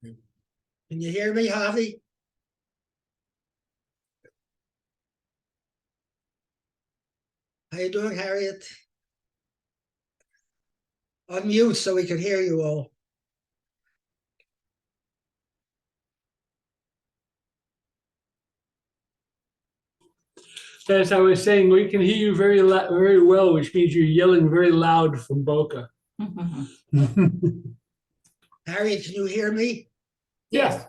Can you hear me, Javi? How you doing, Harriet? Unmute so we can hear you all. As I was saying, we can hear you very well, which means you're yelling very loud from Boca. Harriet, can you hear me? Yes.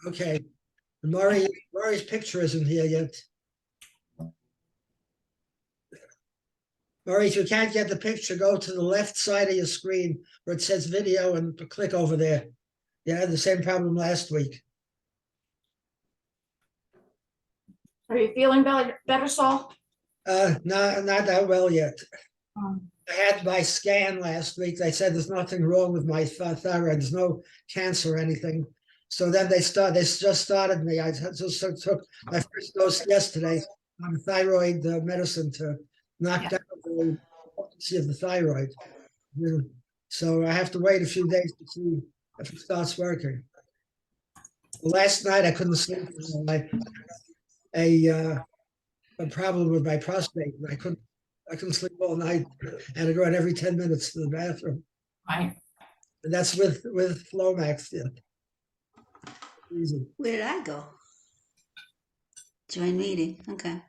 Okay. Murray's picture isn't here yet. Murray, if you can't get the picture, go to the left side of your screen where it says video and click over there. You had the same problem last week. Are you feeling better, Saul? Not that well yet. I had my scan last week. They said there's nothing wrong with my thyroid. There's no cancer or anything. So then they just started me. I just took my first dose yesterday on thyroid medicine to knock down the potency of the thyroid. So I have to wait a few days to see if it starts working. Last night I couldn't sleep. A problem with my prostate. I couldn't sleep all night. I had to go out every 10 minutes to the bathroom. Right. And that's with Flomax. Yeah. Easy. Where did I go? Join meeting. Okay.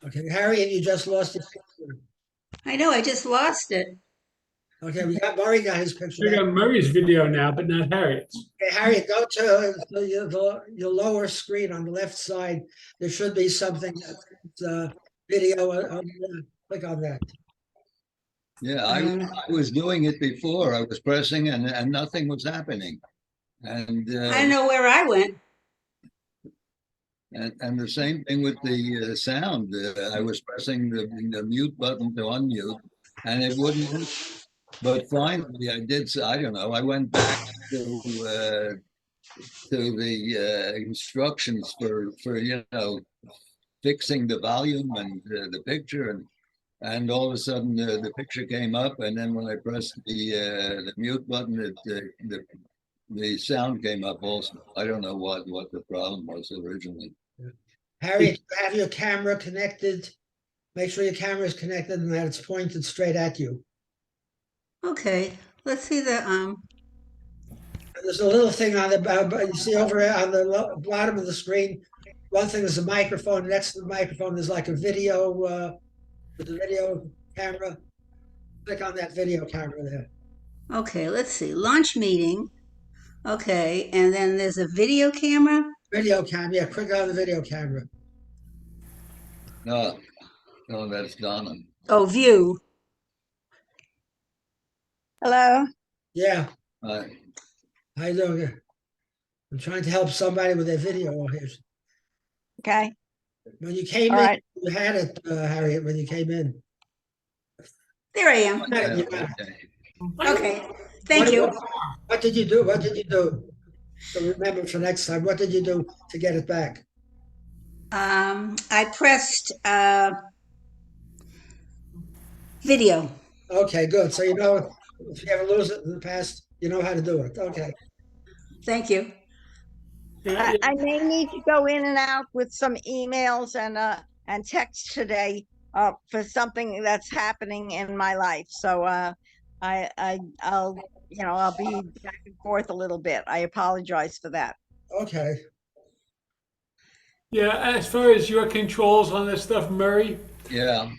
Okay, Harry, you just lost your picture. I know. I just lost it. Okay, Murray got his picture. We got Murray's video now, but not Harriet's. Okay, Harry, go to your lower screen on the left side. There should be something that's video. Click on that. Yeah, I was doing it before. I was pressing and nothing was happening. And I don't know where I went. and the same thing with the sound. I was pressing the mute button to unmute, and it wouldn't. But finally, I did. I don't know. I went back to the instructions for fixing the volume and the picture, and all of a sudden the picture came up, and then when I pressed the mute button, the sound came up also. I don't know what the problem was originally. Harry, have your camera connected. Make sure your camera is connected and that it's pointed straight at you. Okay. Let's see the There's a little thing on the you see over on the bottom of the screen. One thing is a microphone. Next to the microphone is like a video with the video camera. Click on that video camera there. Okay, let's see. Launch meeting. Okay, and then there's a video camera. Video camera. Yeah, click on the video camera. No, that's Donna. Oh, view. Hello. Yeah. Uh, How you doing? I'm trying to help somebody with their video here. Okay. When you came All in, right. you had it, Harriet, when you came in. There I am. okay. Okay. Thank you. What did you do? What did you do? So remember for next time, what did you do to get it back? I pressed video. Okay, good. So you know, if you ever lose it in the past, you know how to do it. Okay. Thank you. I may need to go in and out with some emails and texts today for something that's happening in my life. So I'll be back and forth a little bit. I apologize for that. Okay. Yeah, as far as your controls on this stuff, Murray, Yeah.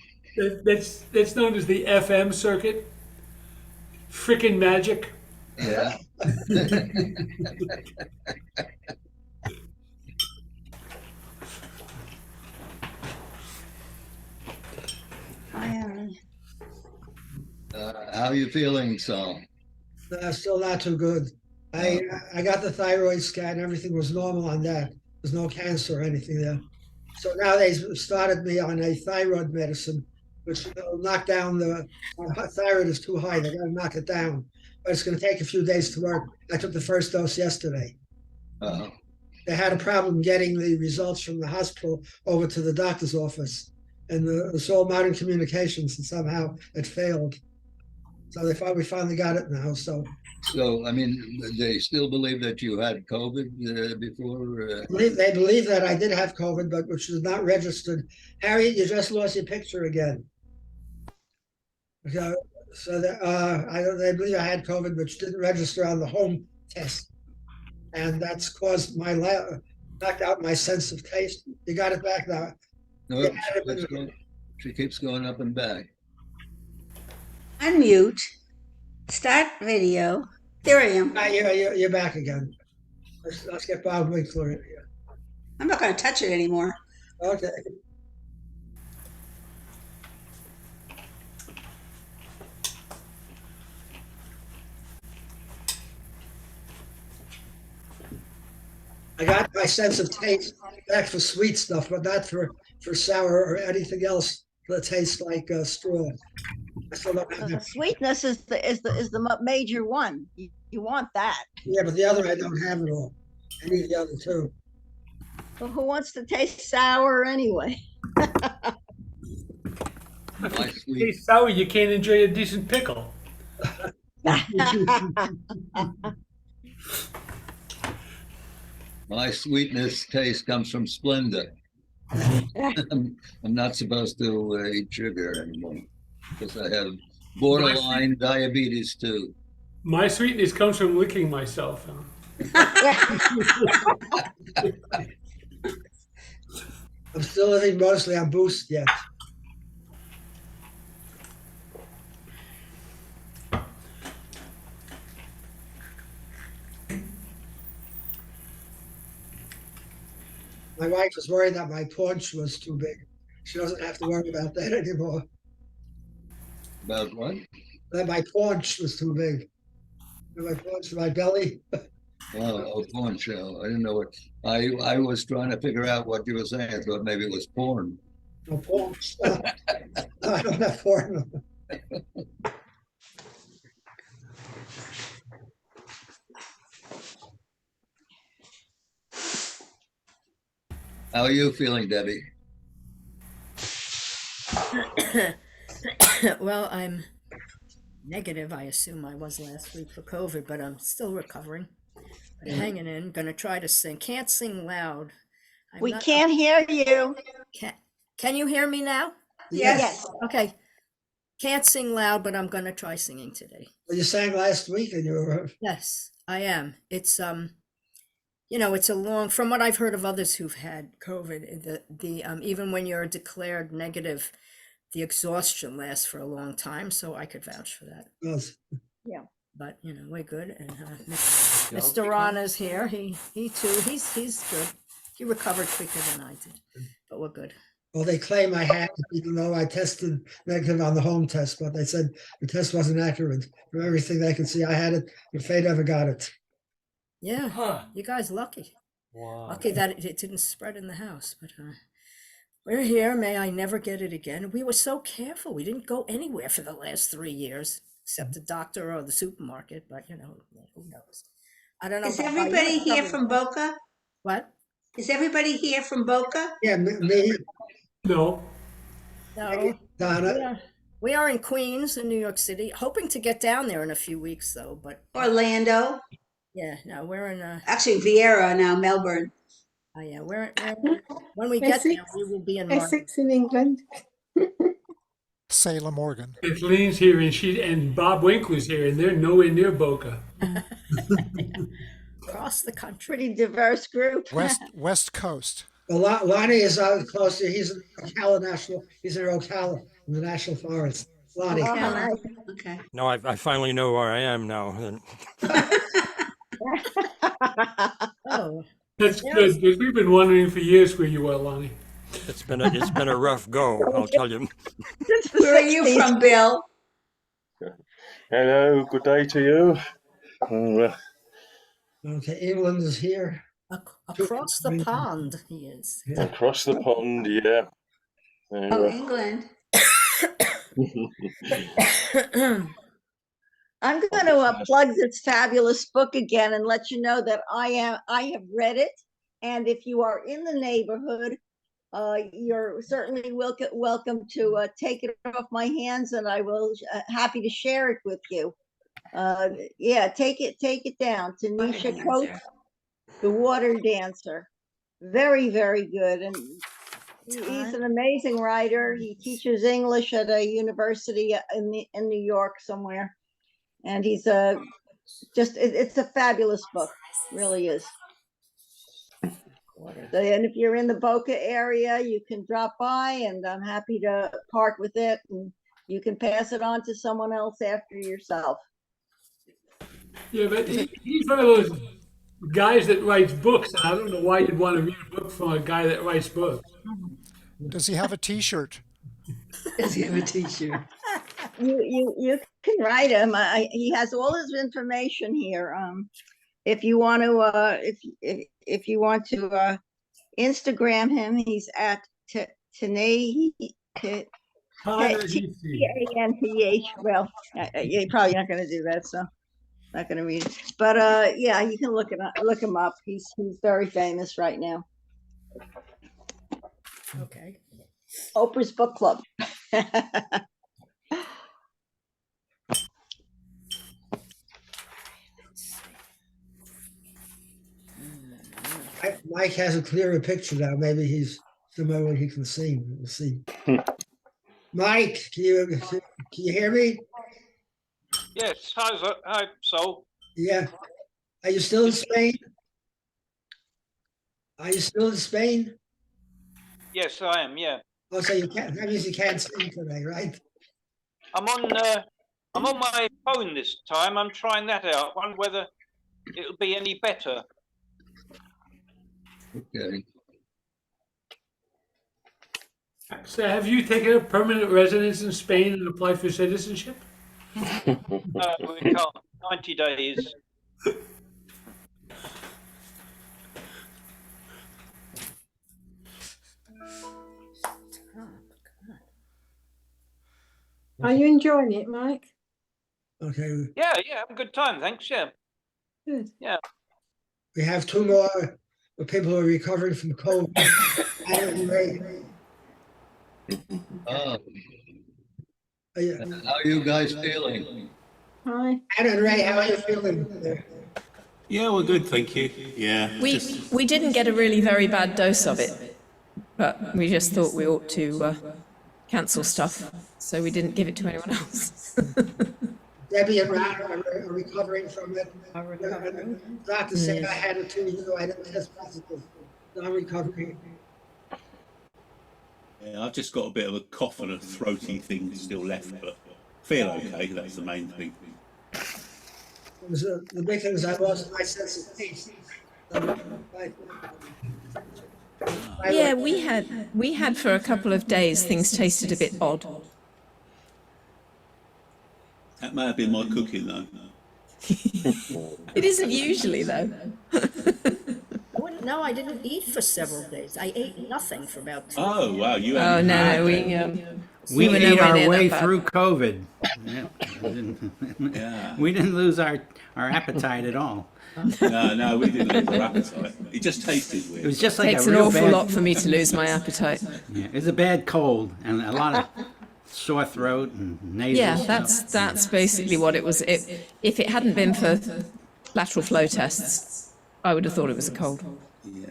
that's known as the FM circuit. Frickin' magic. Yeah. How are you feeling, Saul? Still not too good. I got the thyroid scan. Everything was normal on that. There's no cancer or anything there. So now they started me on a thyroid medicine, which will knock down the thyroid is too high. They got to knock it down. But it's going to take a few days to work. I took the first dose yesterday. Uh-huh. They had a problem getting the results from the hospital over to the doctor's office. And it's all modern communications, and somehow it failed. So we finally got it now. So So, I mean, they still believe that you had COVID before? they believe that I did have COVID, but which is not registered. Harriet, you just lost your picture again. So that, they believe I had COVID, which didn't register on the home test, and that's caused knocked out my sense of taste. You got it back now. No, Yeah, she keeps going up and back. Unmute. Start video. There I am. You're back again. Let's get Bob Winkler in here. I'm not going to touch it anymore. Okay. I got my sense of taste back for sweet stuff, but not for sour or anything else that tastes like straw. I still don't have The that. sweetness is the major one. You want that. Yeah, but the other I don't have it all. I need the other two. Well, who wants to taste sour anyway? My Hey, sweet, sour, you can't enjoy a decent pickle. my sweetness taste comes from Splenda. I'm not supposed to eat sugar anymore because I have borderline diabetes too. My sweetness comes from licking myself. I'm still living mostly on Boost yet. My wife was worried that my paunch was too big. She doesn't have to worry about that anymore. About what? That my paunch was too big. My paunch, my belly. Oh, porn show. I didn't know what. I was trying to figure out what you were saying. I thought maybe it was porn. No paunch. No, I don't have porn. How are you feeling, Debbie? Well, I'm negative. I assume I was last week for COVID, but I'm still recovering. But hanging in. Gonna try to sing. Can't sing loud. We can't hear you. Can you hear me now? Yes. Okay. Can't sing loud, but I'm gonna try singing today. Well, you sang last week and you were. Yes, I am. It's it's a long, from what I've heard of others who've had COVID, the even when you're declared negative, the exhaustion lasts for a long time. So I could vouch for that. But we're good. And Mr. Rana's here. He too. He's good. He recovered quicker than I did, but we're good. Well, they claim I had, even though I tested negative on the home test, but they said the test wasn't accurate. From everything they could see, I had it, if they never got it. Yeah, you guys lucky. Wow. Lucky that it didn't spread in the house. But we're here. May I never get it again. We were so careful. We didn't go anywhere for the last 3 years, except the doctor or the supermarket. But who knows? I don't know. Is everybody here from Boca? What? Is everybody here from Boca? Yeah, me. No. Donna. We are in Queens in New York City, hoping to get down there in a few weeks, though. But Orlando. Yeah, no, we're in actually Vieira now, Melbourne. Oh yeah, we're when we get there, we will be in Essex in England. Salem, Oregon. Kathleen's here and Bob Winkler's here, and they're nowhere near Boca. Across the country. Pretty diverse group. West Coast. Well, Lonnie is out close to. He's in Ocala National. He's in Ocala in the National Forest. Lonnie. Okay. No, I finally know where I am now. Oh, That's good, because we've been wondering for years where you were, Lonnie. It's been a rough go, I'll tell you. Where are you from, Bill? Hello, good day to you. Okay, England is here. Across the pond, he is. Yeah. Across the pond, yeah. England. I'm going to plug this fabulous book again and let you know that I have read it. And if you are in the neighborhood, you're certainly welcome to take it off my hands, and I will happy to share it with you. Yeah, take it down. Tanisha Coates, the water dancer. Very, very good. And he's an amazing writer. He teaches English at a university in New York somewhere. And he's it's a fabulous book, really is. And if you're in the Boca area, you can drop by, and I'm happy to part with it, and you can pass it on to someone else after yourself. Yeah, but he's one of those guys that writes books. I don't know why you'd want to read a book from a guy that writes books. Does he have a T-shirt? Does he have a T-shirt? You can write him. He has all his information here. If you want to if you want to Instagram him, he's at Tananth. Well, you're probably not going to do that, so not going to read it. But yeah, you can look him up. He's very famous right now. Okay. Oprah's Book Club. Mike has a clearer picture now. Maybe he's somewhere where he can see. We'll see. Mike, can you hear me? Yes. Hi, Sol. Yeah. Are you still in Spain? Are you still in Spain? Yes, I am. Yeah. Oh, so that means you can't speak today, right? I'm on my phone this time. I'm trying that out. Wonder whether it'll be any better. Okay. So have you taken a permanent residence in Spain and applied for citizenship? No, we can't. 90 days. Are you enjoying it, Mike? Okay. Yeah, have a good time. Thanks. Yeah. Good. Yeah. We have two more people who are recovering from COVID. Anna and Ray. How are you guys feeling? Hi. Anna and Ray, how are you feeling? Yeah, we're good, thank you. Yeah. We didn't get a really very bad dose of it, but we just thought we ought to cancel stuff, so we didn't give it to anyone else. Debbie and Ron are recovering from it. Doctor said I had it too, even though I didn't test positive. I'm recovering. Yeah, I've just got a bit of a cough and a throaty thing still left, but feel okay. That's the main thing. The big thing is I lost my sense of taste. Yeah, we had for a couple of days things tasted a bit odd. That may have been my cooking, though. It isn't usually, though. No, I didn't eat for several days. I ate nothing for about 2 Oh, wow, you Oh, haven't no, had we ate nowhere our near way that bad. through COVID. Yeah. We didn't lose our appetite at all. No, we didn't lose our appetite. It just tasted weird. It was just like Takes a an real awful bad, lot for me to lose my appetite. Yeah, it was a bad cold and a lot of sore throat and nasal Yeah, stuff. that's basically what it was. If it hadn't been for lateral flow tests, I would have thought it was a cold. Yeah.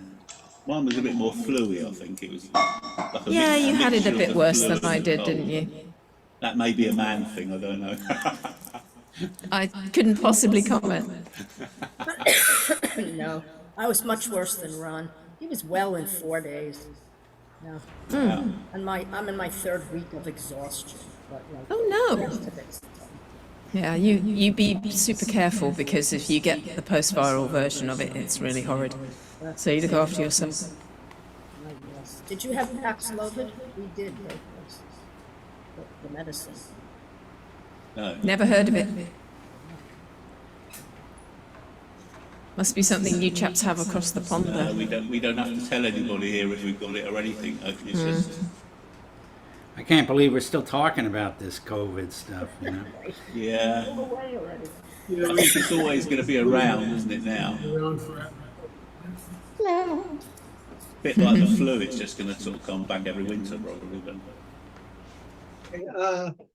Mine was a bit more fluey, I think. It was like a Yeah, you had it a mixture of bit the worse flu than I and the did, cold. didn't you? That may be a man thing, I don't know. I couldn't possibly comment. No, I was much worse than Ron. He was well in 4 days. No. And I'm in my 3rd week of exhaustion. But Oh, no. rest of it's done. Yeah, you be super careful, because if you get the post-viral version of it, it's really horrid. So you look after yourself. Yes. Did you have Paxlovid? We did, both of us. The medicine. No. Never heard of it. Must be something you chaps have across the pond No, there. we don't have to tell anybody here if we've got it or anything. It's just, I can't believe we're still talking about this COVID stuff, you know. yeah. Away already. I mean, it's always going to be around, isn't it now? Around forever. No. Bit like the flu, it's just going to sort of come back every winter, probably. But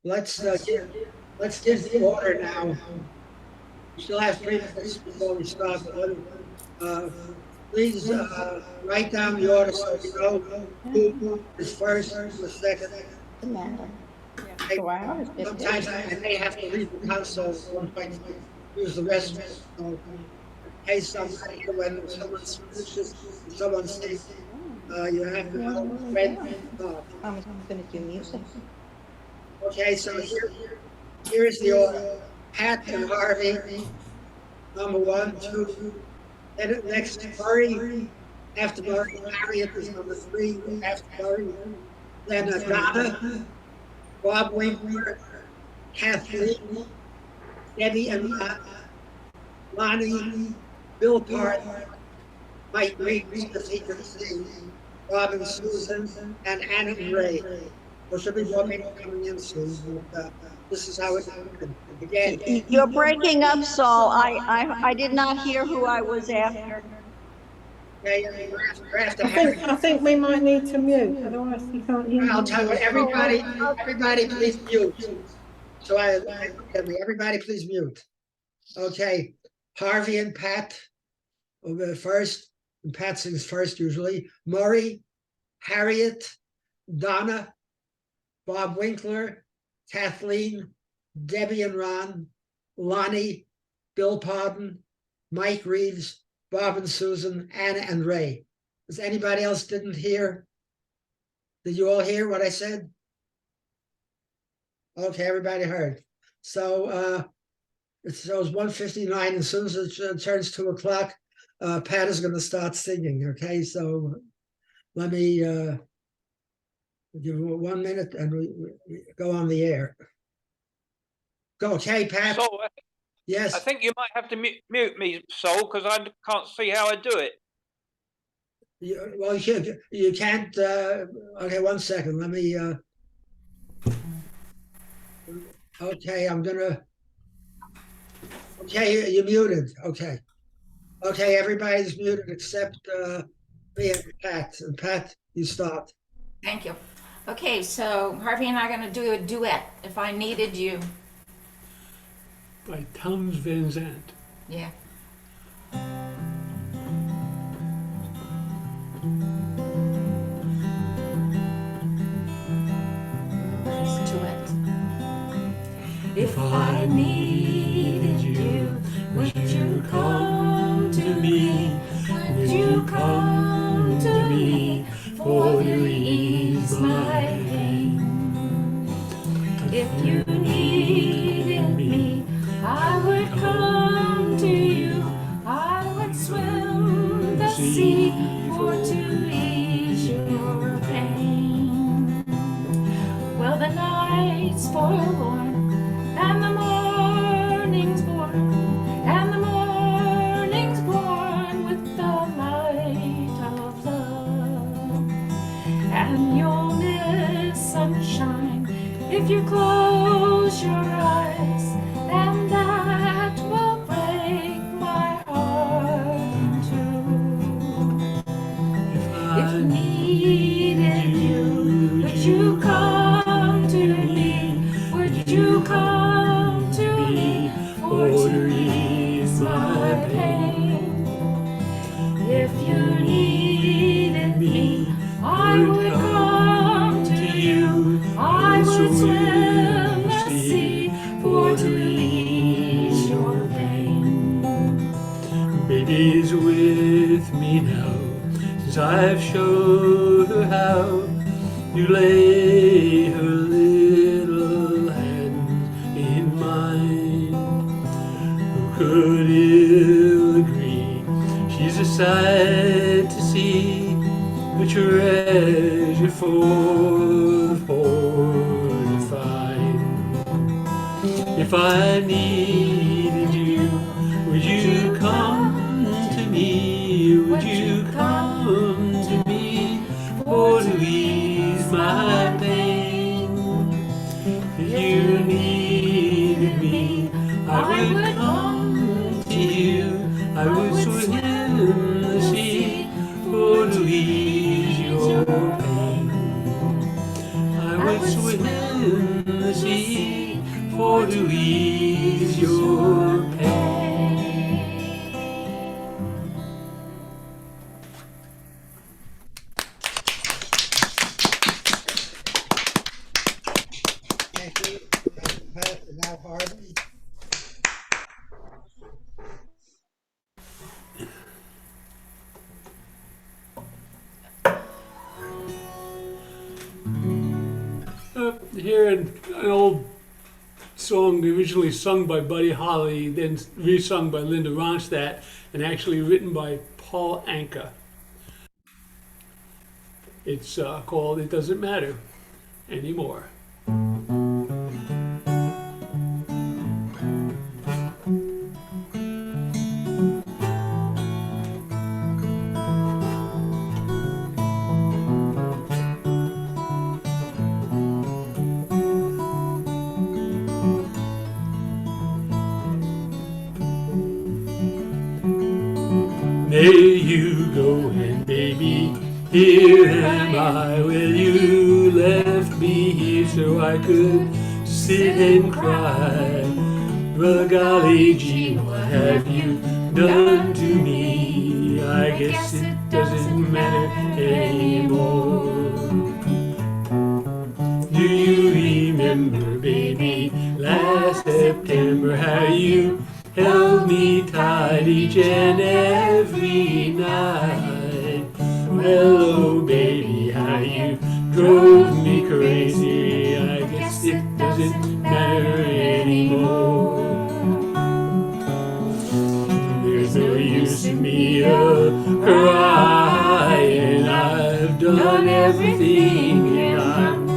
Let's give the order now. We still have 3 minutes before we start. Please write down the order so we know who is first, who is second. Sometimes I may have to leave the console once I use the restroom. So in case somebody, when someone's finishes, someone says, you have to know when to start. I'm going to do music. Okay, so here is the order. Pat and Harvey, number 1, 2. Then next, Murray. After Murray, Harriet is number 3. After Murray, then Donna, Bob Winkler, Kathleen, Debbie and Lonnie, Bill Parton, Mike Reed, as he can see, Bob and Susan, and Anna and Ray. There should be more people coming in soon. This is how it began. You're breaking up, Saul. I did not hear who I was after. Okay, I think we might need to mute, otherwise you can't hear. I'll tell you, everybody please mute. So everybody please mute. Okay, Harvey and Pat will go first, and Pat sings first usually. Murray, Harriet, Donna, Bob Winkler, Kathleen, Debbie and Ron, Lonnie, Bill Parton, Mike Reeves, Bob and Susan, Anna and Ray. Does anybody else didn't hear? Did you all hear what I said? Okay, everybody heard. So it shows 1:59, and as soon as it turns 2 o'clock, Pat is going to start singing. Okay, so let me give you 1 minute and we go on the air. Go, okay, Pat. So, yes. I think you might have to mute me, Sol, because I can't see how I do it. Well, you can't. Okay, 1 second. Let me. Okay, I'm gonna. Okay, you're muted. Okay. Okay, everybody's muted except me and Pat. And Pat, you start. Thank you. Okay, so Harvey and I are going to do a duet, If I Needed You. By Townes Van Zandt. Yeah. Let's duet. If I needed you, would you come to me? Would you come to me for to ease my pain? If you needed me, I would come to you. I would swim the sea for to ease your pain. Well, the night's forlorn and the morning's born, and the morning's born with the light of love. And you'll miss sunshine if you close your eyes, and that will break my heart in two. If needed you, would you come to me? Would you come to me for to ease my pain? If you needed me, I would come to you. I would swim the sea for to ease your pain. Baby's with me now, since I've showed her how you lay her little hand in mine. Who could ill agree? She's a sight to see, a treasure for the poor to find. If I needed you, would you come to me? Would you come to me for to ease my pain? If you needed me, I would come to you. I would swim the sea for to ease would swim the sea for to ease your pain. Thank you. Now, Harvey. Hearing an old song originally sung by Buddy Holly, then resung by Linda Ronstadt, and actually written by Paul Anka. It's called It Doesn't Matter Anymore. There you go, and baby, here am I. Well, you left me here so I could sit and cry. Well, golly gee, what have you done to me? I guess it doesn't matter anymore. Do you remember, baby, last September, how you held me tight each and every night? Well, oh baby, how you drove me crazy. I guess it doesn't matter anymore. There's no use in me crying. I've done everything and I'm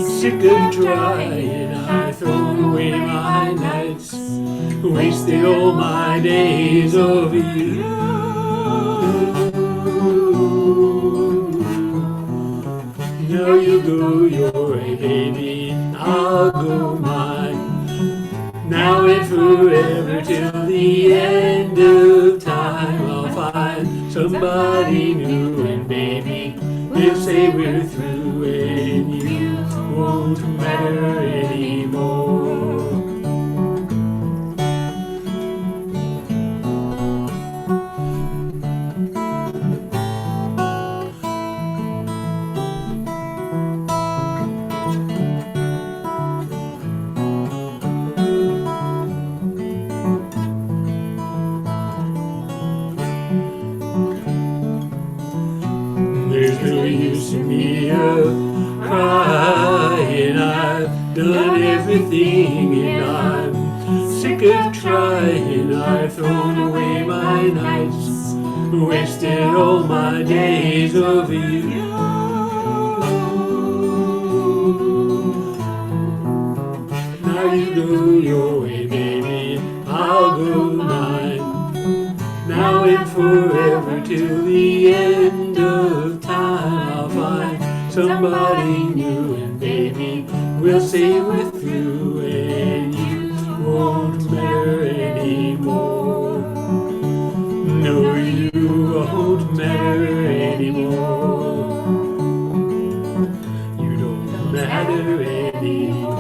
sick of trying. I've thrown away my nights, wasted all my days over you. Now you go your way, baby, I'll go mine. Now and forever till the end of time, I'll find somebody new, and baby, we'll say we're through, and you won't matter anymore. There's no use in me crying. I've done everything and I'm sick of trying. I've thrown away my nights, wasted all my days over you. Now you go your way, baby, I'll go mine. Now and forever till the end of time, I'll find somebody new, and baby, we'll say we're through, and you won't matter anymore. No, you won't matter anymore. You don't matter anymore.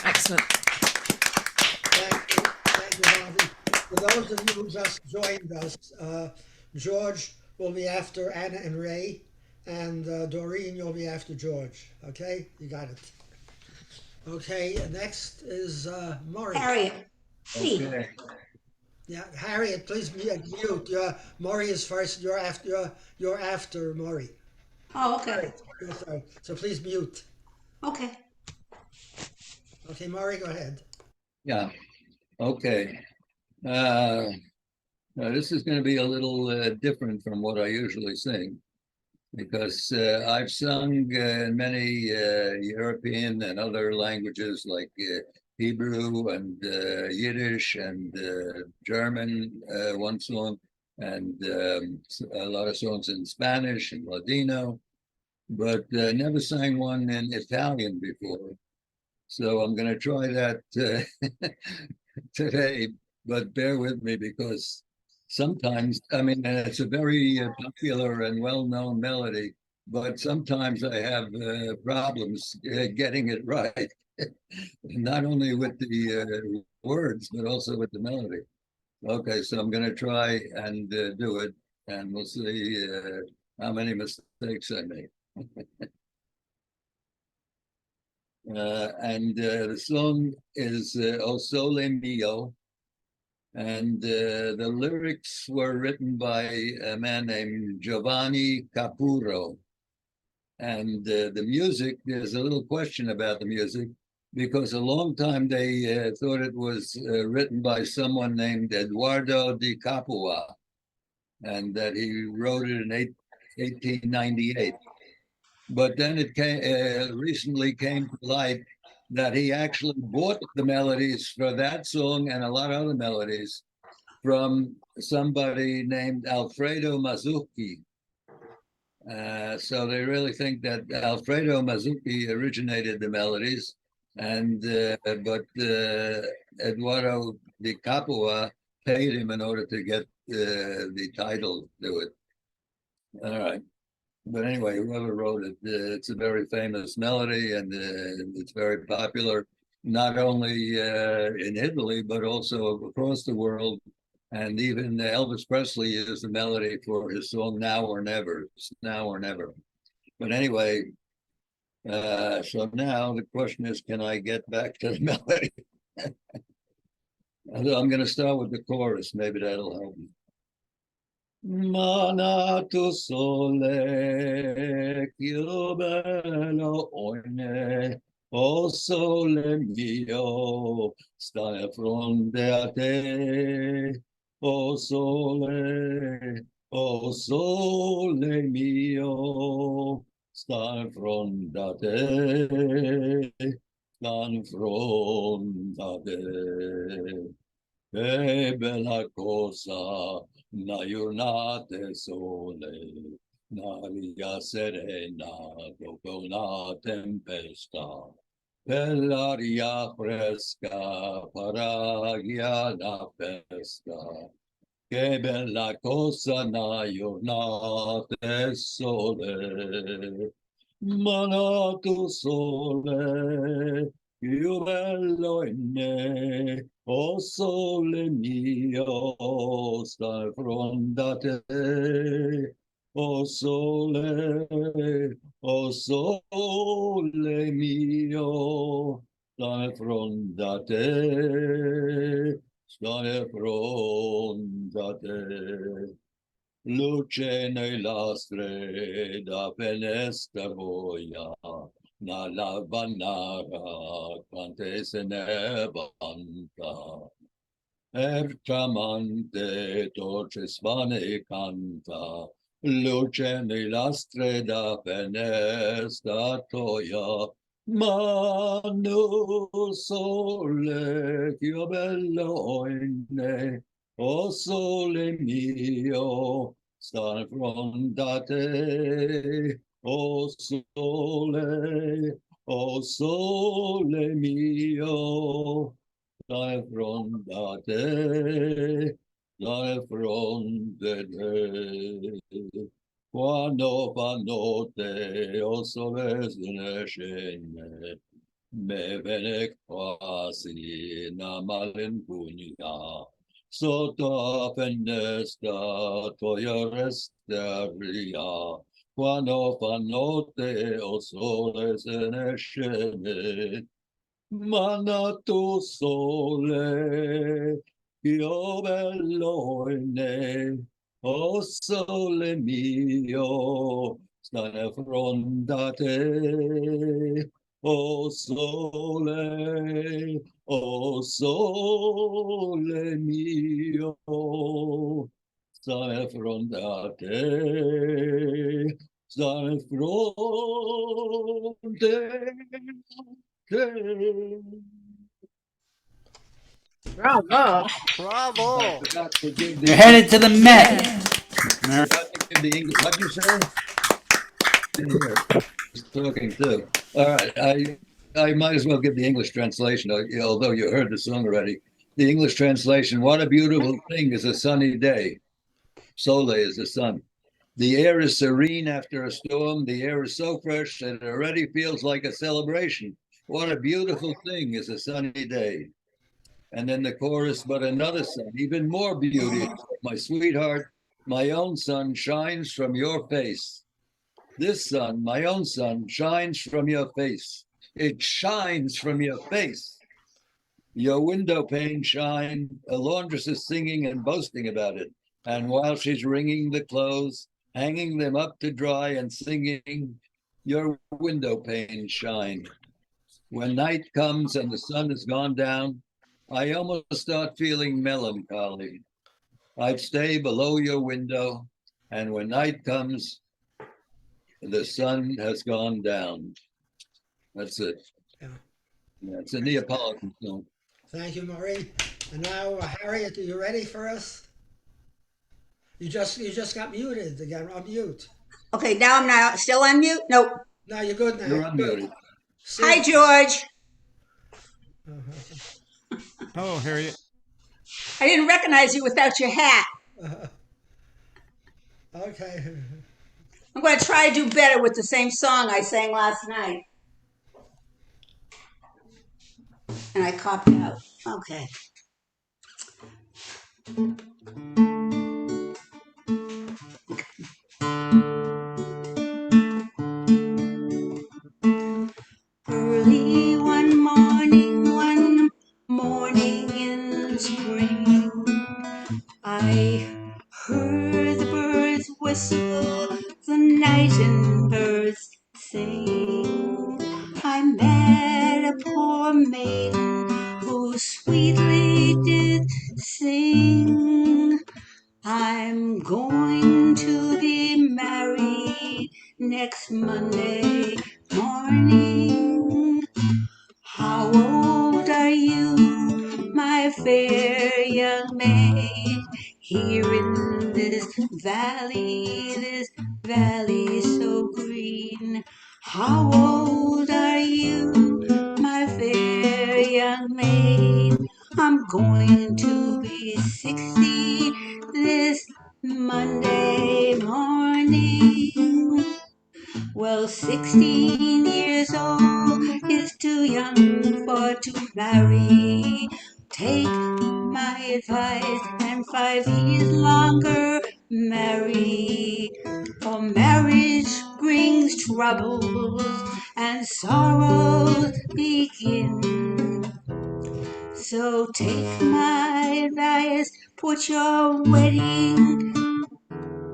Excellent. Thank you, Harvey. For those of you who just joined us, George will be after Anna and Ray, and Doreen, you'll be after George. Okay, you got it. Okay, next is Maury. Harriet, please. Okay. Yeah, Harriet, please mute. Maury is first. You're after Maury. Oh, okay. Sorry. So please mute. Okay. Okay, Maury, go ahead. Yeah, okay. Now this is going to be a little different from what I usually sing, because I've sung in many European and other languages like Hebrew and Yiddish and German, one song, and a lot of songs in Spanish and Ladino, but never sang one in Italian before. So I'm going to try that today, but bear with me because sometimes, I mean, it's a very popular and well-known melody, but sometimes I have problems getting it right. Not only with the words, but also with the melody. Okay, so I'm going to try and do it, and we'll see how many mistakes I make. And the song is O Sole Mio, and the lyrics were written by a man named Giovanni Capurro. And the music, there's a little question about the music, because a long time they thought it was written by someone named Eduardo di Capua, and that he wrote it in 1898. But then it recently came to light that he actually bought the melodies for that song and a lot of other melodies from somebody named Alfredo Mazzucchi. So they really think that Alfredo Mazzucchi originated the melodies, and but Eduardo di Capua paid him in order to get the title to it. All right. But anyway, whoever wrote it, it's a very famous melody, and it's very popular, not only in Italy, but also across the world. And even Elvis Presley used the melody for his song Now or Never, Now or Never. But anyway, so now the question is, can I get back to the melody? I'm going to start with the chorus. Maybe that'll help me. Mana tu sole, che bello oine, o sole mio, sta a fronte a te, o sole mio, sta a fronte a te, sta in fronte a te. Che bella cosa, una giornata sole, una via serena dopo una tempesta, per l'aria fresca, paragia la festa. Che bella cosa, una giornata sole, mana tu sole, più bello in me. O sole mio, sta fronte a te, o sole mio, sta fronte a te, sta fronte a te. Luce nella strada, finestra boia, nella banara, quante se ne vanta. Tramante, torce svane canta, luce nella strada, finestra toia, mano sole, che bello in me. O sole mio, sta in fronte a te, o sole mio, sta in fronte a te, sta in fronte a te. Quando fa notte, o sole se ne scende, me viene quasi una malinconia. Sotto la finestra tua resteria, quando fa notte o sole se ne scende. Mana tu sole, io bello in me, o sole mio, sta in fronte a te, o sole mio, sta in fronte a te, sta in fronte a te. Bravo. Bravo. You're headed to the Met. What'd you say? He's talking too. All right, I might as well give the English translation, although you heard the song already. The English translation, what a beautiful thing is a sunny day. Sole is the sun. The air is serene after a storm. The air is so fresh that it already feels like a celebration. What a beautiful thing is a sunny day. And then the chorus, but another sun, even more beauty. My sweetheart, my own sun shines from your face. This sun, my own sun, shines from your face. It shines from your face. Your window pane shine. A laundress is singing and boasting about it. And while she's wringing the clothes, hanging them up to dry and singing, your window pane shine. When night comes and the sun has gone down, I almost start feeling melancholy. I'd stay below your window, and when night comes, the sun has gone down. That's it. Yeah. Yeah, it's a Neapolitan song. Thank you, Marie. And now, Harriet, are you ready for us? You just got muted again. Unmute. Okay, now I'm not still on mute. Nope. No, you're good now. You're unmuted. Hi, George. Hello, Harriet. I didn't recognize you without your hat. Okay. I'm going to try to do better with the same song I sang last night. And I copied out. Okay. Early one morning in spring, I heard the birds whistle, the night and birds sing. I met a poor maiden who sweetly did sing. I'm going to be married next Monday morning. How old are you, my fair young maid? Here in this valley so green. How old are you, my fair young maid? I'm going to be 60 this Monday morning. Well, 16 years old is too young for to marry. Take my advice and 5 years longer marry. For marriage brings troubles and sorrows begin. So take my advice, put your wedding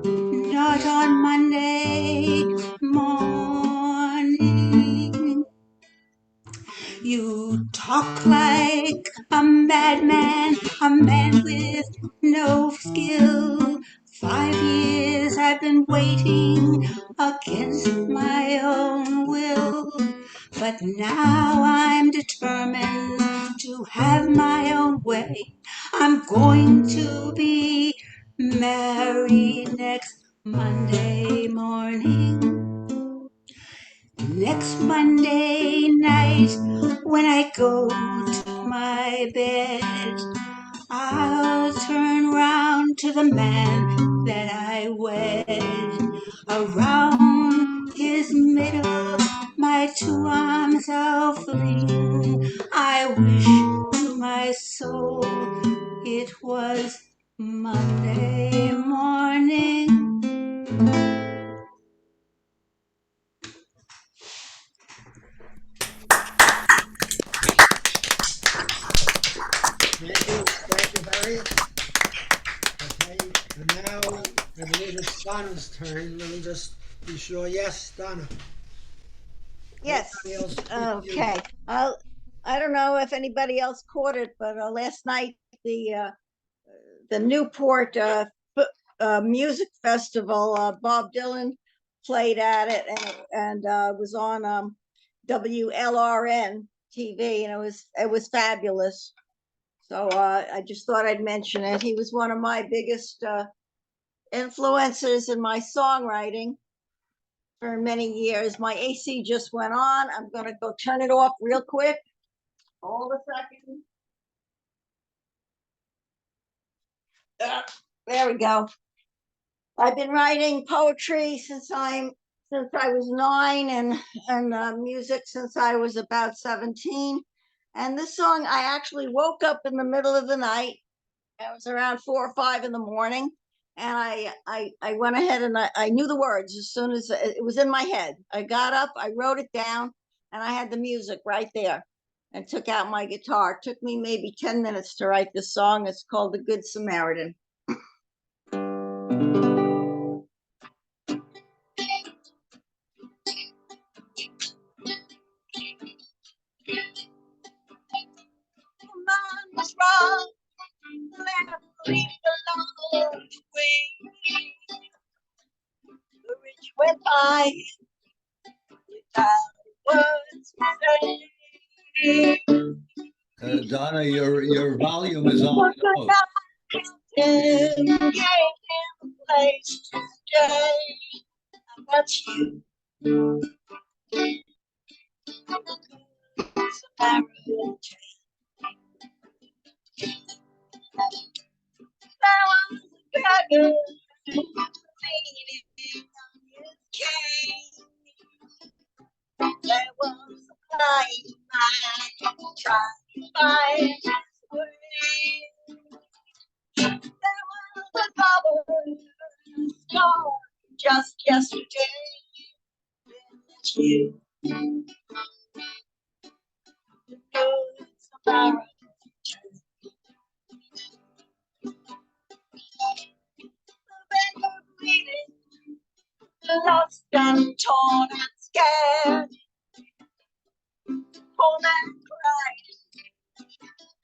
not on Monday morning. You talk like a madman, a man with no skill. 5 years I've been waiting against my own will. But now I'm determined to have my own way. I'm going to be married next Monday morning. Next Monday night, when I go to my bed, I'll turn round to the man that I wed. Around his middle, my 2 arms I'll fling. I wish to my soul it was Monday morning. Thank you, Harriet. Okay, and now I believe it's Donna's turn. Let me just be sure. Yes, Donna. Yes. Anybody else? Okay. I don't know if anybody else caught it, but last night the Newport Music Festival, Bob Dylan played at it, and was on WLRN TV, and it was fabulous. So I just thought I'd mention it. He was one of my biggest influences in my songwriting for many years. My AC just went on. I'm going to go turn it off real quick. Hold a second. There we go. I've been writing poetry since I was 9, and music since I was about 17. And this song, I actually woke up in the middle of the night. It was around 4 or 5 in the morning, and I went ahead and I knew the words as soon as it was in my head. I got up, I wrote it down, and I had the music right there, and took out my guitar. It took me maybe 10 minutes to write this song. It's called "The Good Samaritan." Man was wrong, leaving alone way. The rich went by without words to say. Donna, your volume is on. Gave him a place to stay, and that's you. Samaritan. There was a beggar leaning on his cane. There was a blind man trying to find his way. There was a lover gone just yesterday. It's you, the good Samaritan. Bleeding, lost and torn and scared. Poor man cried,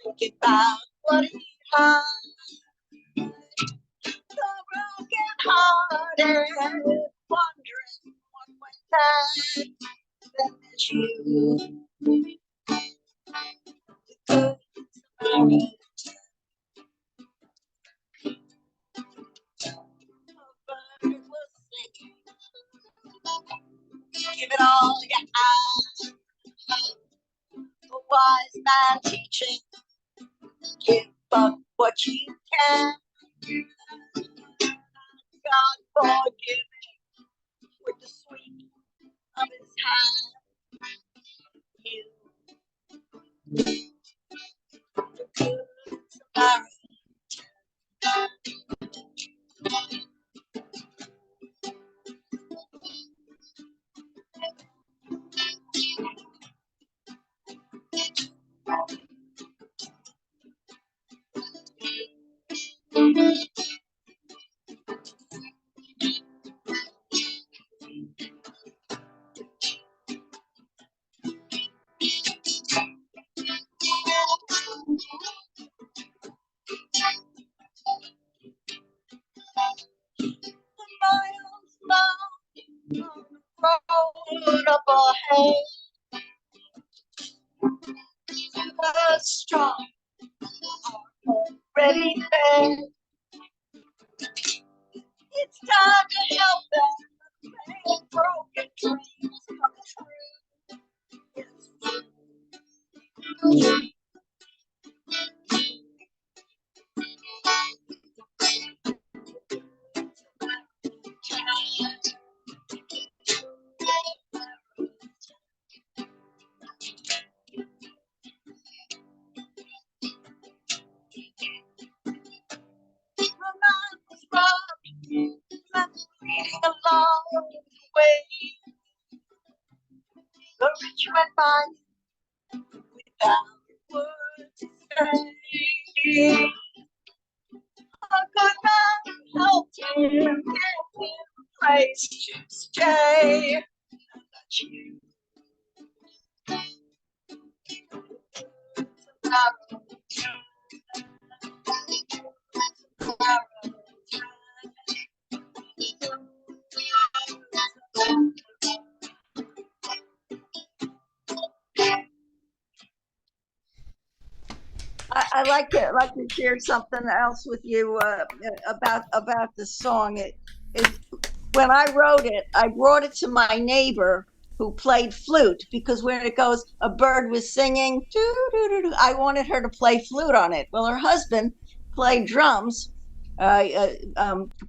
thinking about what he had. The broken hearted, wondering what went bad. Then there's you, the good Samaritan. Give it all you have. The wise man teaching, give up what you can. God forgiving with the sweep of his hand. You, the good Samaritan. Road up ahead, the strong are already fed. It's time to help them make broken dreams come true. Yes. Leading along the way, the rich went by without words to say. A good man helped him, gave him a place to stay. And that's you. I like to share something else with you about this song. When I wrote it, I brought it to my neighbor who played flute, because when it goes, a bird was singing, doo, doo, doo, doo, I wanted her to play flute on it. Well, her husband played drums,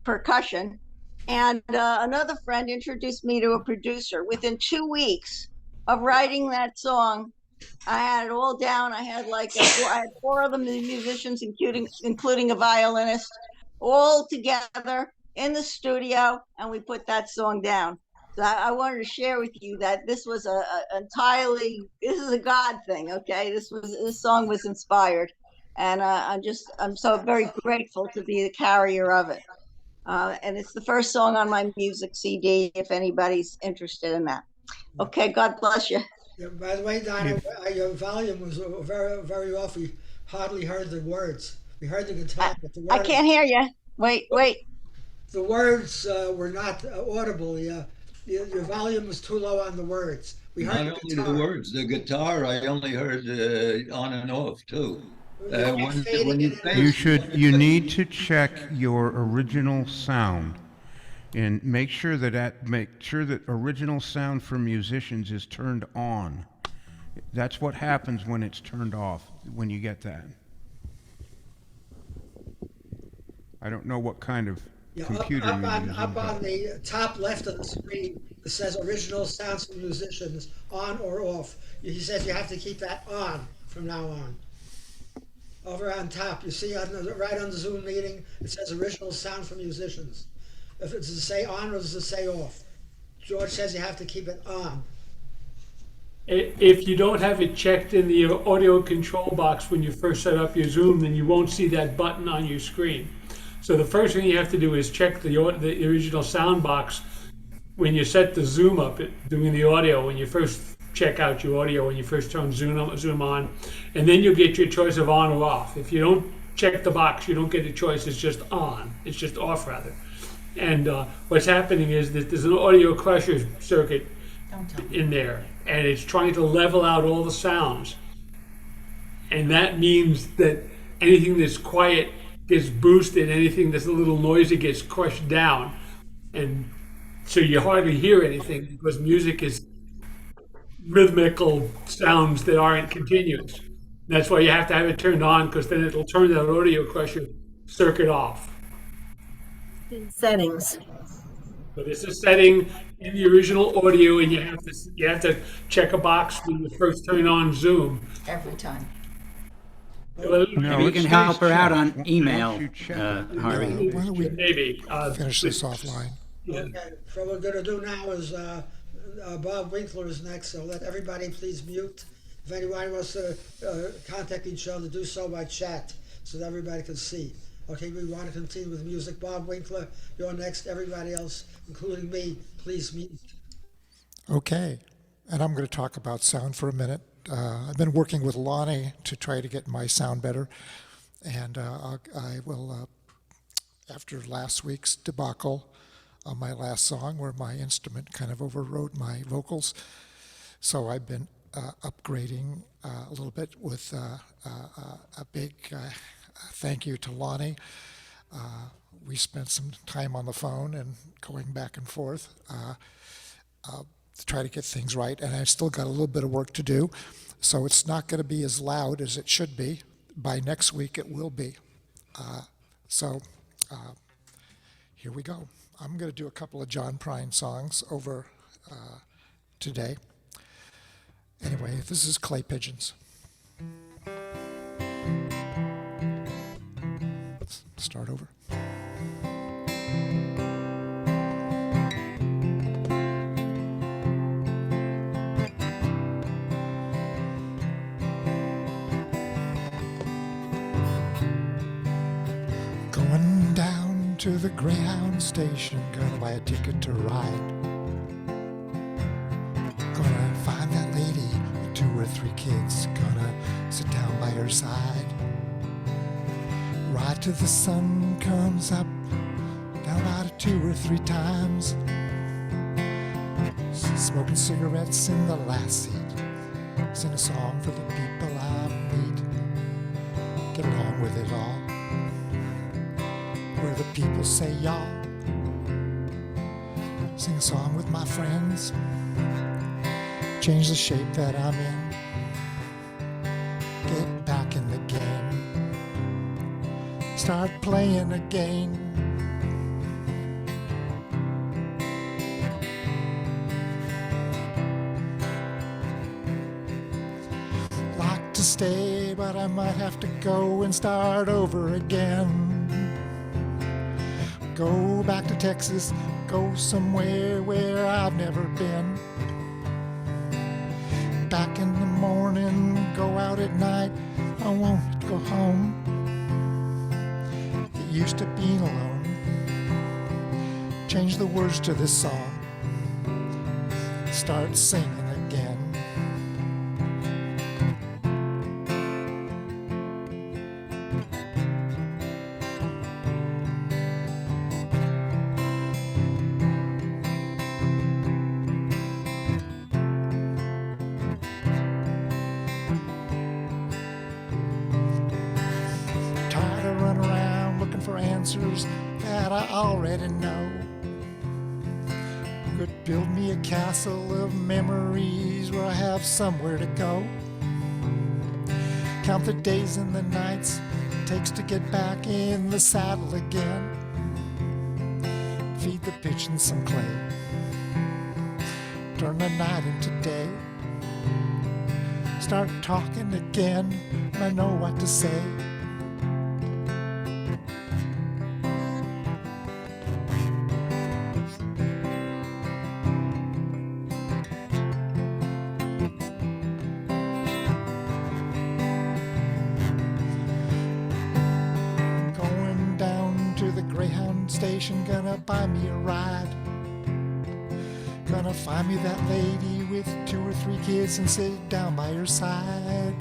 percussion. And another friend introduced me to a producer. Within 2 weeks of writing that song, I had it all down. I had I had four other musicians, including a violinist, all together in the studio, and we put that song down. So I wanted to share with you that this was this is a God thing. Okay, this song was inspired, and I'm so very grateful to be the carrier of it. And it's the first song on my music CD. If anybody's interested in that. Okay, God bless you. Yeah, by the way, Donna, your volume was very, very off. We hardly heard the words. We heard the guitar, but the words. I can't hear you. Wait. The words were not audible. Yeah, your volume was too low on the words. We heard Not only the words, the guitar, I only heard on and off too. You need to check your original sound and make sure that original sound for musicians is turned on. That's what happens when it's turned off, when you get that. I don't know what kind of computer up you're on, using. up on the top left of the screen, it says original sounds for musicians, on or off. He says you have to keep that on from now on. Over on top, you see right on the Zoom meeting, it says original sound for musicians. If it's to say on or does it say off? George says you have to keep it on. If you don't have it checked in the audio control box when you first set up your Zoom, then you won't see that button on your screen. So the first thing you have to do is check the original sound box when you set the Zoom up, doing the audio, when you first check out your audio, when you first turn Zoom on, and then you'll get your choice of on or off. If you don't check the box, you don't get a choice, it's just on, it's just off rather. And what's happening is that there's an audio crusher circuit in there, and it's trying to level out all the sounds. And that means that anything that's quiet gets boosted, anything that's a little noisy gets crushed down. And so you hardly hear anything because music is rhythmical sounds that aren't continuous. That's why you have to have it turned on, because then it'll turn that audio crusher circuit off. Settings. But it's a setting in the original audio, and you have to check a box when you first turn on Zoom. Every time. Maybe you can help her out on email, Harvey. Why don't we maybe finish this offline? Okay, so what we're going to do now is Bob Winkler is next, so let everybody please mute. If anyone wants to contact each other, do so by chat so that everybody can see. Okay, we want to continue with music. Bob Winkler, you're next. Everybody else, including me, please mute. Okay, and I'm going to talk about sound for a minute. I've been working with Lonnie to try to get my sound better, and I will, after last week's debacle on my last song where my instrument kind of overrode my vocals, so I've been upgrading a little bit with a big thank you to Lonnie. We spent some time on the phone and going back and forth to try to get things right, and I've still got a little bit of work to do, so it's not going to be as loud as it should be. By next week it will be. Here we go. I'm going to do a couple of John Prine songs over today. Anyway, this is Clay Pigeons. Let's start over. Going down to the Greyhound station, gonna buy a ticket to ride. Gonna find that lady with 2 or 3 kids, gonna sit down by her side. Ride till the sun comes up, down about 2 or 3 times. Smoking cigarettes in the last seat, sing a song for the people I meet. Get along with it all, where the people say y'all. Sing a song with my friends, change the shape that I'm in. Get back in the game, start playing again. Like to stay, but I might have to go and start over again. Go back to Texas, go somewhere where I've never been. Back in the morning, go out at night, I won't go home. Get used to being alone. Change the words to this song. Start singing again. Tired of running around looking for answers that I already know. Could build me a castle of memories where I have somewhere to go. Count the days and the nights it takes to get back in the saddle again. Feed the pigeons some clay. Turn the night into day. Start talking again. I know what to say. Going down to the Greyhound station, gonna buy me a ride. Gonna find me that lady with 2 or 3 kids and sit down by her side.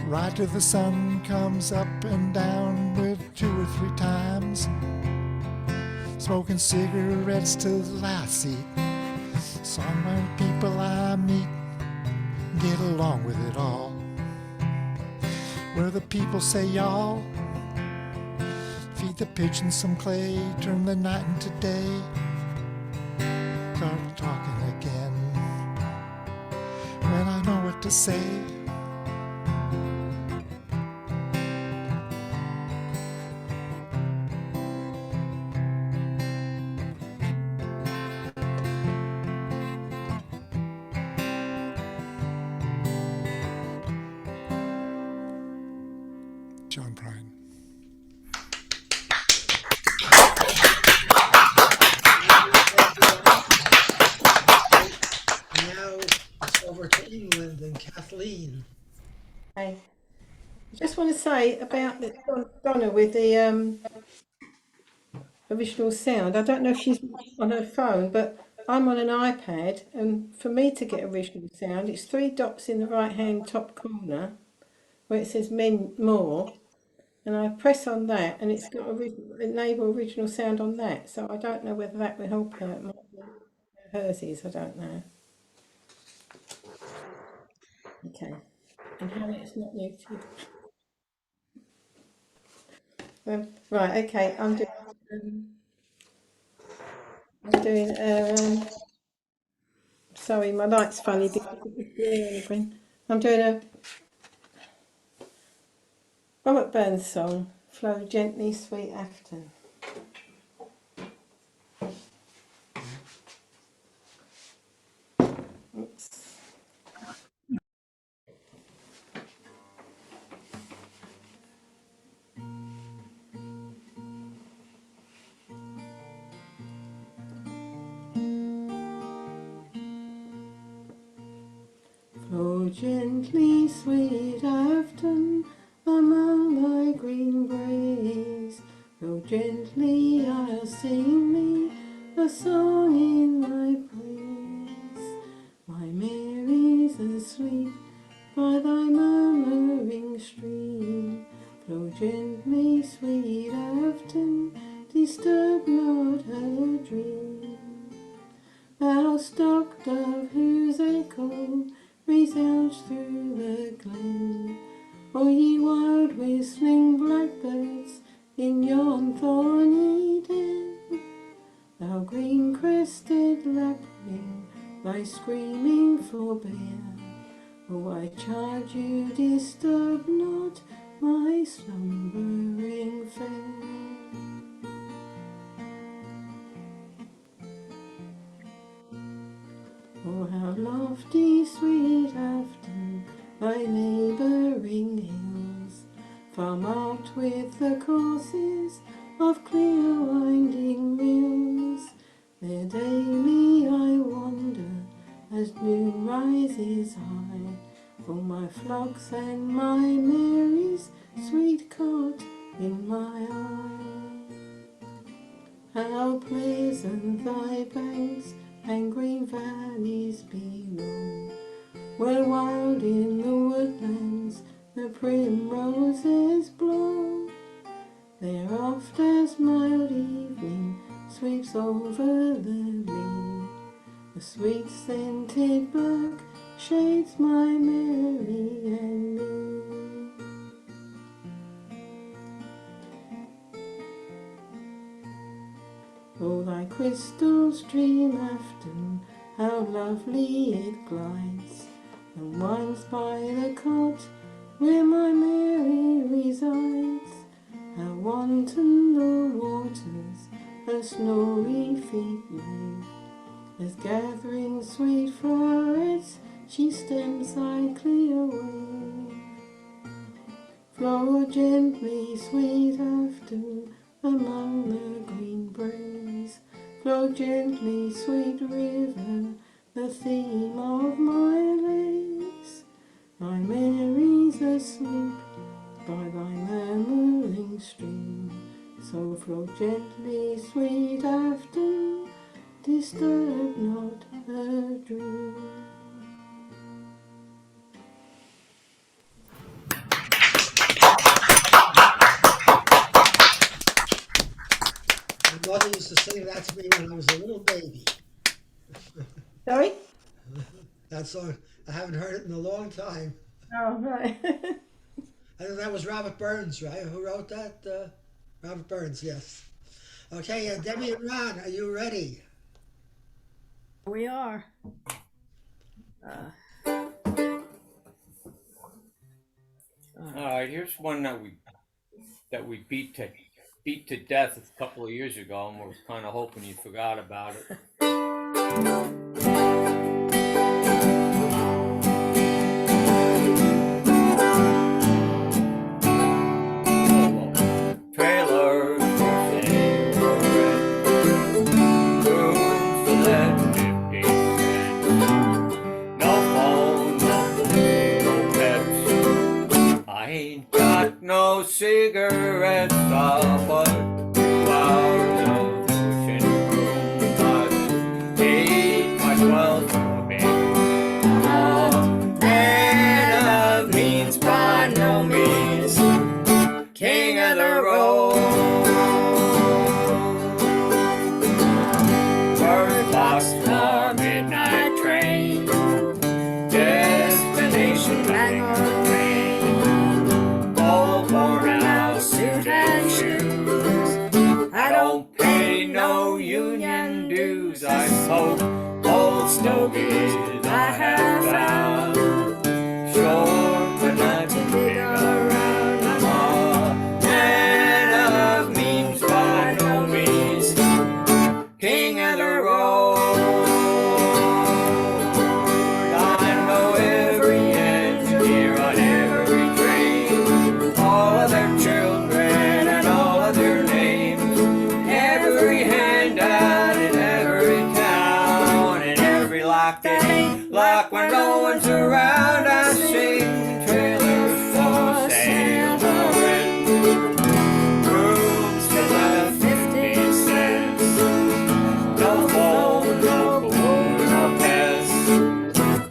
Ride till the sun comes up and down with 2 or 3 times. Smoking cigarettes till the last seat. Somewhere people I meet get along with it all. Where the people say y'all. Feed the pigeons some clay, turn the night into day. Start talking again when I know what to say. John Prine. Now it's over to England and Kathleen. Okay. I just want to say about the Donna with the original sound. I don't know if she's on her phone, but I'm on an iPad, and for me to get original sound, it's 3 dots in the right-hand top corner where it says more, and I press on that, and it's got enable original sound on that. So I don't know whether that will help her. It might be hers is. I don't know. Okay. And Harriet's not muted. Right, okay, I'm doing, sorry, my light's funny because I'm doing a Robert Burns song, Flow Gently, Sweet Afton. Oops. Flow gently, sweet Afton, among thy green braes. Flow gently, I'll sing thee a song in thy praise. My Mary's asleep by thy murmuring stream. Flow gently, sweet Afton, disturb not her dream. Thou stock dove whose echo resounds through the glen, O ye wild whistling blackbirds in yon thorny den. Thou green-crested lapwing, thy screaming forbear, O I charge you disturb not my slumbering fair. Oh, how lofty, sweet Afton, thy neighbouring hills, far marked with the courses of clear winding rills. There daily I wander as noon rises high, for my flocks and my Mary's sweet cot in my eye. How pleasant thy banks and green valleys below, where wild in the woodlands the primroses blow. There oft as mild evening sweeps over the lea, the sweet scented birk shades my Mary and me. Oh, thy crystal stream Afton, how lovely it glides, and winds by the cot where my Mary resides. How wanton the waters her snowy feet move, as gathering sweet flowers she stems thy clear wave. Flow gently, sweet Afton, among the green braes. Flow gently, sweet river, the theme of my lays. Thy Mary's asleep by thy murmuring stream, so flow gently, sweet Afton, disturb not her dream. My mother used to sing that to me when I was a little baby. Sorry? That song, I haven't heard it in a long time. Oh, right. I think that was Robert Burns, right? Who wrote that? Robert Burns, yes. Okay, Debbie and Ron, are you ready? We are. All right, here's one that we beat to death a couple of years ago, and was kind of hoping you forgot about it. Trailers for sale or rent, rooms to let 50 cents. No phone, no pets. I ain't got no cigarettes, but 2 hours of pushing broom. I've 8 by 12 for me. Man of means by no means, king of the road. First box for midnight train, destination Bangor, Maine. Old worn out suit and shoes, I don't pay no union dues. I smoke old stogies I have found, sure, but not too big around. I'm a man of means by no means, king of the road. I know every engineer on every train, all of their children and all of their names, every handout in every town, and every lock that ain't locked when no one's around. I sing trailers for sale or rent, rooms to let 50 cents. No phone, no food, no pets.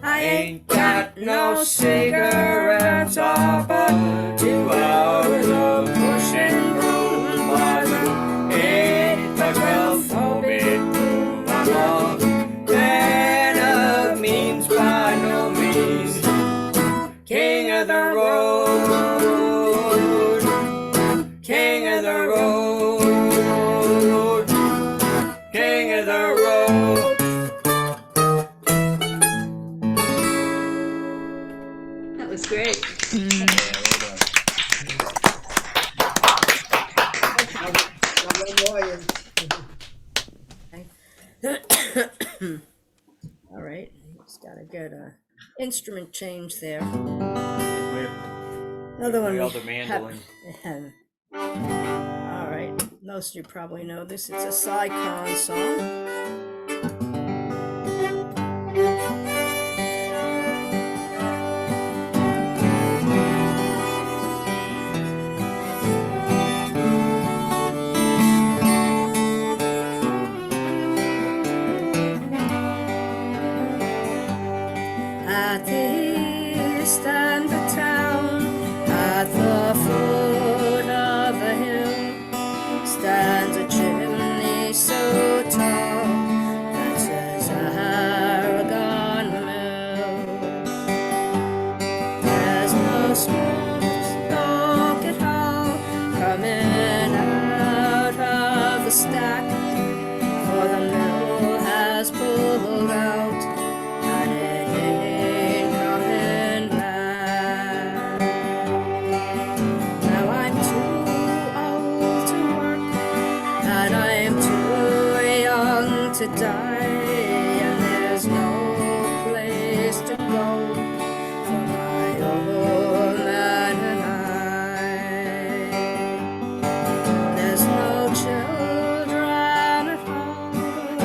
I ain't got no cigarettes, but 2 hours of pushing broom. I'm 8 by 12 phobic room. I'm a man of means by no means, All right, he's got a good instrument change there. Another one. The mandolin. All right, most of you probably know this. It's a Psychon song. At the east end of town, at the foot of a hill, stands a chimney so tall that says Aragon Mill. There's no smoke at all coming out of the stack, for the mill has pulled out. To die, and there's no place to go for my old man and I. There's no children at home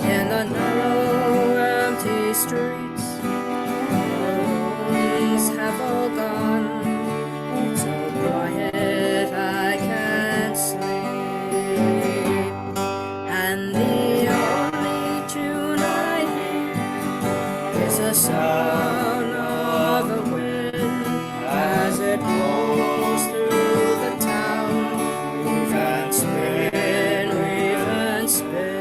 in the narrow, empty streets. The rooms have all gone. It's so quiet I can't sleep, and the sound of the wind as it blows through the town. Weave and spin, weave and spin.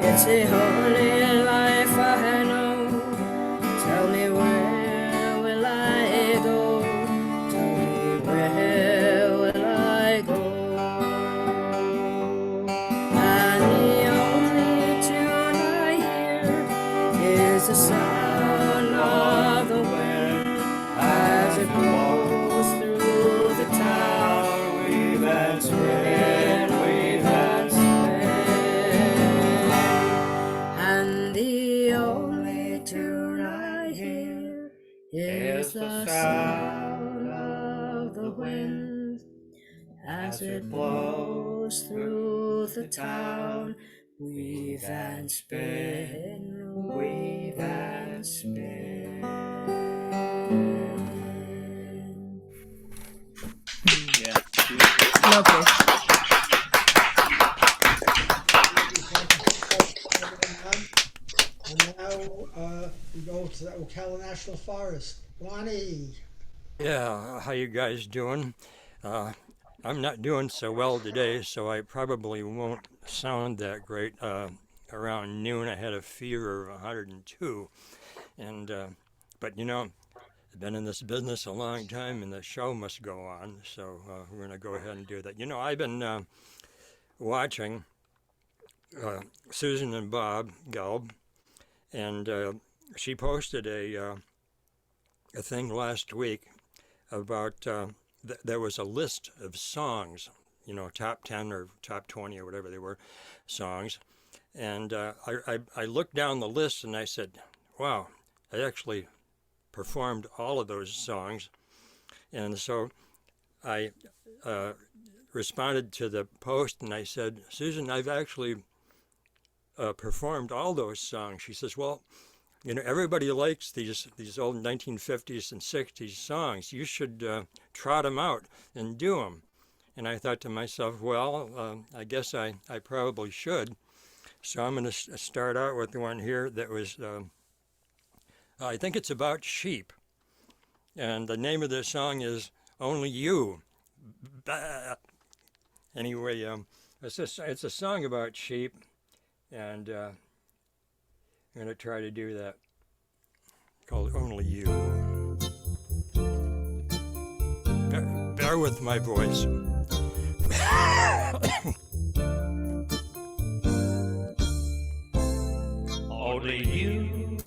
It's the only life I know. Tell me where will I go? Tell me where will I go? And the only tune I hear is the sound of the wind as it blows through the town. Weave and spin, weave and spin. And the only tune I hear is the sound of the wind as it blows through the town. Weave and spin, weave and spin. Yeah. Lovely. And now we go to the Ocala National Forest. Lonnie. Yeah, how you guys doing? I'm not doing so well today, so I probably won't sound that great. Around noon, I had a fever of 102, and but you know, I've been in this business a long time, and the show must go on. So we're going to go ahead and do that. You know, I've been watching Susan and Bob Gelb, and she posted a thing last week about there was a list of songs, you know, top 10 or top 20 or whatever they were, songs. And I looked down the list and I said, wow, I actually performed all of those songs. And so I responded to the post and I said, Susan, I've actually performed all those songs. She says, well, you know, everybody likes these old 1950s and 60s songs. You should trot them out and do them. And I thought to myself, well, I guess I probably should. So I'm going to start out with the one here that was I think it's about sheep. And the name of the song is Only You. Bah. Anyway, it's a song about sheep, and I'm going to try to do that. Called Only You. Bear with my voice. Only you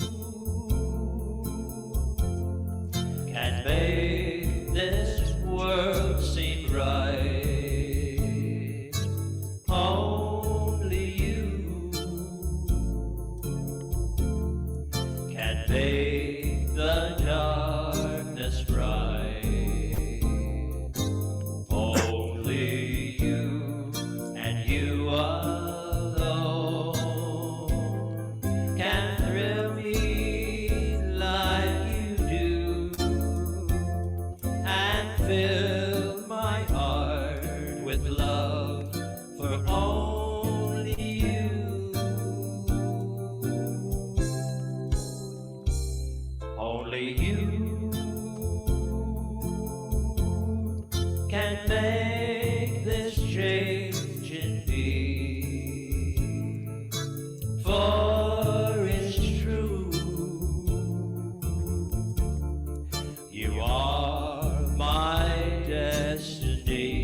can make this world seem right. Only you can make the darkness bright. Only you and you alone can thrill me like you do and fill my heart with love for only you. Only you can make this change in me, for it's true, you are my destiny.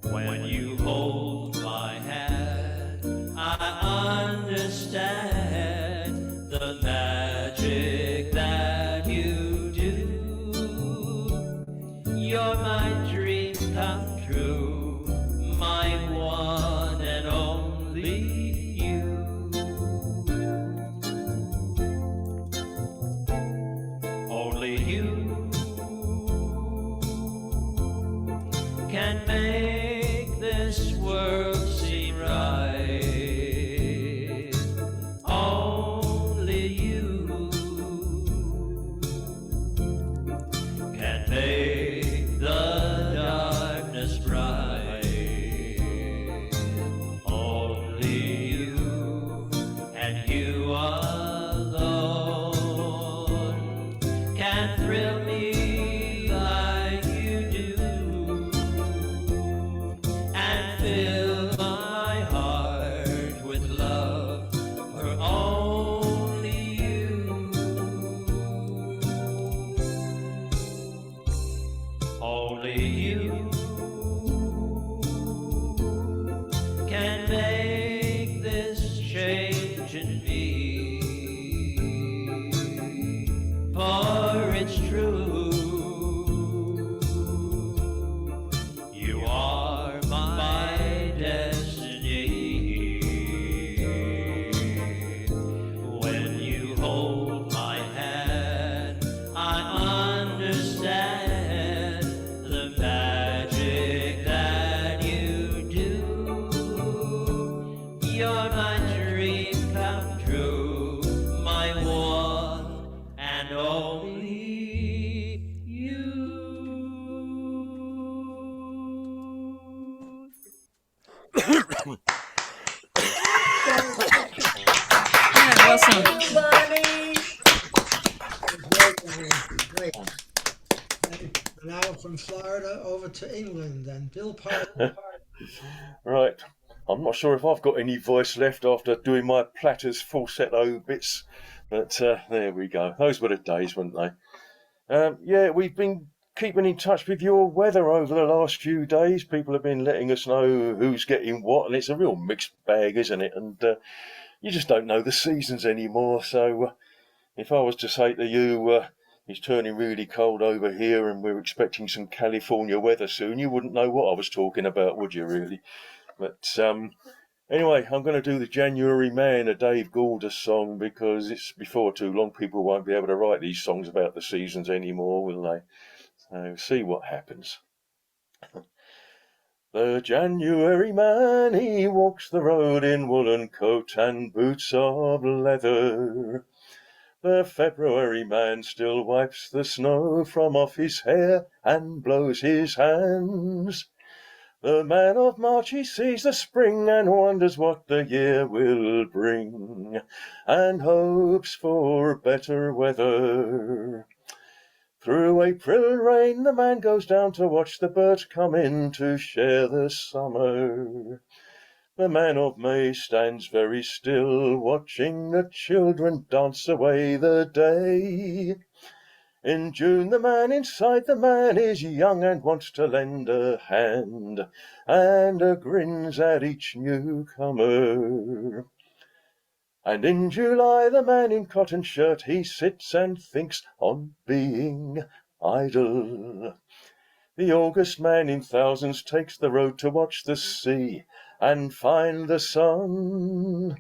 When you hold my hand, I understand the magic that you do. You're my dream come true, my one and only you. Only you can make this world seem right. Only you can make the darkness bright. Only you and you alone can thrill me like you do and fill my heart with love for only you. Only you can make this change in me, for it's true, you are my destiny. When you hold my hand, I understand the magic that you do. You're my dream come true, my one and only you. Yeah, well sung. Great. And now from Florida over to England and Bill Parker. Right. I'm not sure if I've got any voice left after doing my platters falsetto bits, but there we go. Those were the days, weren't they? Yeah, we've been keeping in touch with your weather over the last few days. People have been letting us know who's getting what, and it's a real mixed bag, isn't it? And you just don't know the seasons anymore. So if I was to say to you, it's turning really cold over here and we're expecting some California weather soon, you wouldn't know what I was talking about, would you, really? But anyway, I'm going to do the January Man, a Dave Goulders song, because it's before too long people won't be able to write these songs about the seasons anymore, will they? So see what happens. The January man, he walks the road in woolen coat and boots of leather. The February man still wipes the snow from off his hair and blows his hands. The man of March, he sees the spring and wonders what the year will bring, and hopes for better weather. Through April rain the man goes down to watch the birds come in to share the summer. The man of May stands very still, watching the children dance away the day. In June the man inside the man is young and wants to lend a hand, and grins at each newcomer. And in July the man in cotton shirt, he sits and thinks on being idle. The August man in thousands takes the road to watch the sea and find the sun.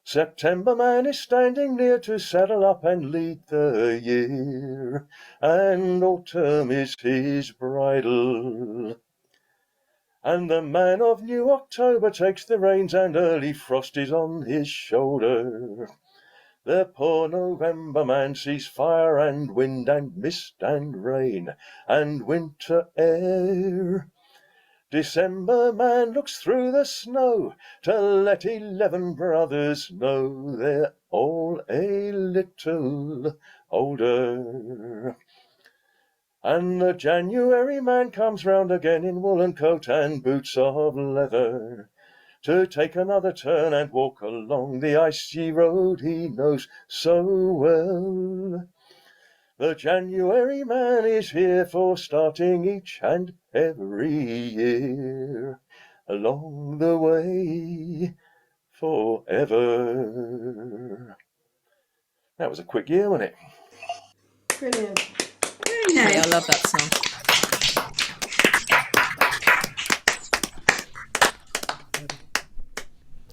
September man is standing near to saddle up and lead the year, and autumn is his bridle. And the man of New October takes the reins, and early frost is on his shoulder. The poor November man sees fire and wind and mist and rain and winter air. December man looks through the snow to let 11 brothers know they're all a little older. And the January man comes round again in woolen coat and boots of leather, to take another turn and walk along the icy road he knows so well. The January man is here for starting each and every year, along the way forever. That was a quick year, wasn't it? Brilliant. Very Yeah, I nice. love that song.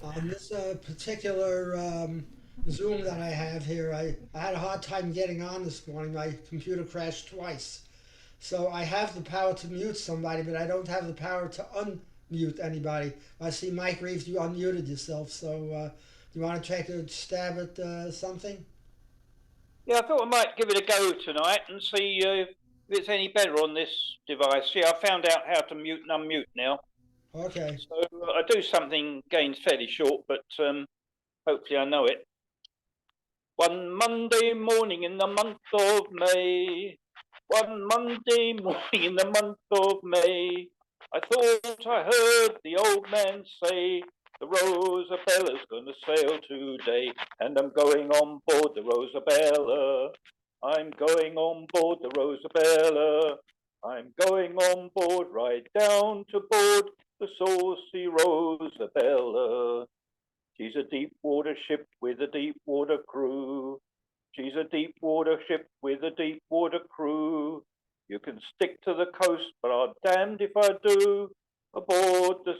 On this particular Zoom that I have here, I had a hard time getting on this morning. My computer crashed twice. So I have the power to mute somebody, but I don't have the power to unmute anybody. I see Mike Reeves, you unmuted yourself. So you want to take a stab at something? Yeah, I thought I might give it a go tonight and see if it's any better on this device. Yeah, I found out how to mute and unmute now. Okay. So I do something, gains fairly short, but hopefully I know it. One Monday morning in the month of May, one Monday morning in the month of May, I thought I heard the old man say, the Rosabella's gonna sail today, and I'm going on board the Rosabella. I'm going on board the Rosabella. I'm going on board, right down to board the saucy Rosabella. She's a deep water ship with a deep water crew. She's a deep water ship with a deep water crew. You can stick to the coast, but I'm damned if I do. Aboard the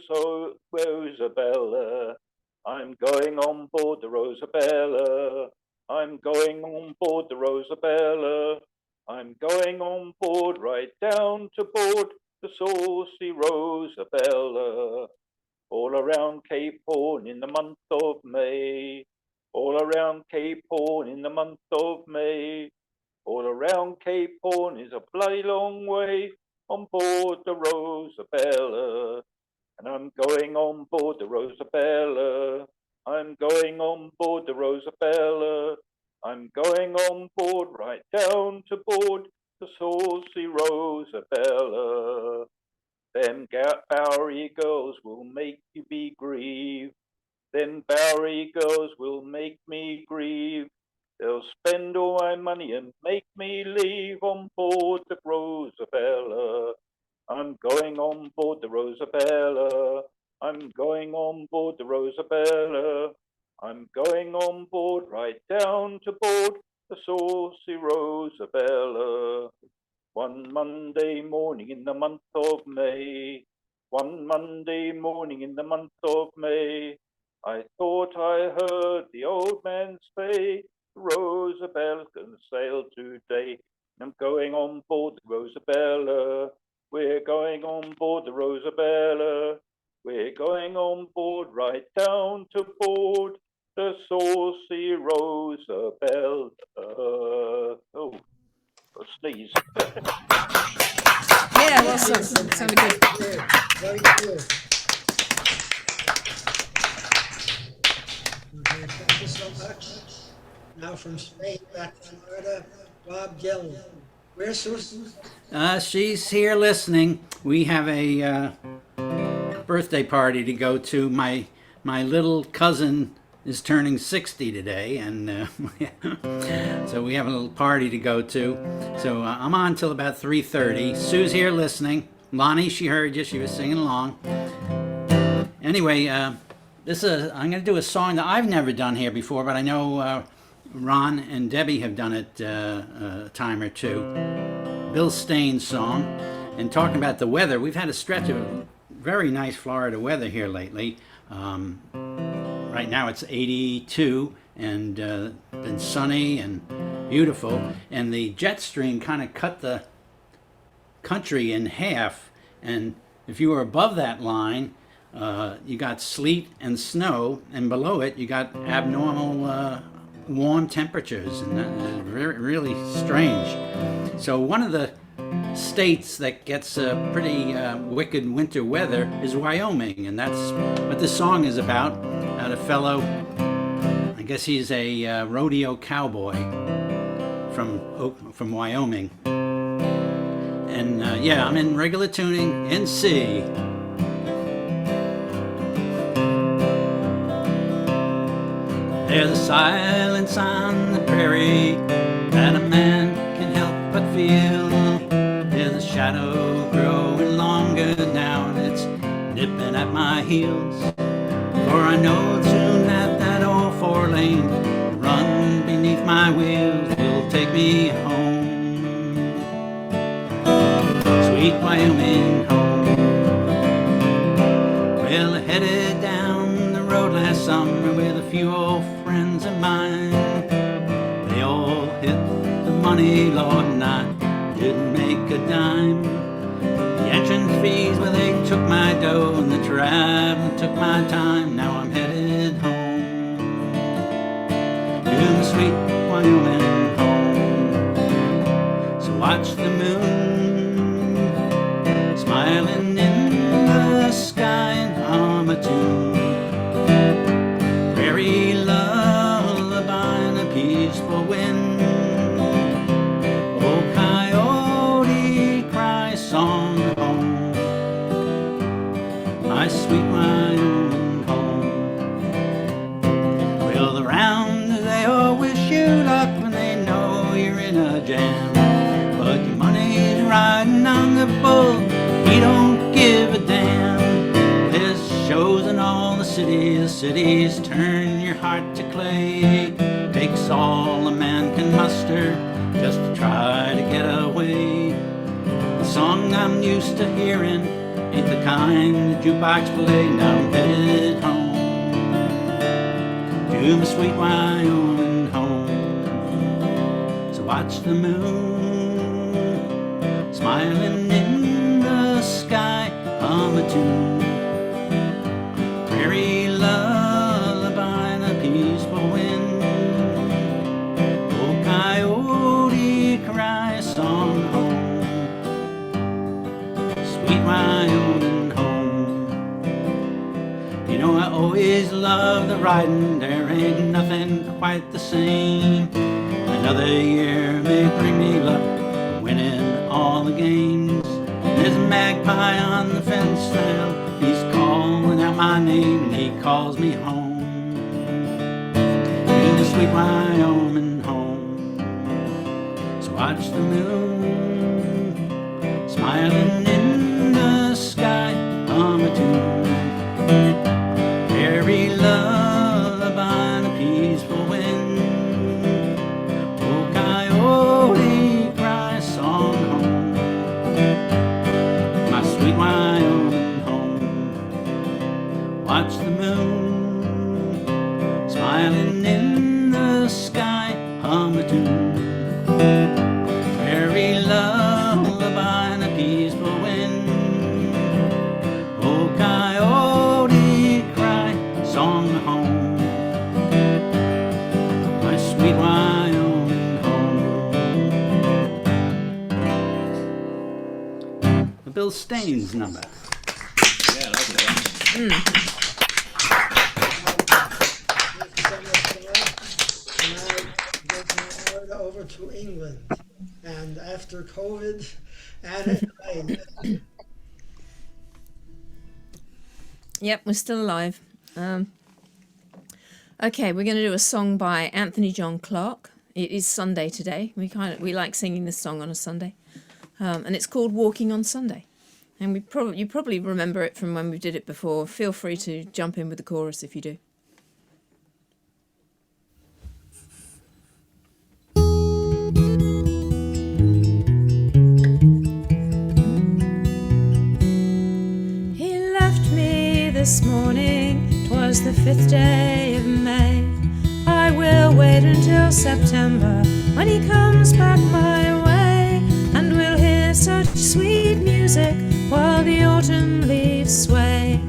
Rosabella. I'm going on board the Rosabella. I'm going on board the Rosabella. I'm going on board, right down to board the saucy Rosabella. All around Cape Horn in the month of May. All around Cape Horn in the month of May. All around Cape Horn is a bloody long way on board the Rosabella. And I'm going on board the Rosabella. I'm going on board the Rosabella. I'm going on board, right down to board the saucy Rosabella. Them Bowery girls will make you be grieved. Them Bowery girls will make me grieve. They'll spend all my money and make me leave on board the Rosabella. I'm going on board the Rosabella. I'm going on board the Rosabella. I'm going on board, right down to board the saucy Rosabella. One Monday morning in the month of May, one Monday morning in the month of May, I thought I heard the old man say, Rosabella's gonna sail today. I'm going on board the Rosabella. We're going on board the Rosabella. We're going on board, right down to board the saucy Rosabella. Oh, a sneeze. Yeah, well, sounded good. Very good. Okay, thank you so much. Now from Spain back to Florida, Bob Gill. Where's Susan? She's here listening. We have a birthday party to go to. My little cousin is turning 60 today, and so we have a little party to go to. So I'm on till about 3:30. Sue's here listening. Lonnie, she heard you. She was singing along. Anyway, I'm going to do a song that I've never done here before, but I know Ron and Debbie have done it a time or two. Bill Staines' song. And talking about the weather, we've had a stretch of very nice Florida weather here lately. Right now it's 82 and been sunny and beautiful. And the jet stream kind of cut the country in half. And if you were above that line, you got sleet and snow, and below it you got abnormal warm temperatures, and that is really strange. So one of the states that gets pretty wicked winter weather is Wyoming, and that's what this song is about. A fellow, I guess he's a rodeo cowboy from Wyoming. And yeah, I'm in regular tuning in C. There's a silence on the prairie that a man can help but feel. There's a shadow growing longer now, and it's nipping at my heels. For I know soon that old 4-lane run beneath my wheels will take me home. Sweet Wyoming home. Well, I headed down the road last summer with a few old friends of mine. They all hit the money, Lord, and I didn't make a dime. The entrance fees, well, they took my dough, and the travel took my time. Now I'm headed home to the sweet Wyoming home. So watch the moon smiling in the sky and hum a tune. Prairie lullaby and a peaceful wind. Oh, coyote cry song home. My sweet Wyoming home. Well, the rounders, they all wish you luck when they know you're in a jam. But your money's riding on the bull, he don't give a damn. There's shows in all the cities turn your heart to clay. Takes all a man can muster just to try to get away. The song I'm used to hearing ain't the kind the jukebox play. Now I'm headed home to my sweet Wyoming home. So watch the moon smiling in the sky, hum a tune. Prairie lullaby and a peaceful wind. Oh, coyote cry song home. Sweet Wyoming home. You know I always love the riding, there ain't nothing quite the same. Another year may bring me luck, winning all the games. There's a magpie on the fence rail, he's calling out my name, and he calls me home to the sweet Wyoming home. So watch the moon smiling in the sky, hum a tune. Prairie lullaby and a peaceful wind. Oh, coyote cry song home. My sweet Wyoming home. Watch the moon smiling in the sky, hum a tune. Prairie Will Staines number. Yeah, lovely. Over to England, and after COVID, and it rained. Yep, we're still alive. Okay, we're going to do a song by Anthony John Clark. It is Sunday today. We like singing this song on a Sunday, and it's called "Walking on Sunday." And you probably remember it from when we did it before. Feel free to jump in with the chorus if you do. This morning, 'twas the 5th day of May. I will wait until September, when he comes back my way, and we'll hear such sweet music while the autumn leaves sway,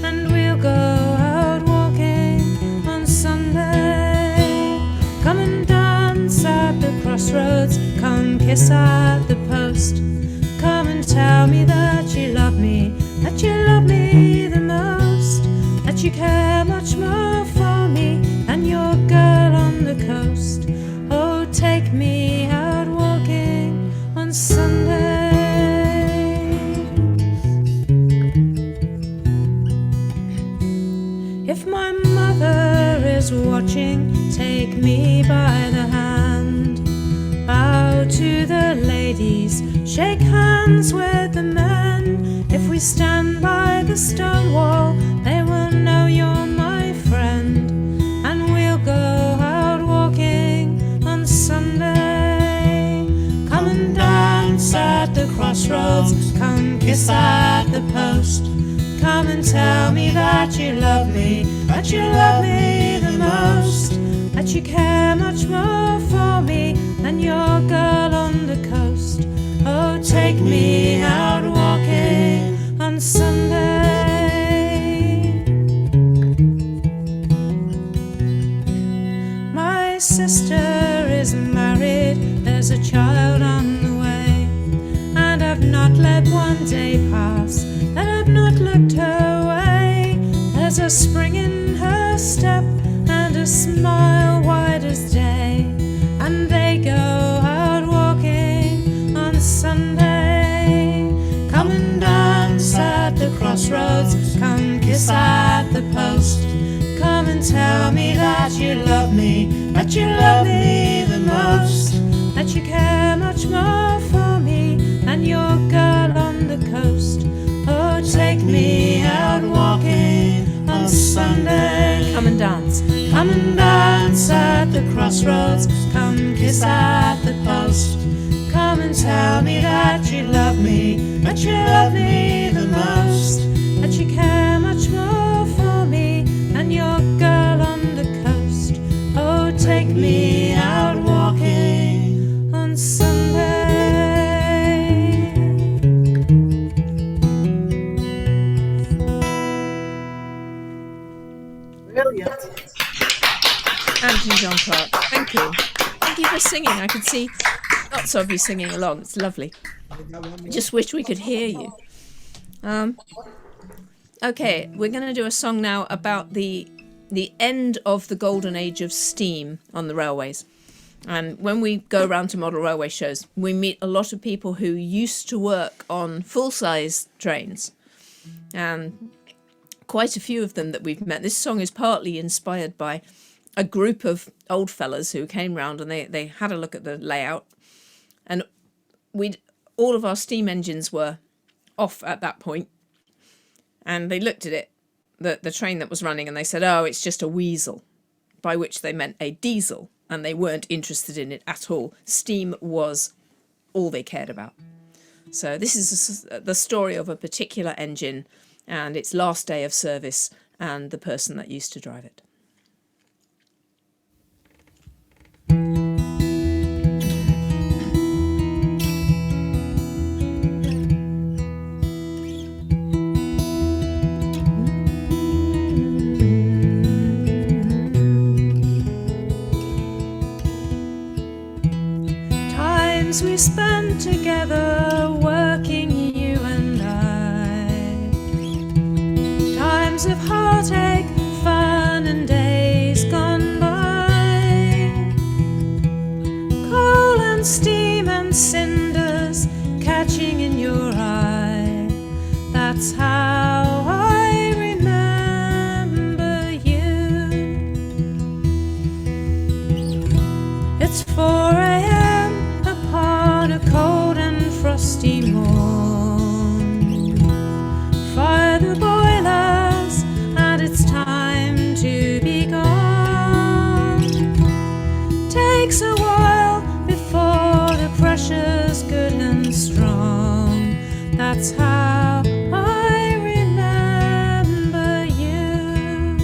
and we'll go out walking on Sunday. Come and dance at the crossroads, come kiss at the post, come and tell me that you love me, that you love me the most, that you care much more for me than your girl on the coast. Oh, take me out walking on Sunday. If my mother is watching, take me by the hand, bow to the ladies, shake hands with the men. If we stand by the stone wall, they will know you're my friend, and we'll go out walking on Sunday. Come and dance at the crossroads, come kiss at the post, come and tell me that you love me, that you love me the most, that you care much more for me than your girl on the coast. Oh, take me out walking on Sunday. My sister is married, there's a child on the way, and I've not let one day pass that I've not looked her way. There's a spring in her step and a smile white as day, and they go out walking on Sunday. Come and dance at the crossroads, come kiss at the post, come and tell me that you love me, that you love me the most, that you care much more for me than your girl on the coast. Oh, take me out walking on Sunday. Come and dance at the crossroads, come kiss at the post, come and tell me that you love me, that you love me the most, that you care much more for me than your girl on the coast. Oh, take me out walking on Sunday. Brilliant. Anthony John Clark, thank you. Thank you for singing. I could see lots of you singing along. It's lovely. I just wish we could hear you. Okay, we're going to do a song now about the end of the golden age of steam on the railways. And when we go around to model railway shows, we meet a lot of people who used to work on full-size trains. And quite a few of them that we've met. This song is partly inspired by a group of old fellas who came round and they had a look at the layout, and all of our steam engines were off at that point, and they looked at it, the train that was running, and they said, oh, it's just a weasel, by which they meant a diesel, and they weren't interested in it at all. Steam was all they cared about. So this is the story of a particular engine and its last day of service and the person that used to drive it. Times we spent together working, you and I. steam and cinders catching in your eye. That's how I remember you. It's 4 a.m. upon a cold and frosty morn. Fire the boilers and it's time to be gone. Takes a while before the pressure's good and strong. That's how I remember you.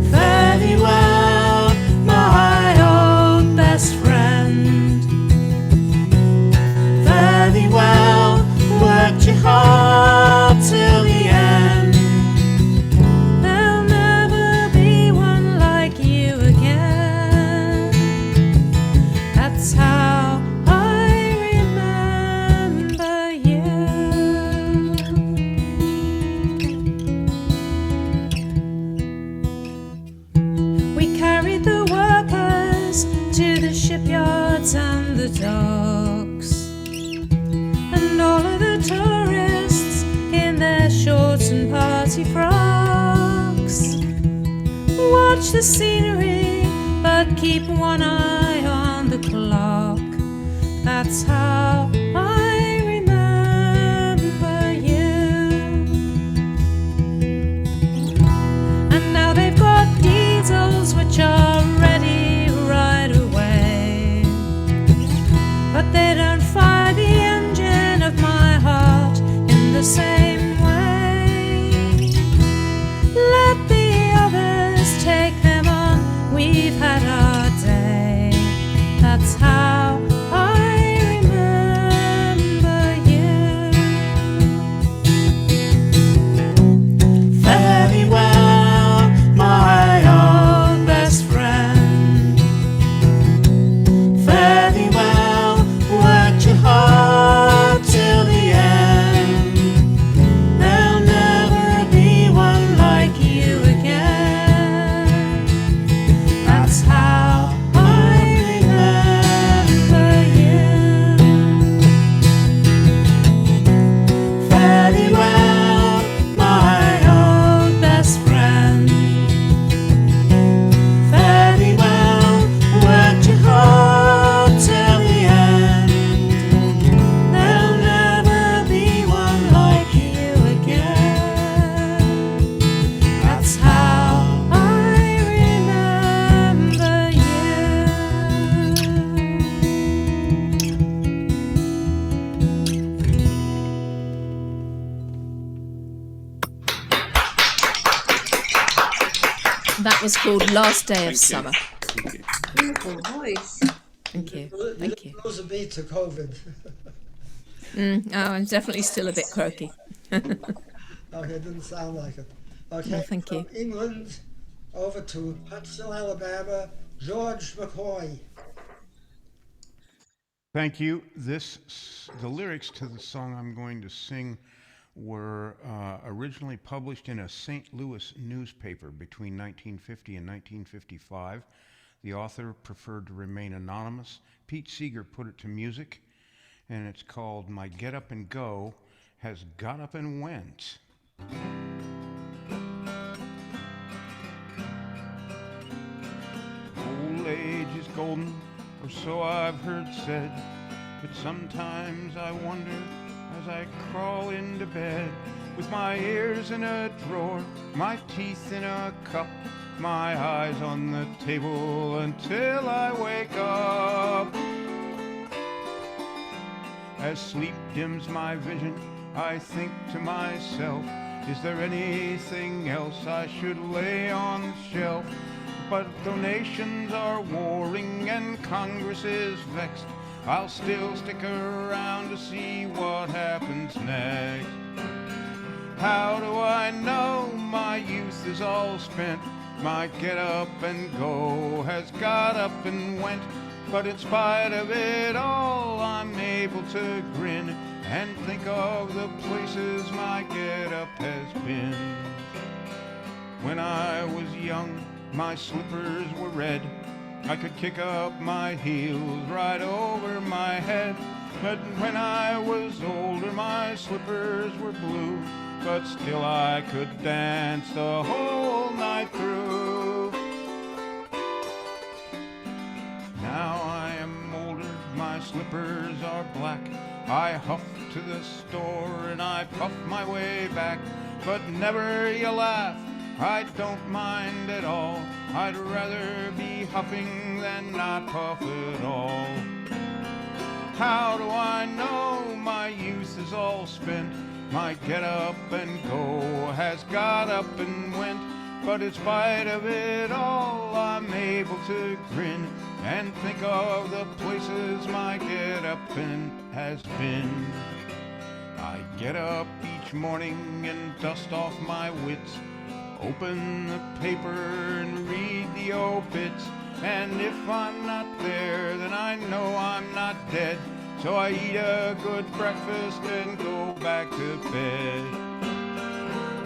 Fare thee well, my old best friend. Fare thee well, worked you hard till the end. There'll never be one like you again. That's how I remember you. We carried the workers to the shipyards and the docks, and all of the tourists in their shorts and party frocks. Watch the scenery, but keep one eye on the clock. That's how I remember you. And now they've got diesels which are ready right away, but they don't fire the engine of my heart in the same way. Let the others take them on, we've had our day. That's how I remember you. Fare thee well, my old best friend. Fare thee well, worked you hard till the end. There'll never be one like you again. That's how I remember you. Fare thee well, my old best friend. Fare thee well, worked you hard till the end. There'll never be one like you again. That's how I remember you. That was called Last Day of Thank you. Summer. Thank you. Beautiful voice. Thank you. You Thank you. lose a beat to COVID. Oh, I'm definitely still a bit croaky. Okay, it didn't sound like it. Okay, No, thank you. from England over to Huntsville, Alabama, George McCoy. Thank you. The lyrics to the song I'm going to sing were originally published in a St. Louis newspaper between 1950 and 1955. The author preferred to remain anonymous. Pete Seeger put it to music, and it's called My Get Up and Go Has Got Up and Went. Old age is golden, or so I've heard said, but sometimes I wonder as I crawl into bed with my ears in a drawer, my teeth in a cup, my eyes on the table until I wake up. As sleep dims my vision, I think to myself, is there anything else I should lay on the shelf? But donations are warring and Congress is vexed. I'll still stick around to see what happens next. How do I know my youth is all spent? My get up and go has got up and went. But in spite of it all, I'm able to grin and think of the places my get up has been. When I was young, my slippers were red, I could kick up my heels right over my head. But when I was older, my slippers were blue. But still I could dance the whole night through. Now I am older, my slippers are black. I huff to the store and I puff my way back. But never you laugh, I don't mind at all. I'd rather be huffing than not puff at all. How do I know my youth is all spent? My get up and go has got up and went. But in spite of it all, I'm able to grin and think of the places my get up and has been. I get up each morning and dust off my wits, open the paper and read the obits. And if I'm not there, then I know I'm not dead. So I eat a good breakfast and go back to bed.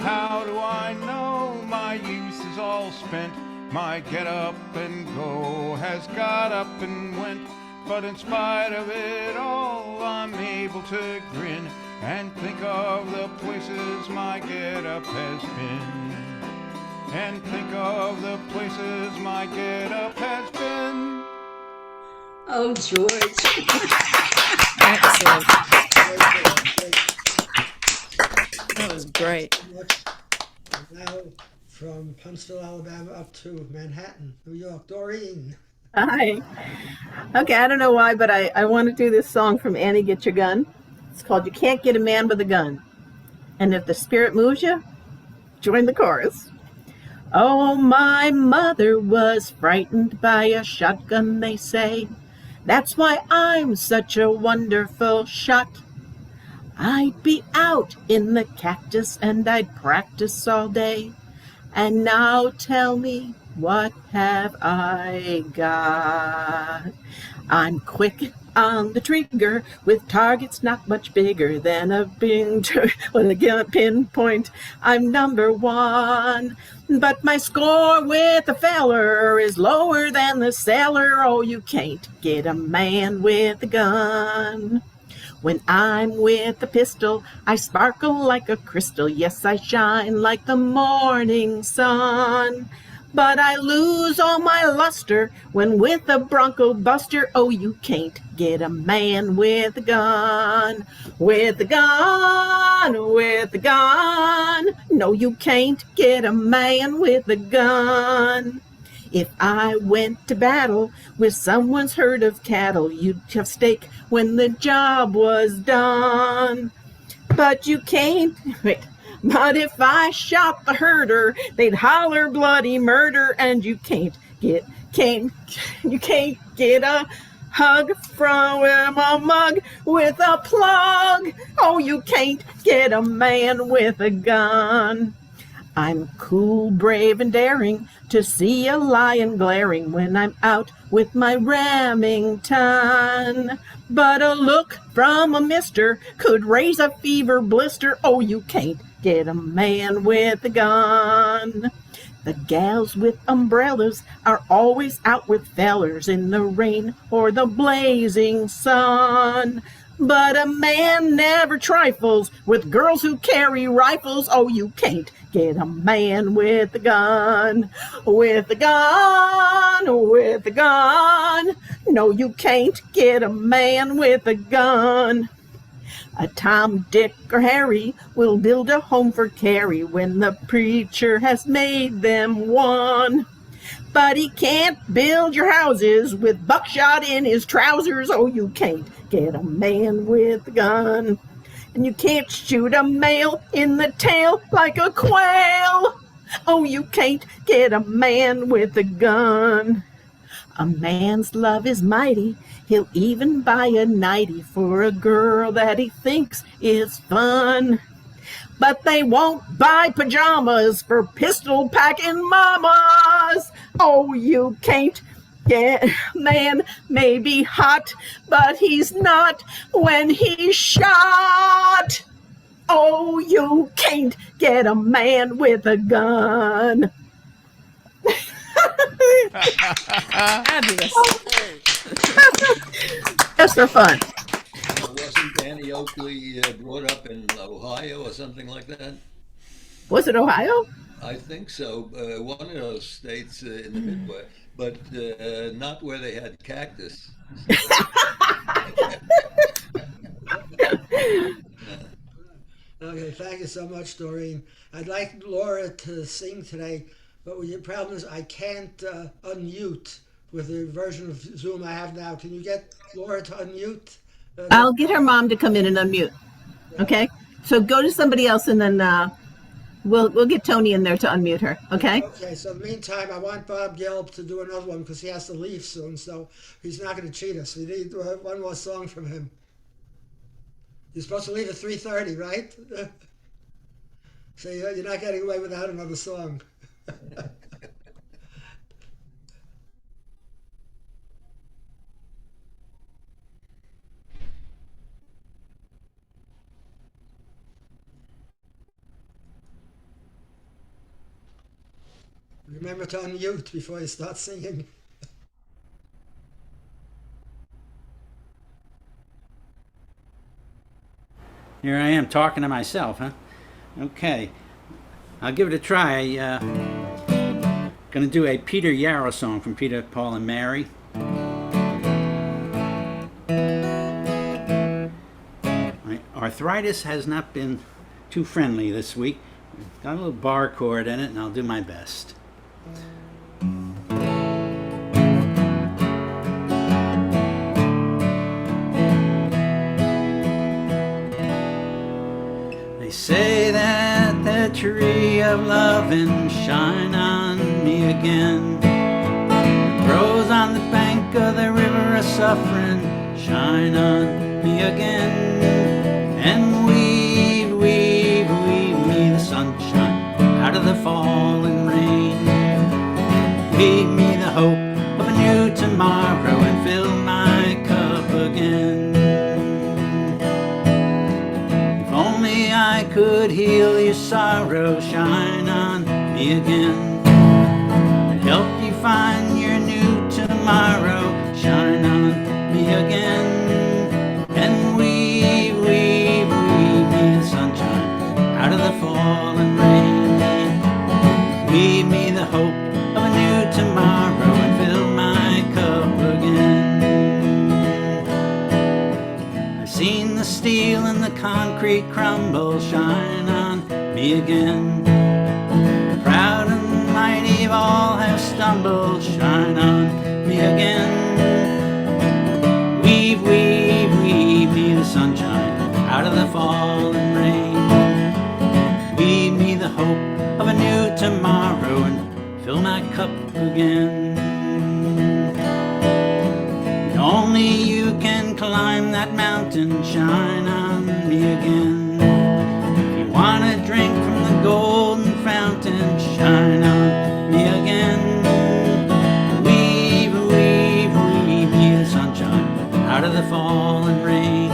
How do I know my youth is all spent? My get up and go has got up and went. But in spite of it all, I'm able to grin and think of the places my get up has been. And think of the places my get up has been. Oh, George. Excellent. That was great. And now from Huntsville, Alabama, up to Manhattan, New York, Doreen. Hi. Okay, I don't know why, but I want to do this song from Annie Get Your Gun. It's called You Can't Get a Man with a Gun. And if the spirit moves you, join the chorus. Oh, my mother was frightened by a shotgun, they say. That's why I'm such a wonderful shot. I'd be out in the cactus and I'd practice all day. And now tell me, what have I got? I'm quick on the trigger with targets not much bigger than a big when I get a pinpoint. I'm number one, but my score with a feller is lower than the sailor. Oh, you can't get a man with a gun. When I'm with a pistol, I sparkle like a crystal. Yes, I shine like the morning sun. But I lose all my luster when with a Bronco Buster. Oh, you can't get a man with a gun. With a gun, with a gun. No, you can't get a man with a gun. If I went to battle with someone's herd of cattle, you'd have steak when the job was done. But you can't, wait, but if I shot the herder, they'd holler bloody murder. And you can't get a hug from a mug with a plug. Oh, you can't get a man with a gun. I'm cool, brave, and daring to see a lion glaring when I'm out with my Remington. But a look from a mister could raise a fever blister. Oh, you can't get a man with a gun. The gals with umbrellas are always out with fellers in the rain or the blazing sun. But a man never trifles with girls who carry rifles. Oh, you can't get a man with a gun. With a gun, with a gun. No, you can't get a man with a gun. A Tom, Dick, or Harry will build a home for Carrie when the preacher has made them one. But he can't build your houses with buckshot in his trousers. Oh, you can't get a man with a gun. And you can't shoot a male in the tail like a quail. Oh, you can't get a man with a gun. A man's love is mighty. He'll even buy a nightie for a girl that he thinks is fun. But they won't buy pajamas for pistol-packing mamas. Oh, you can't get man may be hot, but he's not when he's shot. Oh, you can't get a man with a gun. Fabulous. Just for fun. Wasn't Danny Oakley brought up in Ohio or something like that? Was it Ohio? I think so. One of those states in the Midwest, but not where they had cactus. So. Okay, thank you so much, Doreen. I'd like Laura to sing today, but the problem is I can't unmute with the version of Zoom I have now. Can you get Laura to unmute? I'll get her mom to come in and unmute. Okay. So go to somebody else, and then we'll get Tony in there to unmute her. Okay. Okay. So in the meantime, I want Bob Gelb to do another one because he has to leave soon. So he's not going to cheat us. We need one more song from him. You're supposed to leave at 3:30, right? So you're not getting away without another song. Remember to unmute before you start singing. Here I am talking to myself, huh? Okay. I'll give it a try. Gonna do a Peter Yarrow song from Peter, Paul, and Mary. My arthritis has not been too friendly this week. Got a little bar chord in it, and I'll do my best. They say that the tree of lovin' shine on me again. It grows on the bank of the river of suffering, shine on me again. And weave me the sunshine out of the falling rain. Weave me the hope of a new tomorrow and fill my cup again. I could heal your sorrow, shine on me again. And help you find your new tomorrow, shine on me again. And weave me the sunshine out of the falling rain. Weave me the hope of a new tomorrow and fill my cup again. I've seen the steel and the concrete crumble, shine on me again. The proud and mighty of all have stumbled, shine on me again. Weave me the sunshine out of the falling rain. Weave me the hope of a new tomorrow and fill my cup again. And only you can climb that mountain, shine on me again. If you want to drink from the golden fountain, shine on me again. Weave me the sunshine out of the falling rain.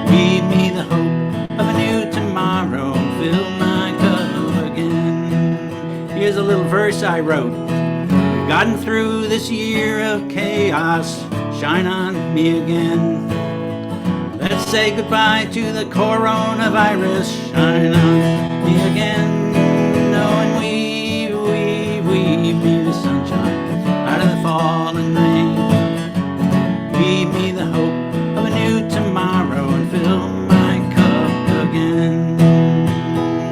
Weave me the hope of a new tomorrow and fill my cup again. Here's a little verse I wrote. We've gotten through this year of chaos, shine on me again. Let's say goodbye to the coronavirus, shine on me again. Oh, and weave me the sunshine out of the falling rain. Weave me the hope of a new tomorrow and fill my cup again.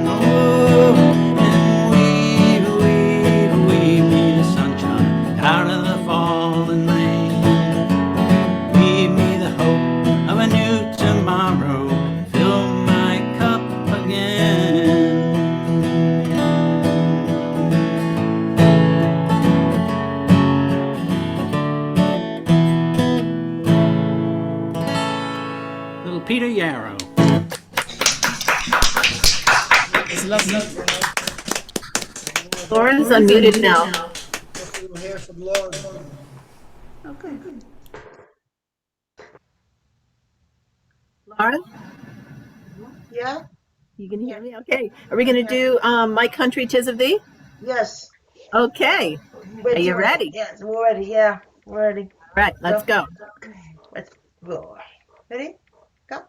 Oh, and weave me the sunshine out of the falling rain. Weave me the hope of a new tomorrow, fill my cup again. Little Peter Yarrow. It's lovely. Lauren's unmuted now. We'll hear from Laura. Okay. Laura? Yeah? You can hear me? Okay. Are we going to do My Country 'Tis of Thee? Yes. Okay. Are you ready? Yes, we're ready. Yeah, we're ready. All right, let's go. Let's go. Ready? Go.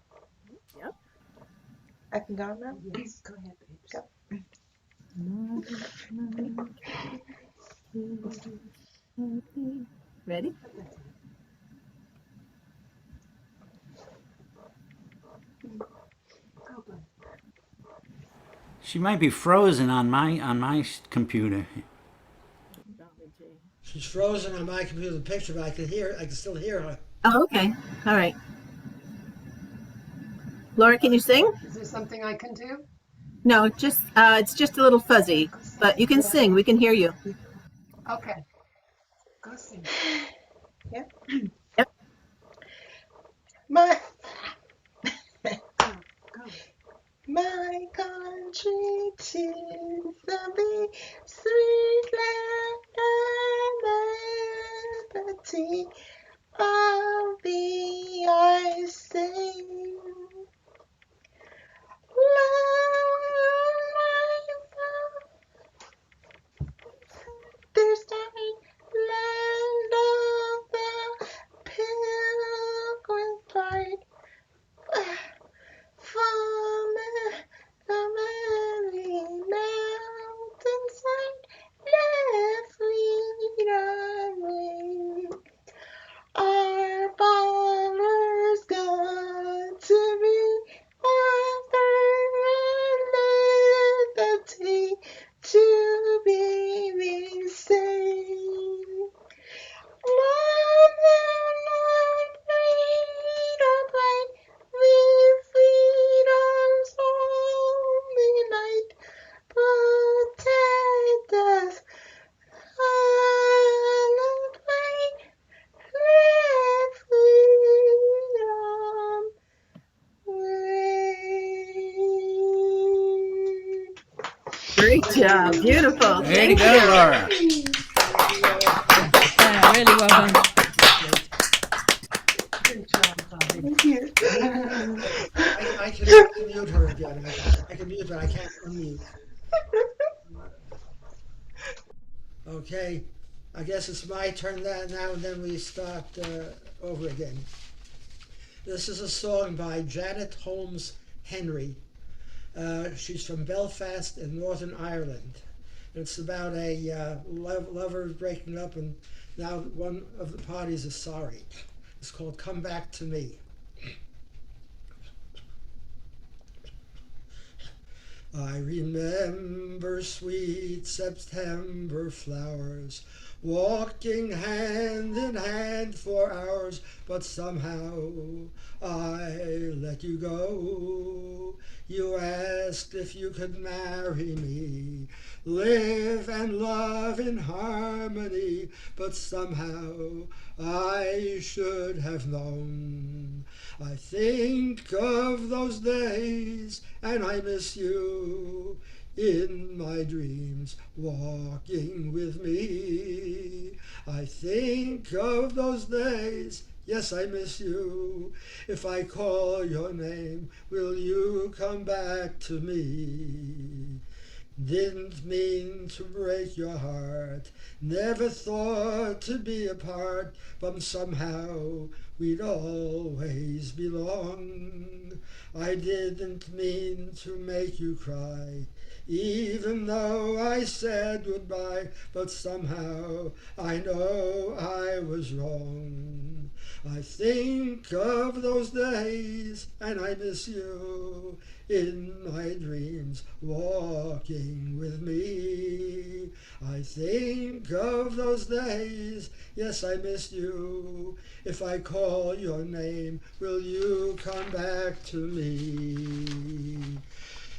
Yep. I can go now? Yes, go ahead. Go. Ready? She might be frozen on my computer. She's frozen on my computer, the picture, but I can still hear her. Oh, okay. All right. Laura, can you sing? Is there something I can do? No, just it's just a little fuzzy, but you can sing. We can hear you. Okay. Go sing. Yeah. Yep. My My country, 'tis the big sweet land and liberty of thee I sing. There's time, land of the pilgrim pride. From the very mountainside, let freedom ring. Our banners got to be our liberty to be we sing. Lord, Lord, freedom bright, we freedom's only light, protect us, silent fight, let freedom reign. Great job. Beautiful. Way to Thank go, you. Laura. Yeah, really well done. Good job, Bobby. Thank you. I can mute her again. I can mute her. I can't unmute. Okay. I guess it's my turn now, and then we start over again. This is a song by Janet Holmes Henry. She's from Belfast in Northern Ireland. It's about a lover breaking up, and now one of the parties is sorry. It's called Come Back to Me. I remember sweet September flowers, walking hand in hand for hours, but somehow I let you go. You asked if you could marry me, live and love in harmony, but somehow I should have known. I think of those days and I miss you in my dreams, walking with me. I think of those days, yes, I miss you. If I call your name, will you come back to me? Didn't mean to break your heart, never thought to be apart, but somehow we'd always belong. I didn't mean to make you cry, even though I said goodbye, but somehow I know I was wrong. I think of those days and I miss you in my dreams, walking with me. I think of those days, yes, I miss you. If I call your name, will you come back to me?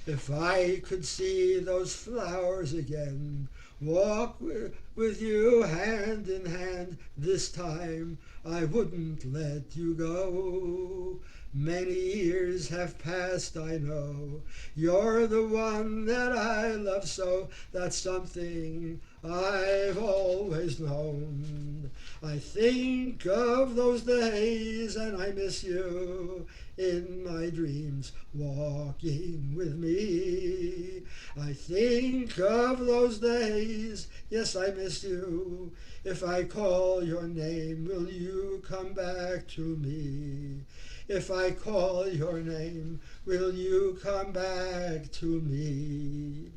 If I could see those flowers again, walk with you hand in hand, this time I wouldn't let you go. Many years have passed, I know. You're the one that I love so. That's something I've always known. I think of those days and I miss you in my dreams, walking with me. I think of those days, yes, I miss you. If I call your name, will you come back to me? If I call your name, will you come back to me?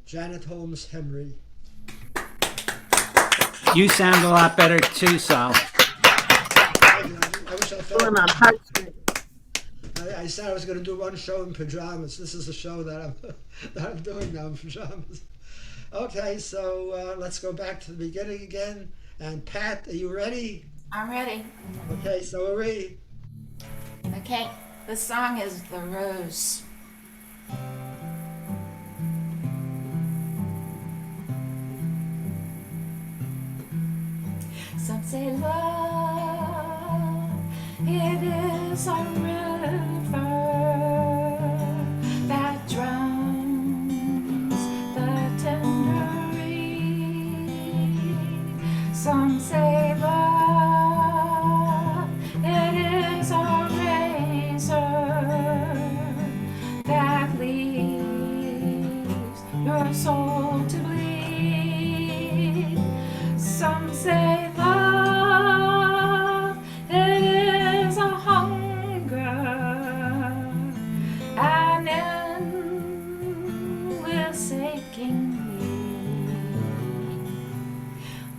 Janet Holmes Henry. You sound a lot better too, Sal. I wish I felt. Pulling on heartstrings. I said I was going to do one show in pajamas. This is the show that I'm doing now in pajamas. Okay, so let's go back to the beginning again. And Pat, are you ready? I'm ready. Okay, so are we. Okay, the song is The Rose. Some say love, it is a river that drowns the tender reed. Some say love, it is a razor that leaves your soul to bleed. Some say love, it is a hunger, an endless aching need.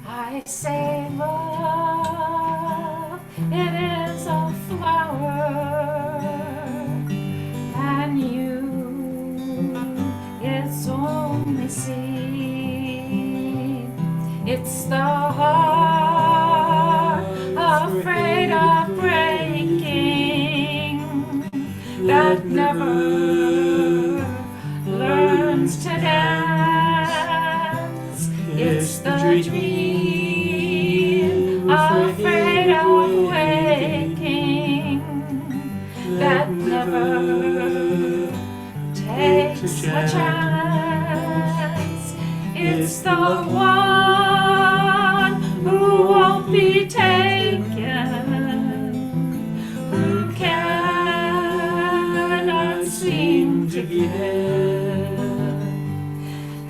I say love, it is a flower, and you, its only seed. It's the heart afraid of breaking that never learns to dance. It's the dream afraid of waking that never takes a chance. It's the one who won't be taken, who cannot seem to give,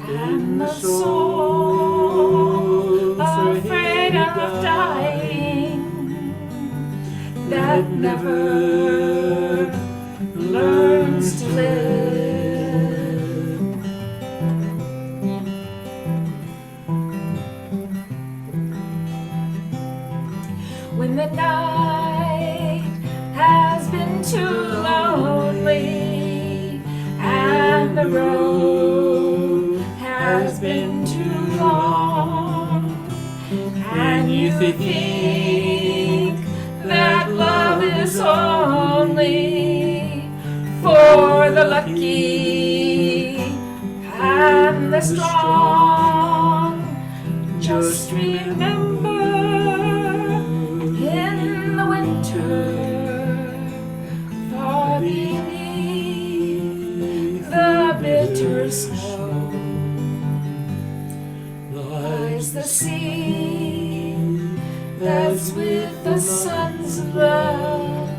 and the soul afraid of dying that never learns to live. When the night has been too lonely and the road has been too long, and you think that love is only for the lucky and the strong, just remember in the winter, far beneath the bitter snow, lies the sea that's with the sons of love.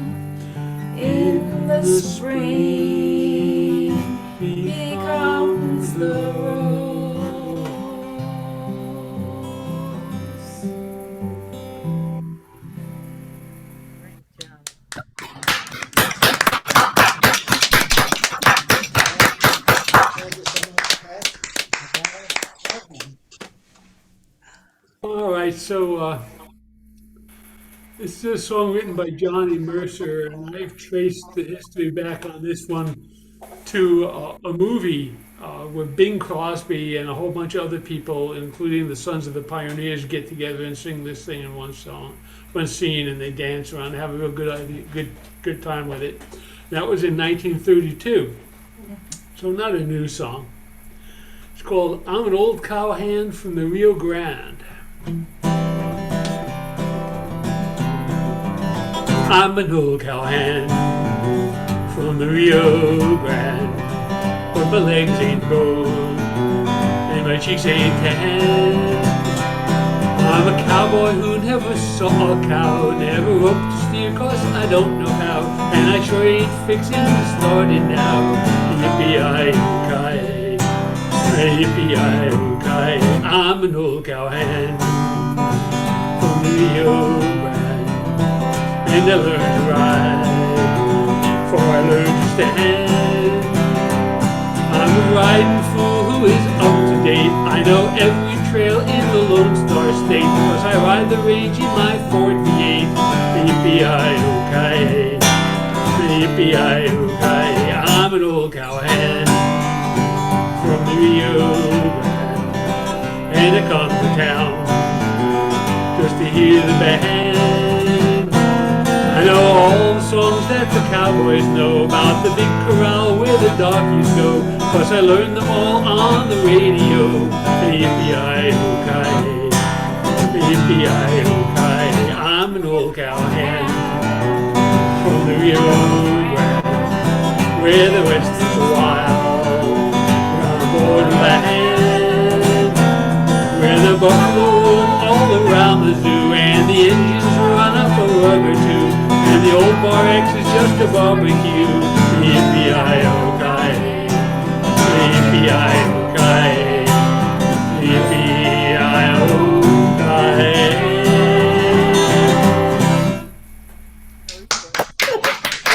In the spring becomes the rose. All right, so this is a song written by Johnny Mercer, and I've traced the history back on this one to a movie where Bing Crosby and a whole bunch of other people, including the Sons of the Pioneers, get together and sing this thing in one scene, and they dance around, have a real good time with it. That was in 1932, so not a new song. It's called "I'm an Old Cowhand from the Rio Grande." I'm an old cowhand from the Rio Grande, but my legs ain't broke and my cheeks ain't tan. I'm a cowboy who never saw a cow, never roped a steer 'cause I don't know how, and I sure ain't fixing to start it now. Yippee-yi-yo-ki-yay, yippee-yi-yo-ki-yay. I'm an old cowhand from the Rio Grande, and I learned to ride before I learned to stand. I'm a riding fool who is up to date. I know every trail in the Lone Star State, 'cause I ride the range in my Ford V8. Yippee-yi-yo-ki-yay, yippee-yi-yo-ki-yay. I'm an old cowhand from the Rio Grande, and I come to town just to hear the band. I know all the songs that the cowboys know about the big corral where the darkies go, 'cause I learned them all on the radio. Yippee-yi-yo-ki-yay, yippee-yi-yo-ki-yay. I'm an old cowhand from the Rio Grande, where the West is wild, around the borderland, where the buffalo roam all around the zoo, and the Indians run up a rug or two, and the old Bar X is just a barbecue. Yippee-yi-yo-ki-yay, yippee-yi-yo-ki-yay, yippee-yi-yo-ki-yay.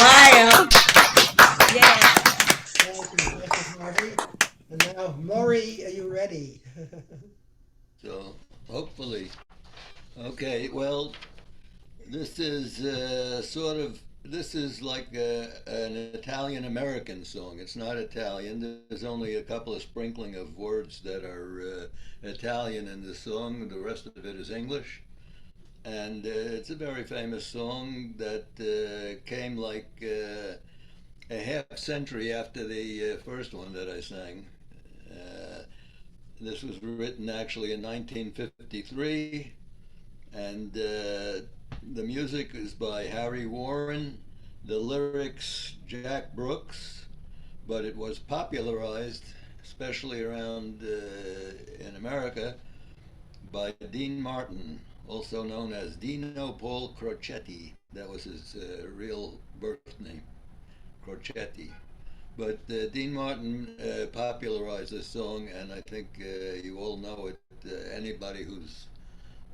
Wild. Thank you, Marty. And now, Maury, are you ready? So hopefully, okay. Well, this is this is like an Italian American song. It's not Italian. There's only a couple of sprinkling of words that are Italian in the song. The rest of it is English. And it's a very famous song that came like a half century after the first one that I sang. This was written actually in 1953, and the music is by Harry Warren, the lyrics Jack Brooks, but it was popularized, especially around in America, by Dean Martin, also known as Dino Paul Crocetti. That was his real birth name, Crocetti. But Dean Martin popularized this song, and I think you all know it. Anybody who's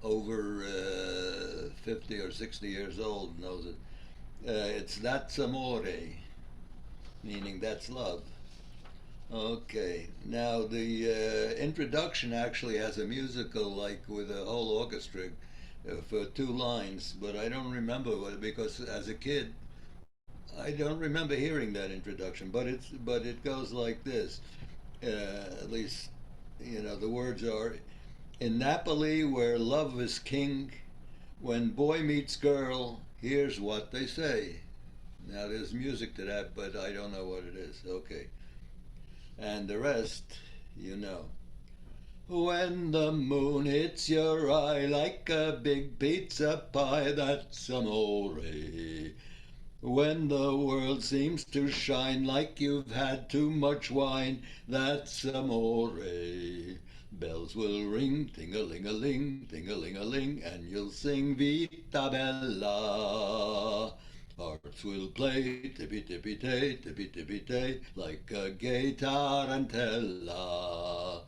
over 50 or 60 years old knows it. It's That's Amore, meaning that's love. Okay, now the introduction actually has a musical, like with a whole orchestra for 2 lines, but I don't remember because as a kid I don't remember hearing that introduction, but it goes like this. At least, the words are, in Napoli where love is king, when boy meets girl, here's what they say. Now there's music to that, but I don't know what it is. Okay. And the rest, you know. When the moon hits your eye like a big pizza pie, that's amore. When the world seems to shine like you've had too much wine, that's amore. Bells will ring, ting-a-ling-a-ling, ting-a-ling-a-ling, and you'll sing Vita Bella. Hearts will play tippy-tippy-tay, tippy-tippy-tay, like a gay tarantella.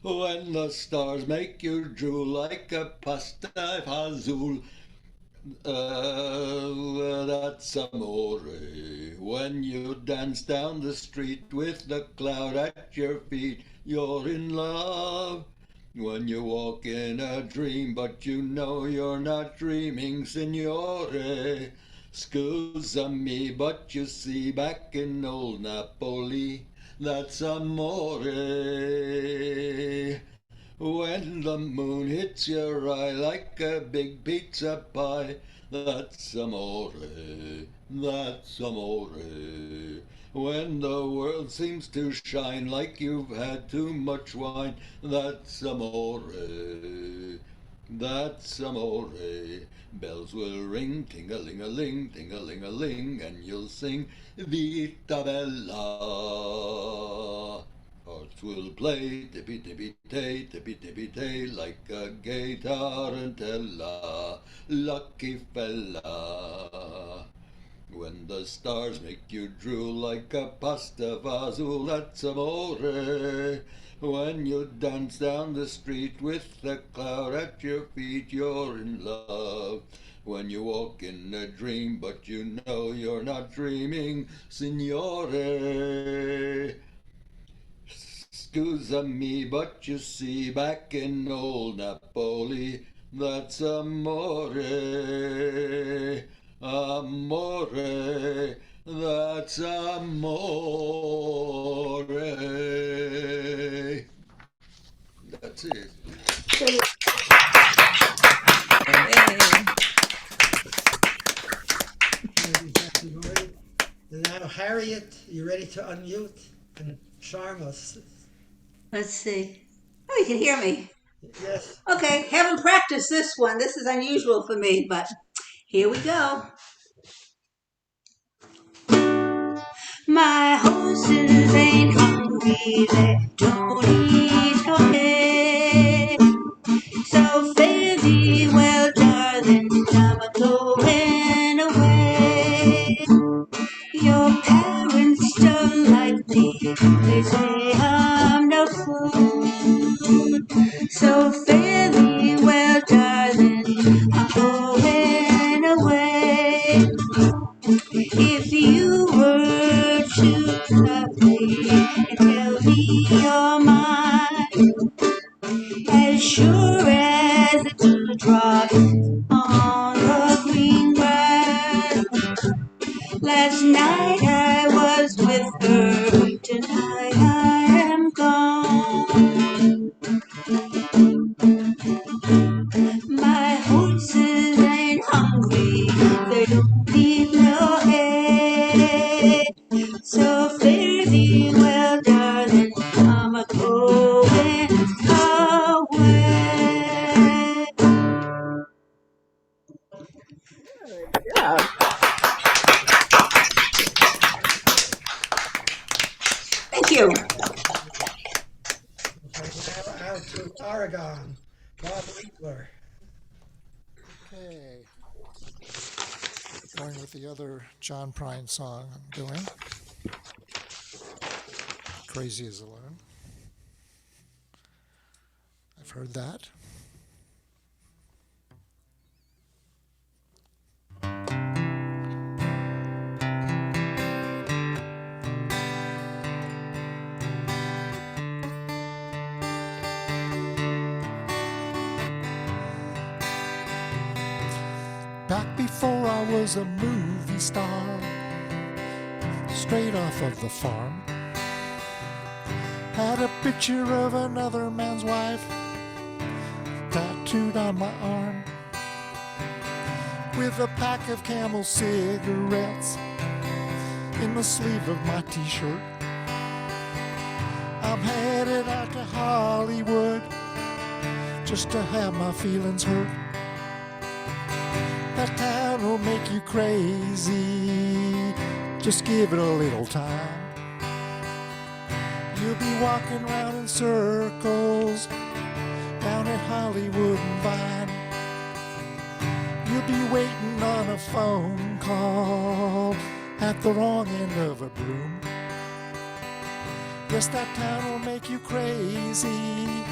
When the stars make you drool like a pasta fazool, that's amore. When you dance down the street with the cloud at your feet, you're in love. When you walk in a dream, but you know you're not dreaming, signore. Scusa me, but you see, back in old Napoli, that's amore. When the moon hits your eye like a big pizza pie, that's amore, that's amore. When the world seems to shine like you've had too much wine, that's amore. That's amore. Bells will ring, ting-a-ling-a-ling, ting-a-ling-a-ling, and you'll sing Vita Bella. Hearts will play tippy-tippy-tay, like a gay tarantella. Lucky fella. When the stars make you drool like a pasta fazool, that's amore. When you dance down the street with the cloud at your feet, you're in love. When you walk in a dream, but you know you're not dreaming, signore. Scusa me, but you see, back in old Napoli, that's amore. Amore, that's amore. That's it. Now, Harriet, you ready to unmute and charm us? Let's see. Oh, you can hear me. Yes. Okay, haven't practiced this one. This is unusual for me, but here we go. My horses ain't hungry, they don't eat okay. So fare thee well, darling, I'm a-going away. Your parents don't like me, they say I'm no fool. So fare thee well, darling, I'm going away. If you were to love me and tell me you're mine, as sure as the dewdrop on the green grass. Last night I was with her, tonight I am gone. My horses ain't hungry, they don't need no hay. So fare thee well, darling, I'm a-going away. Yeah. Thank you. Now out to Oregon, Bob Winkler. Okay. Going with the other John Prine song I'm doing. Crazy as a Loon. I've heard that. Back before I was a movie star, straight off of the farm, had a picture of another man's wife tattooed on my arm, with a pack of Camel cigarettes in the sleeve of my t-shirt. I'm headed out to Hollywood just to have my feelings hurt. That town will make you crazy, just give it a little time. You'll be walking around in circles down at Hollywood and Vine. You'll be waiting on a phone call at the wrong end of a broom. Yes, that town will make you crazy,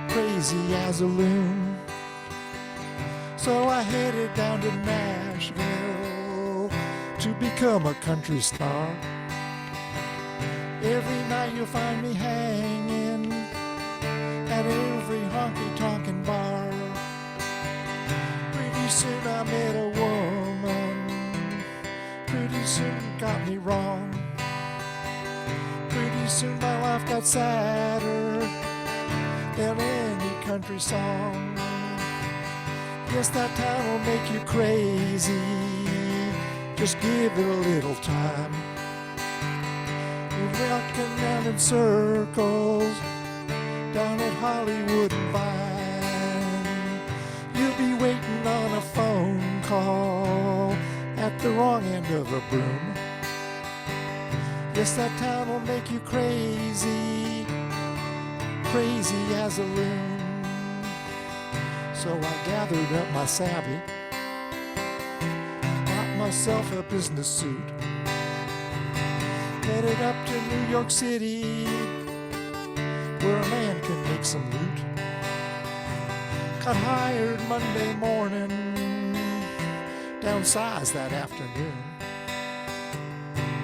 crazy as a loon. So I headed down to Nashville to become a country star. Every night you'll find me hanging at every honky-tonkin' bar. Pretty soon I met a woman, pretty soon got me wrong. Pretty soon my life got sadder than any country song. Yes, that town will make you crazy, just give it a little time. We're walking down in circles down at Hollywood and Vine. call at the wrong end of a broom. Yes, that town will make you crazy, crazy as a loon. So I gathered up my savvy, got myself a business suit, headed up to New York City, where a man can make some loot. Got hired Monday morning, downsized that afternoon.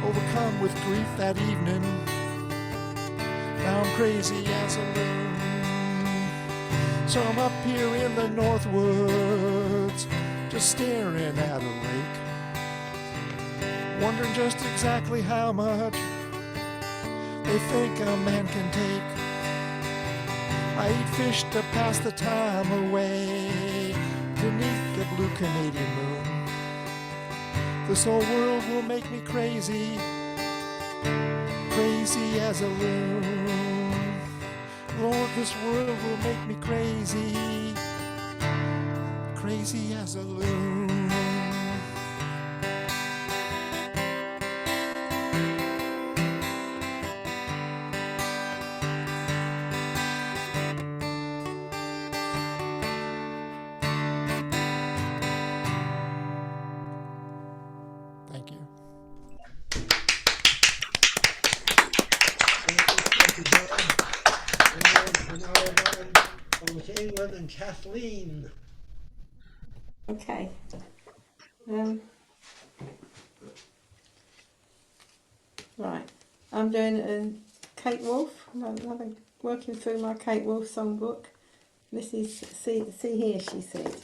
Overcome with grief that evening, now I'm crazy as a loon. So I'm up here in the North Woods, just staring at a lake, wondering just exactly how much they think a man can take. I eat fish to pass the time away beneath the blue Canadian moon. This whole world will make me crazy, crazy as a loon. Lord, this world will make me crazy, crazy as a loon. Thank you. Over to England and Kathleen. Okay. Right. I'm doing Kate Wolf. I'm working through my Kate Wolf songbook. This is See Here, She Said.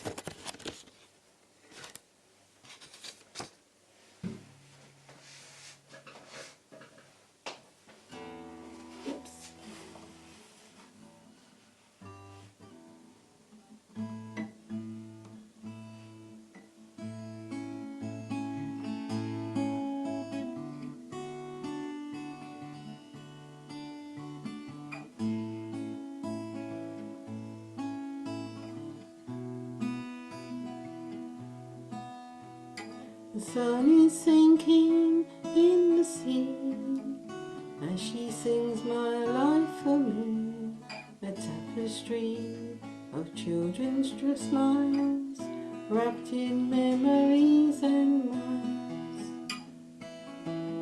The sun is sinking in the sea as she sings my life for me. A tapestry of children's smiles wrapped in memories and miles.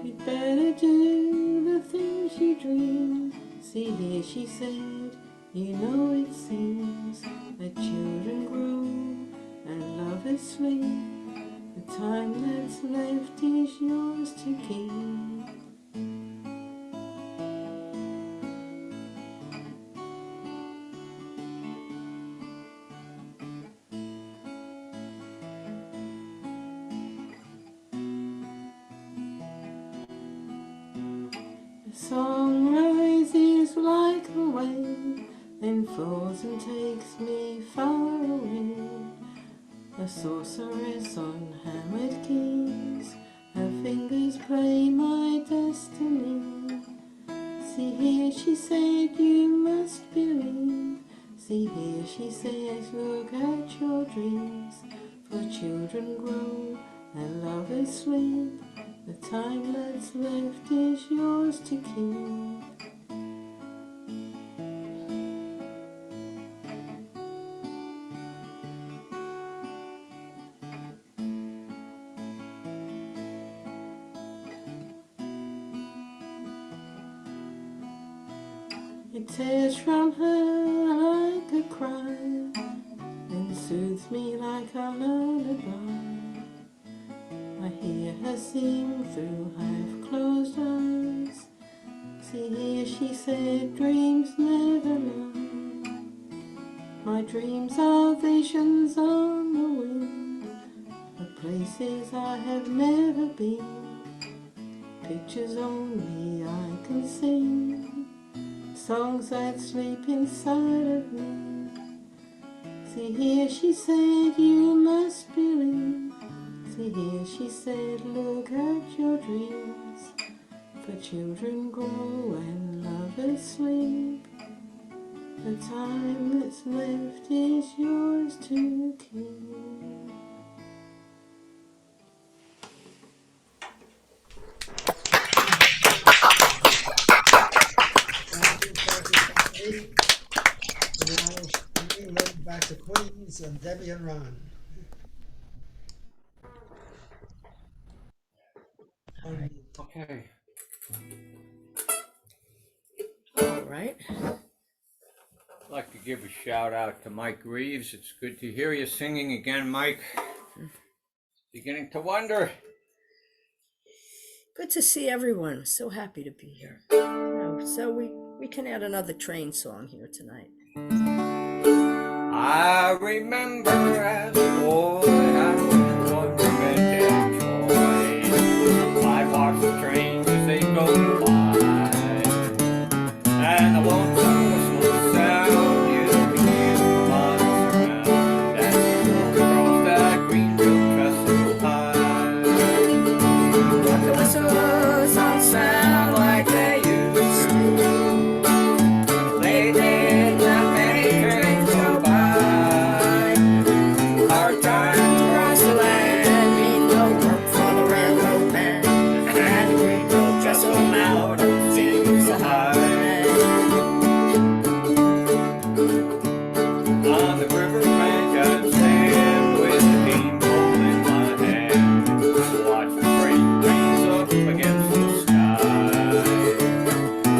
You'd better do the things you dream. See here, she said, you know it seems that children grow and lovers sleep. The time that's left is yours to keep. The song rises like a wave, then falls and takes me far away. A sorceress on hammered keys, her fingers play my destiny. See here, she said, you must believe. See here, she says, look at your dreams. For children grow and lovers sleep. The time that's left is yours to keep. It tears from her like a cry, and soothes me like a lullaby. I hear her sing through half-closed eyes. See here, she said, dreams never lie. My dreams are visions on the wind, of places I have never been. Pictures only I can sing, songs that sleep inside of me. See here, she said, you must believe. See here, she said, look at your dreams. For children grow and lovers sleep. The time that's left is yours to keep. It's Debbie and Ron. Okay. All right. I'd like to give a shout out to Mike Reeves. It's good to hear you singing again, Mike. Beginning to wonder. Good to see everyone. So happy to be here. So we can add another train song here tonight. I remember as a boy I was wondering and joy. I watched the trains as they go by, and the lonesome whistle sound you could hear for miles around as you walked across that Greenville trestle high. But the whistles don't sound like they used to. Lately, not many trains go by. Hard times across the land mean no work for the railroad man, and Greenville trestle mountain seems so high. On the riverbank I'd stand with the steamboat in my hand, watch the freight race up against the sky,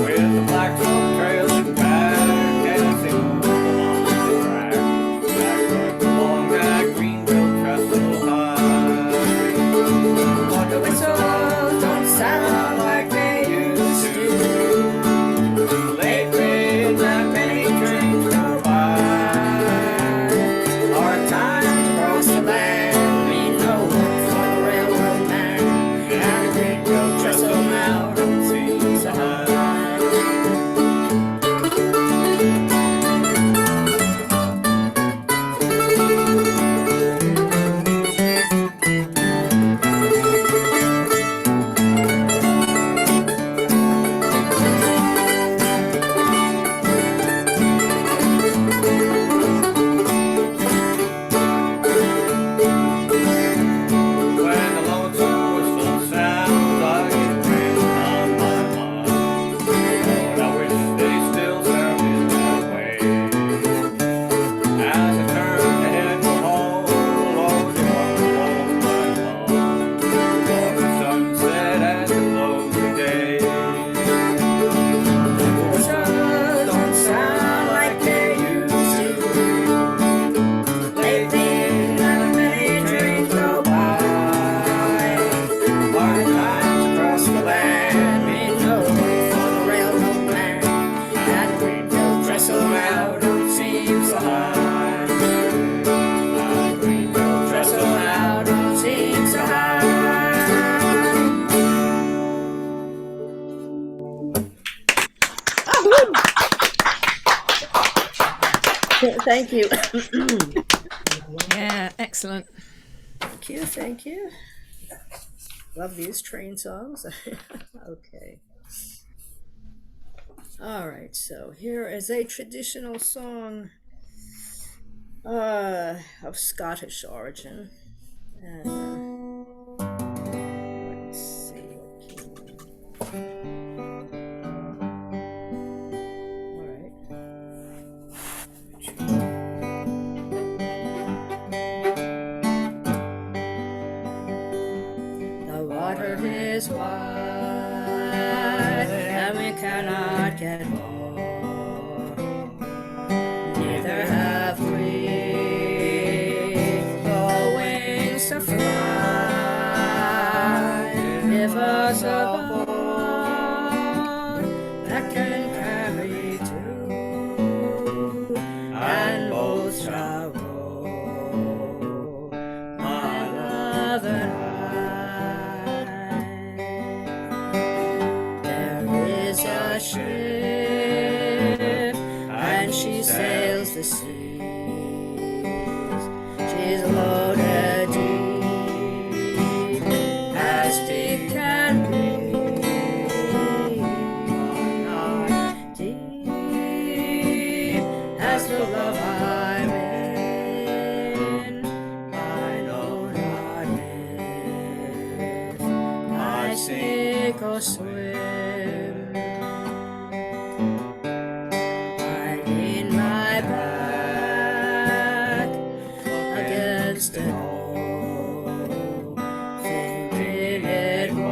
with the black smoke trailing back as they move along the track, back along that Greenville trestle high. But the whistles don't sound like they used to. Lately, not many trains go by. Hard times across the land mean no work for the railroad man, and the Greenville trestle mountain seems so high. When the lonesome whistle sounds, I get rain on my mind. Lord, I wish they still sounded that way. As I turn to head for home, Lord, you won't walk my lawn. Lord, the sunset as it glows today. The whistles don't sound like they used to. Lately, not many trains go by. Hard times across the land mean no work for the railroad man, and Greenville trestle mountain seems so high. And Greenville trestle mountain seems so high. Thank you. Yeah, excellent. Thank you, thank you. Love these train songs. Okay. All right, so here is a traditional song of Scottish origin. And let's see what key. All right. The water is wide, and we cannot get more. Neither have we the wings to fly. Give us a boat that can carry two, and both shall row, my love and I. There is a ship, and she sails the seas. She's loaded deep, as deep can be. amongst it all, thinking it was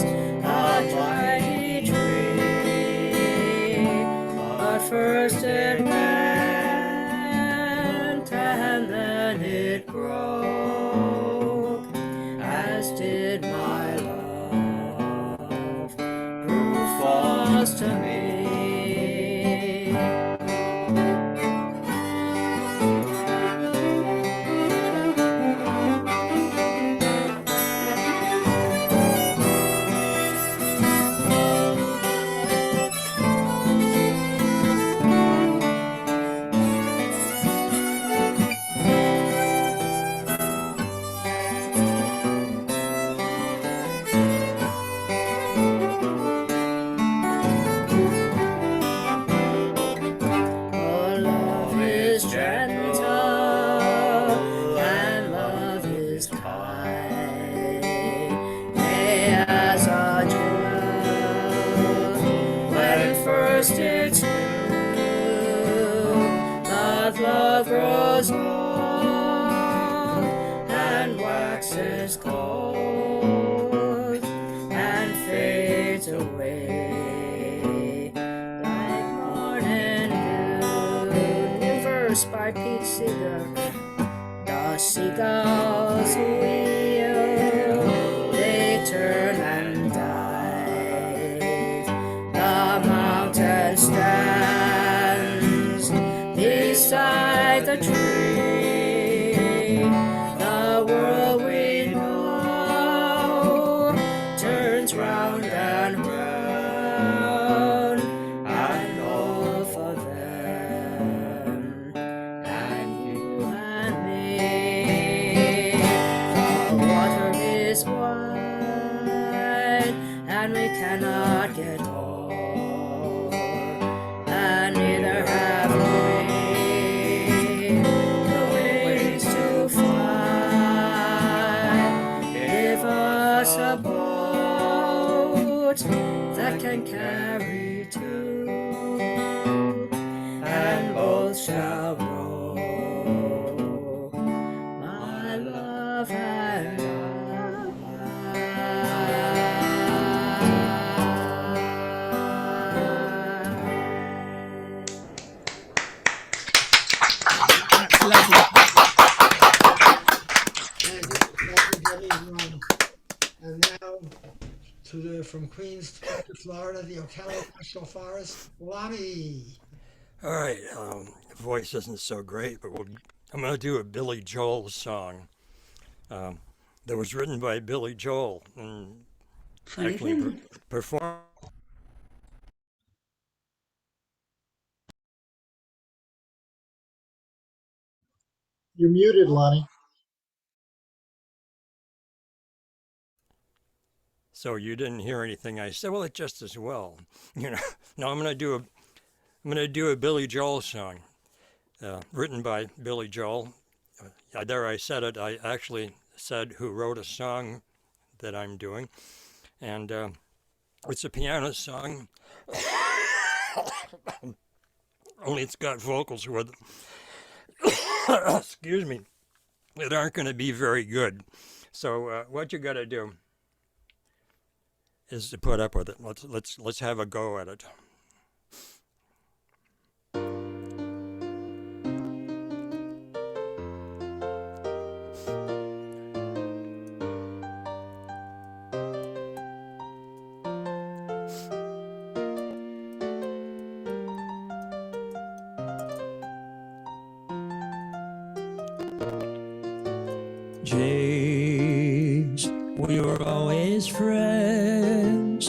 a mighty tree. But first it bent and then it broke, as did my love, grew false to me. Love grows old and waxes cold and fades away like morning dew. New verse by Pete Seeger. The seagulls wheel, they turn and dive. The mountain stands beside the tree. The world we know turns round and round, and all for them and you and me. The water is wide and we cannot get o'er, and neither have we the wings to fly. Give us a boat that can carry two, and both shall row, my love and And now from Queens to Florida, the Ocala National Forest, Lonnie. All right, voice isn't so great, but I'm going to do a Billy Joel song that was written by Billy Joel and actually performed. You're muted, Lonnie. So you didn't hear anything I said. Well, it's just as well, you know. No, I'm going to do a Billy Joel song, written by Billy Joel. There I said it. I actually said who wrote a song that I'm doing, and it's a piano song. Only it's got vocals with, excuse me, that aren't going to be very good. So what you got to do is to put up with it. Let's have a go at it. James, we were always friends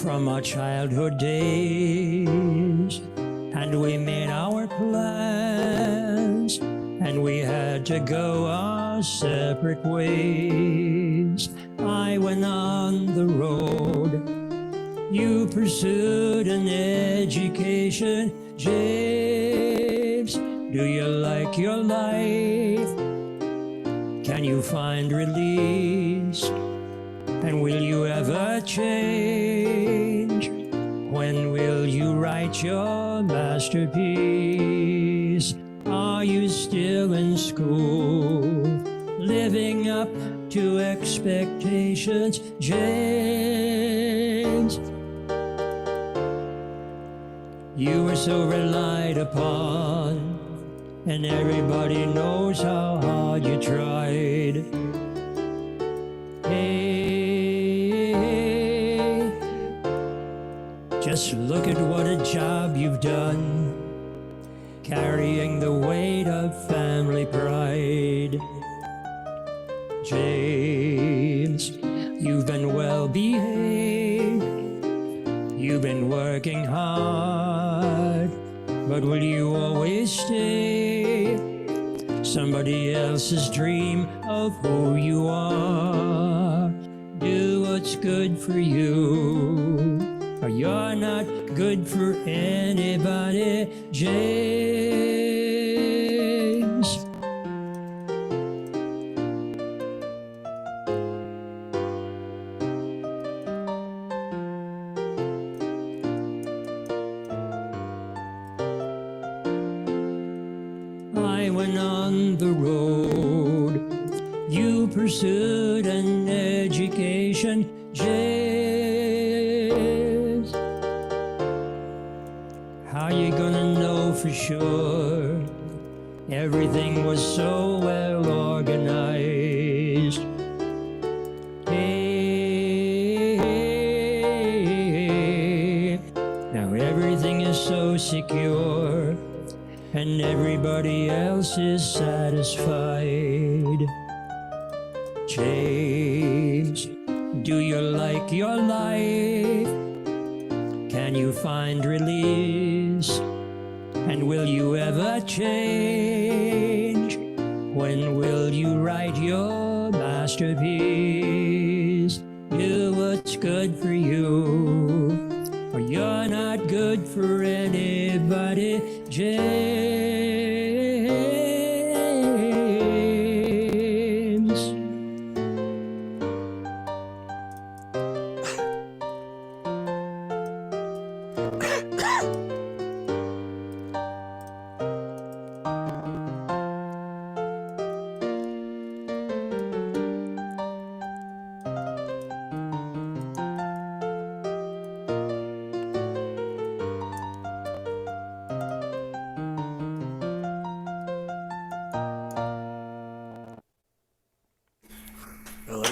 from our childhood days, and we made our plans, and we had to go our separate ways. I went on the road, you pursued an education. James, do you like your life? Can you find release? And will you ever change? When will you write your masterpiece? Are you still in school, living up to expectations, James? You were so relied upon, and everybody knows how hard you tried. Hey, just look at what a job you've done, carrying the weight of family pride. James, you've been well behaved, you've been working hard, but will you always stay somebody else's dream of who you are? Do what's good for you, or you're not good for anybody, James. I went on the road, you pursued an education, James. How you gonna know for sure? Everything was so well organized. Hey, now everything is so secure, and everybody else is satisfied. James, do you like your life? Can you find release? And will you ever change? When will you write your masterpiece? Do what's good for you, or you're not good for anybody, James. Well,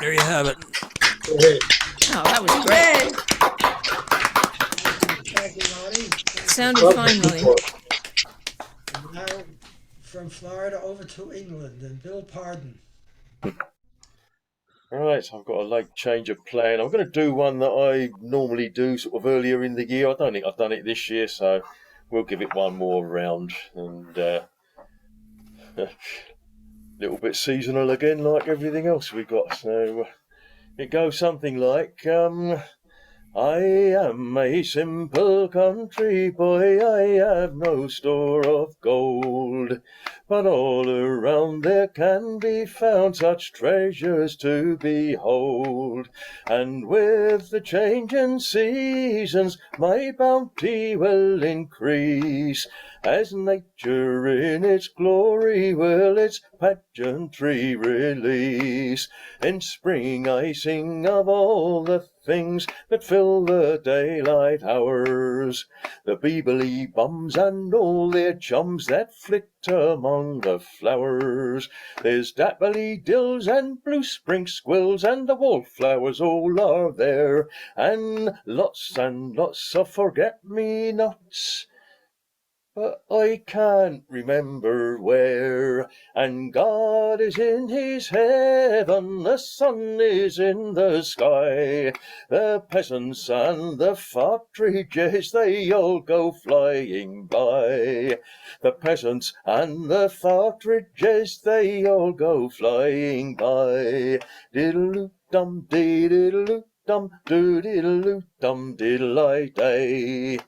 there you have it. Oh, that was great. Thank you, Lonnie. Sounded fine, Lonnie. And now from Florida over to England, and Bill Pardon. Right, I've got a late change of plan. I'm going to do one that I normally do sort of earlier in the year. I don't think I've done it this year, so we'll give it one more round. And a little bit seasonal again, like everything else we got. So it goes something like, I am a simple country boy, I have no store of gold, but all around there can be found such treasures to behold. And with the changing seasons my bounty will increase, as nature in its glory will its pageantry release. In spring I sing of all the things that fill the daylight hours, the beebly bums and all their chums that flit among the flowers. There's dapperly dills and blue spring squills, and the wallflowers all are there, and lots of forget-me-nots, but I can't remember where. And God is in his heaven, the sun is in the sky, the peasants and the partridges, they all go flying by. The peasants and the partridges, they all go flying by. Diddle-dum, diddle-dum, doodle-dum, diddle-I-day.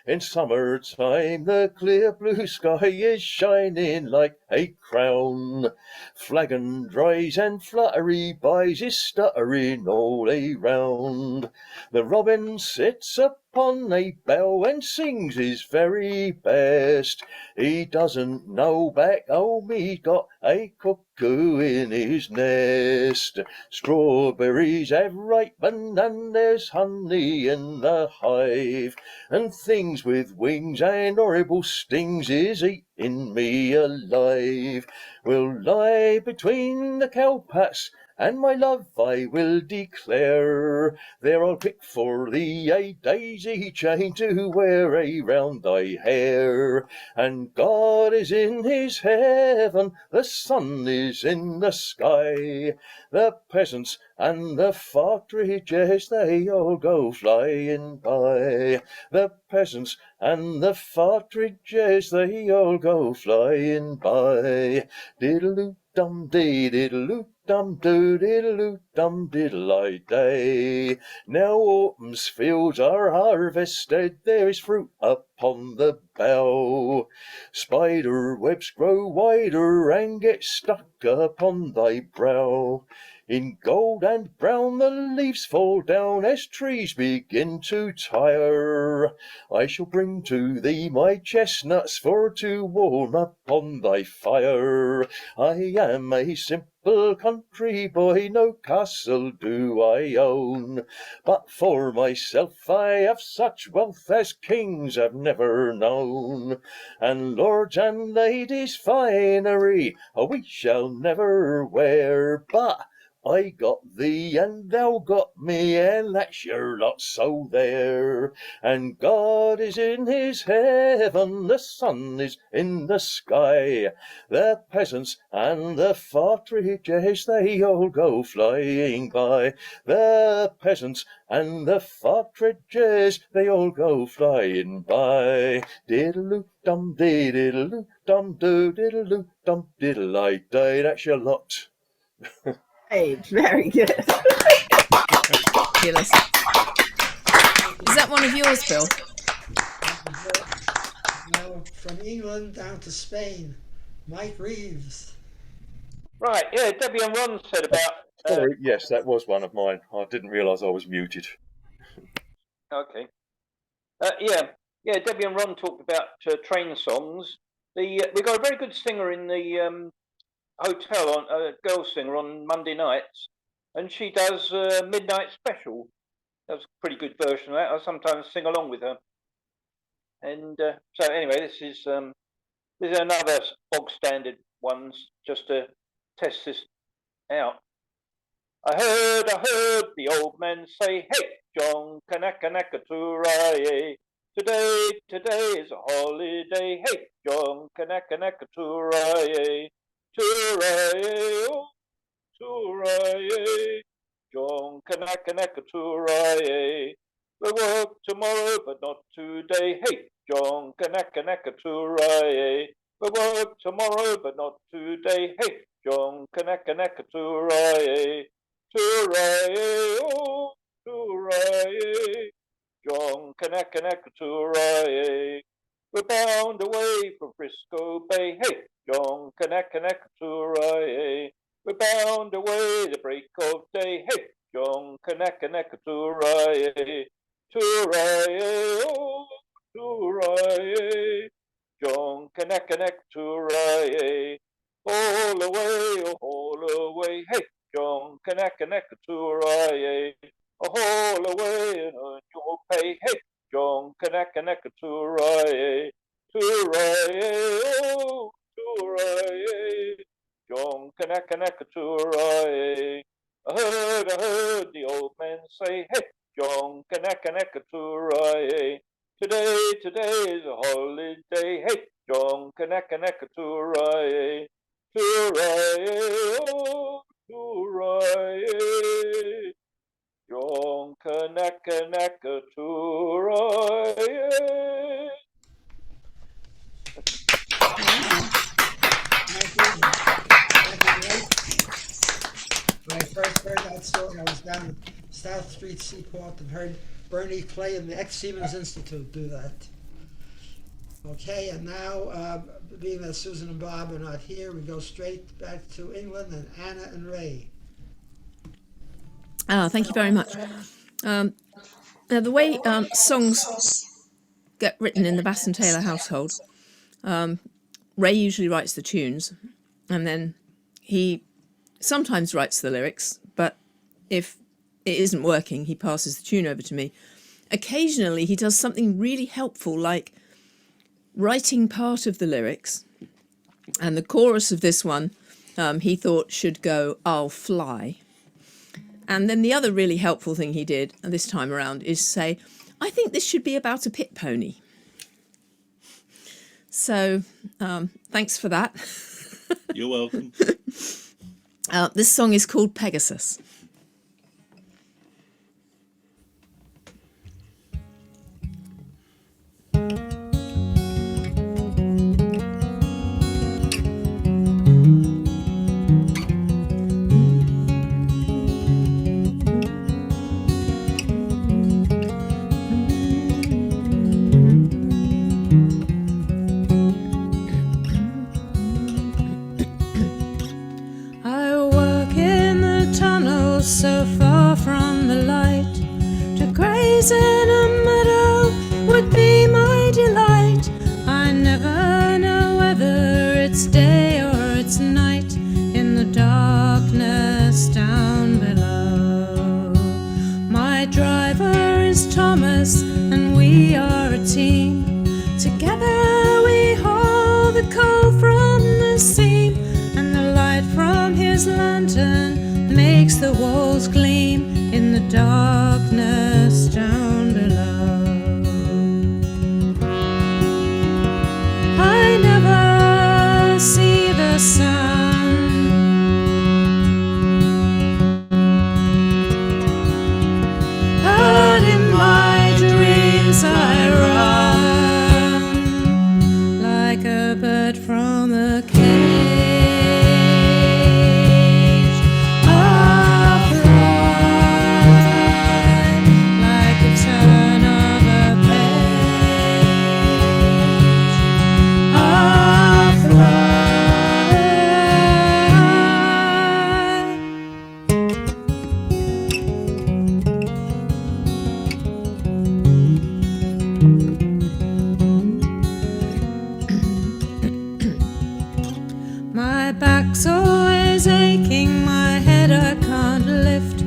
In summertime the clear blue sky is shining like a crown, flagon dries and fluttery buys is stuttering all around. The robin sits up upon a bell and sings his very best. He doesn't know back home he's got a cuckoo in his nest. Strawberries have ripened and there's honey in the hive, and things with wings and horrible stings is eating me alive. Will lie between the cowpats, and my love I will declare. There I'll pick for thee a daisy chain to wear around thy hair. And God is in his heaven, the sun is in the sky. The peasants and the partridges, they all go flying by. The peasants and the partridges, they all go flying by. Diddle-oo dum dee, diddle-oo dum doo, diddle-oo dum diddle-I day. Now autumn's fields are harvested, there is fruit upon the bough. Spider webs grow wider and get stuck upon thy brow. In gold and brown the leaves fall down as trees begin to tire. I shall bring to thee my chestnuts for to warm upon thy fire. I am a simple country boy, no castle do I own, but for myself I have such wealth as kings have never known, and lords and ladies' finery we shall never wear, but I got thee and thou got me, and that's your lot, so there. And God is in his heaven, the sun is in the sky. The peasants and the partridges, they all go flying by. The peasants and the partridges, they all go flying by. Diddle-oo dum dee, diddle-oo dum doo, diddle-oo dum diddle-I day. That's your lot. Hey, very good. Fabulous. Is that one of yours, Bill? Now from England down to Spain, Mike Reeves. Right, yeah, Debbie and Ron said about... Sorry, yes, that was one of mine. I didn't realise I was muted. Okay. Yeah, Debbie and Ron talked about train songs. We got a very good singer in the hotel, on a girl singer on Monday nights, and she does Midnight Special. That was a pretty good version of that. I sometimes sing along with her. And so anyway, this is another bog standard ones just to test this out. I heard the old man say, "Hey, John, Kanaka-naka-toorai. Today is a holiday. Hey, John, Kanaka-naka-toorai. Toorai, oh, toorai. John, Kanaka-naka-toorai. We'll work tomorrow, but not today. Hey, John, Kanaka-naka-toorai. We'll work tomorrow, but not today. Hey, John, Kanaka-naka-toorai. Toorai, oh, toorai. John, Kanaka-naka-toorai. We're bound away from Frisco Bay. Hey, John, Kanaka-naka-toorai. We're bound away the break of day. Hey, John, Kanaka-naka-toorai. Toorai, oh, toorai. John, Kanaka-naka-toorai. All away, hey, John, Kanaka-naka-toorai. Haul away and earn your pay. Hey, John, Kanaka-naka-toorai. Toorai, oh, toorai. John, Kanaka-naka-toorai. I heard the old man say, hey, John, Kanaka-naka-toorai. Today is a holiday. Hey, John, Kanaka-naka-toorai. Toorai, oh, toorai. John, Kanaka-naka-toorai. When I first heard that song, I was down at South Street Seaport and heard Bernie Clay and the ex-Siemens Institute do that. Okay, and now, being that Susan and Bob are not here, we go straight back to England and Anna and Ray. Thank you very much. Now, the way songs get written in the Bass and Taylor household, Ray usually writes the tunes, and then he sometimes writes the lyrics, but if it isn't working, he passes the tune over to me. Occasionally, he does something really helpful, like writing part of the lyrics, and the chorus of this one he thought should go, "I'll fly." And then the other really helpful thing he did this time around is say, "I think this should be about a pit pony." So thanks for that. You're welcome. This song is called Pegasus. So far from the light, to graze in a meadow would be my delight. I never know whether it's day or it's night in the darkness down below. My driver is Thomas and we are a team. Together we haul the coal from the seam, and the light from his lantern makes the walls gleam in the darkness down below. I never see the sun, but in my dreams I run like a bird from a cage. My back's always aching, my head I can't lift.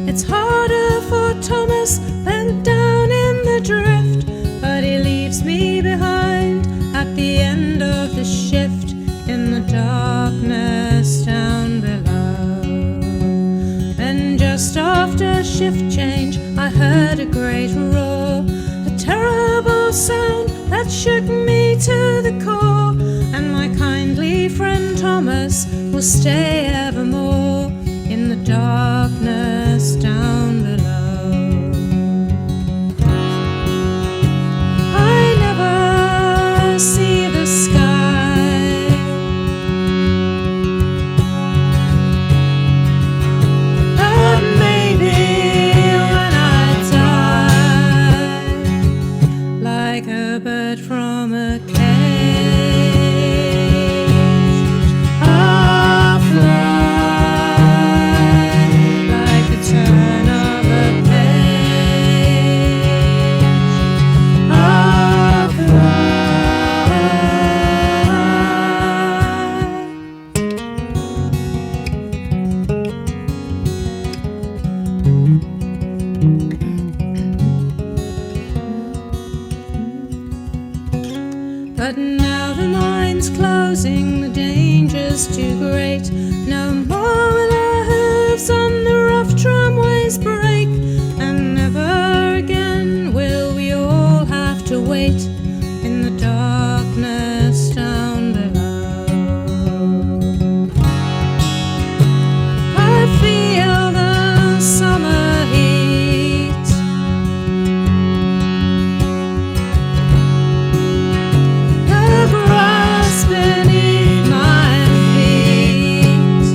It's harder for Thomas bent down in the drift, but he leaves me behind at the end of the shift in the darkness down below. And just after shift change I heard a great roar, a terrible sound that shook me to the core, and my kindly friend Thomas will stay evermore in the darkness down below. I never see the sky, but maybe when I die, like a bird from a cage, I'll fly like the turn of a page. I'll fly. But now the line's closing, the danger's too great. No more will our hooves on the rough tramways break, and never again will we all have to wait in the darkness down below. I feel the summer heat, the grass beneath my feet.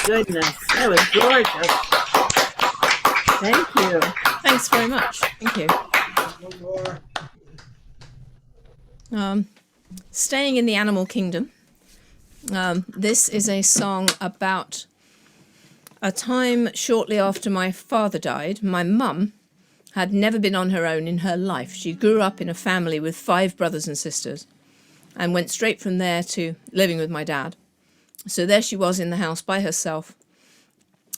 goodness. That was gorgeous. Thank you. Thanks very much. Thank you. One more. Staying in the animal kingdom. This is a song about a time shortly after my father died. My mum had never been on her own in her life. She grew up in a family with 5 brothers and sisters and went straight from there to living with my dad. So there she was in the house by herself,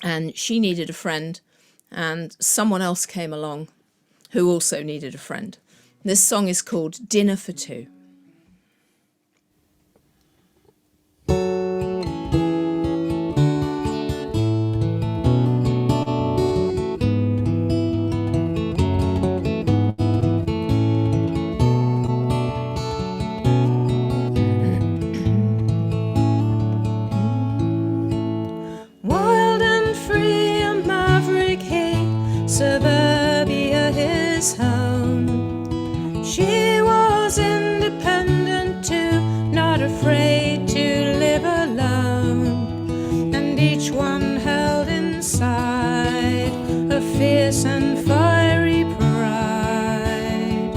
and she needed a friend, and someone else came along who also needed a friend. This song is called Dinner for Two. Wild and free, a maverick he, suburbia his home. She was independent too, not afraid to live alone. And each one held inside a fierce and fiery pride.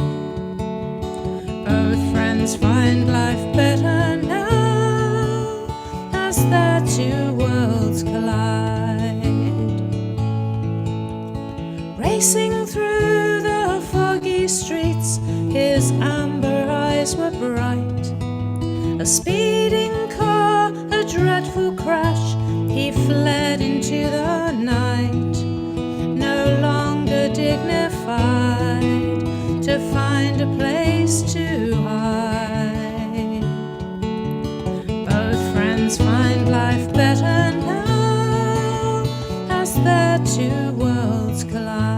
Both friends find life better now as their two worlds collide. Racing through the foggy streets, his amber eyes were bright. A speeding car, a dreadful crash, he fled into the night. No longer dignified to find a place to hide. Both friends find life better now as their two worlds collide.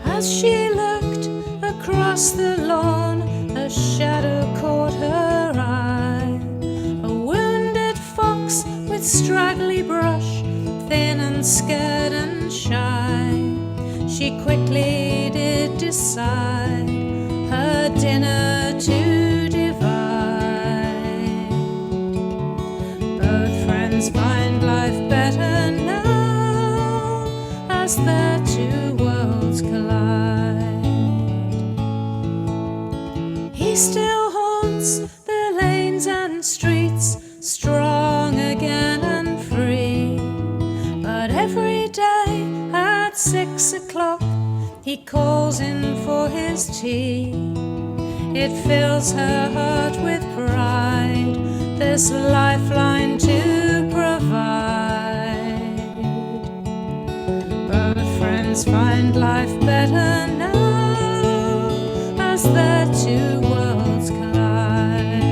As she looked across the lawn, a shadow caught her eye. A wounded fox with straggly brush, thin and scared and shy. She quickly did decide her dinner to divide. Both friends find life better now as their two worlds collide. He still haunts the lanes and streets, strong again and free. But every day at 6 o'clock he calls in for his tea. It fills her heart with pride, this lifeline to provide. Both friends find life better now as their two worlds collide.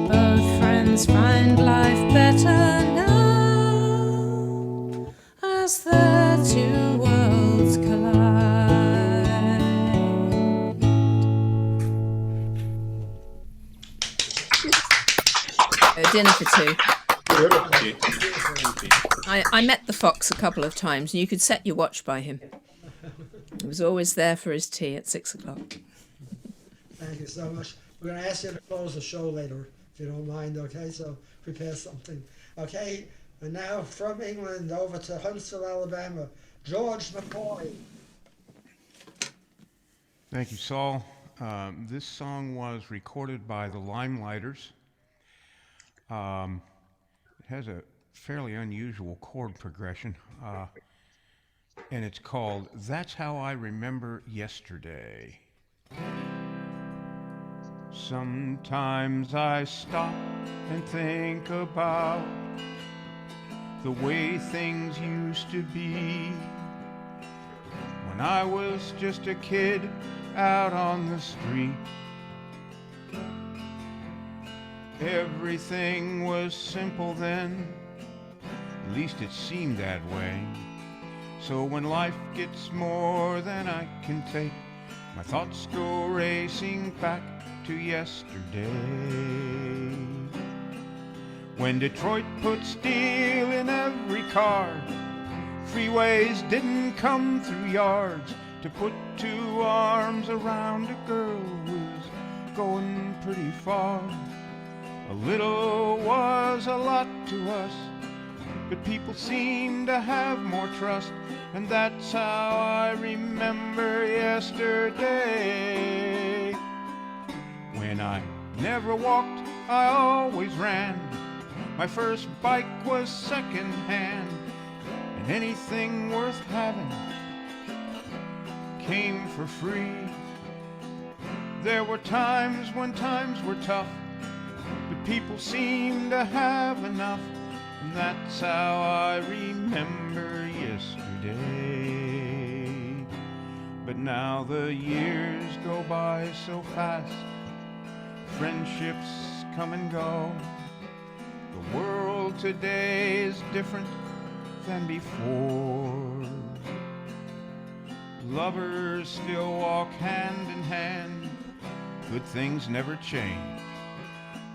Both friends find life better now as their two worlds collide. Dinner for Two. I met the fox a couple of times, and you could set your watch by him. He was always there for his tea at 6 o'clock. Thank you so much. We're going to ask you to close the show later, if you don't mind, okay? So prepare something. Okay, and now from England over to Huntsville, Alabama, George McCoy. Thank you, Saul. This song was recorded by the Limelighters. It has a fairly unusual chord progression, and it's called That's How I Remember Yesterday. Sometimes I stop and think about the way things used to be when I was just a kid out on the street. Everything was simple then, at least it seemed that way. So when life gets more than I can take, my thoughts go racing back to yesterday. When Detroit put steel in every car, freeways didn't come through yards. To put two arms around a girl was going pretty far. A little was a lot to us, but people seem to have more trust, and that's how I remember yesterday. When I never walked, I always ran. My first bike was second hand, and anything worth having came for free. There were times when times were tough, but people seemed to have enough, and that's how I remember yesterday. But now the years go by so fast, friendships come and go. The world today is different than before. Lovers still walk hand in hand, good things never change,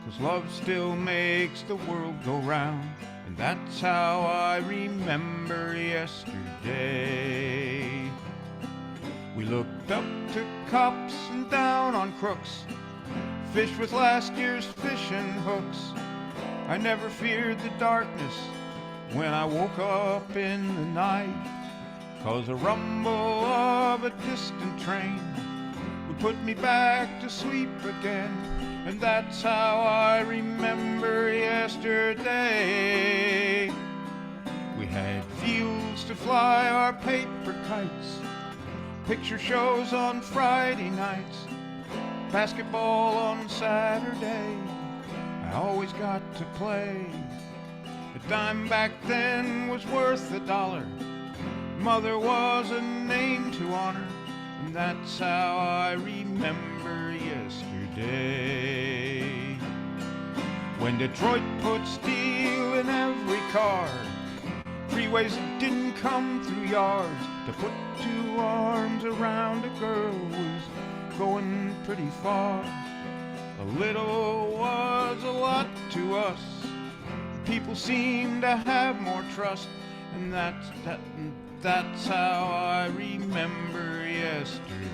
'cause love still makes the world go round, and that's how I remember yesterday. We looked up to cops and down on crooks, fished with last year's fishing hooks. I never feared the darkness when I woke up in the night, 'cause a rumble of a distant train would put me back to sleep again, and that's how I remember yesterday. We had fields to fly our paper kites, picture shows on Friday nights, basketball on Saturday. I always got to play. A dime back then was worth $1. Mother was a name to honor, and that's how I remember yesterday. When Detroit put steel in every car, freeways didn't come through yards. To put two arms around a girl was going pretty far. A little was a lot to us. People seem to have more trust, and that's how I remember yesterday.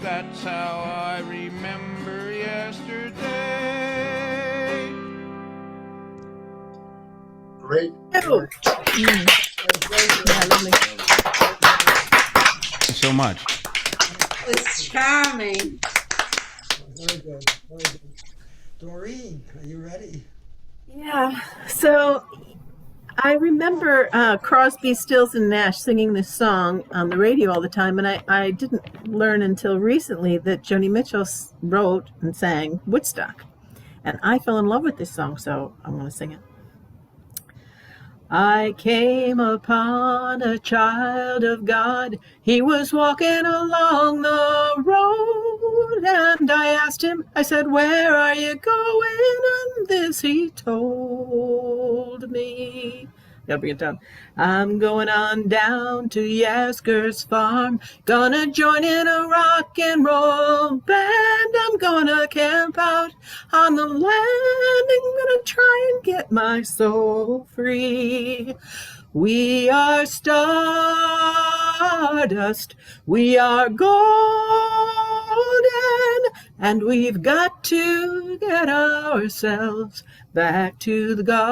That's how I remember yesterday. Great. Oh. Thank you so much. It's charming. Very good, very good. Doreen, are you ready? Yeah. So I remember Crosby, Stills, and Nash singing this song on the radio all the time, and I didn't learn until recently that Joni Mitchell wrote and sang Woodstock. And I fell in love with this song, so I'm going to sing it. I came upon a child of God. He was walking along the road, and I asked him, I said, where are you going? And this he told me. Gotta bring it down. I'm going on down to Yasgur's farm, gonna join in a rock and roll band. I'm gonna camp out on the land and gonna try and get my soul free. We are stardust, we are golden, and we've got to get ourselves back to the garden.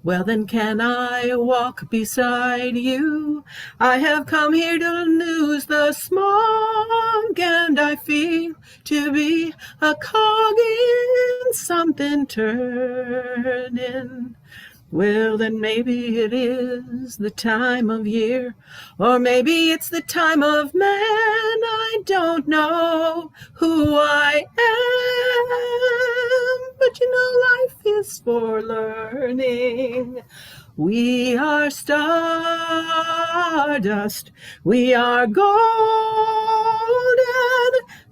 Well, then can I walk beside you? I have come here to lose the smog, and I feel to be a cog in something turning. Well, then maybe it is the time of year, or maybe it's the time of man. I don't know who I am, but you know life for learning. We are stardust, we are golden,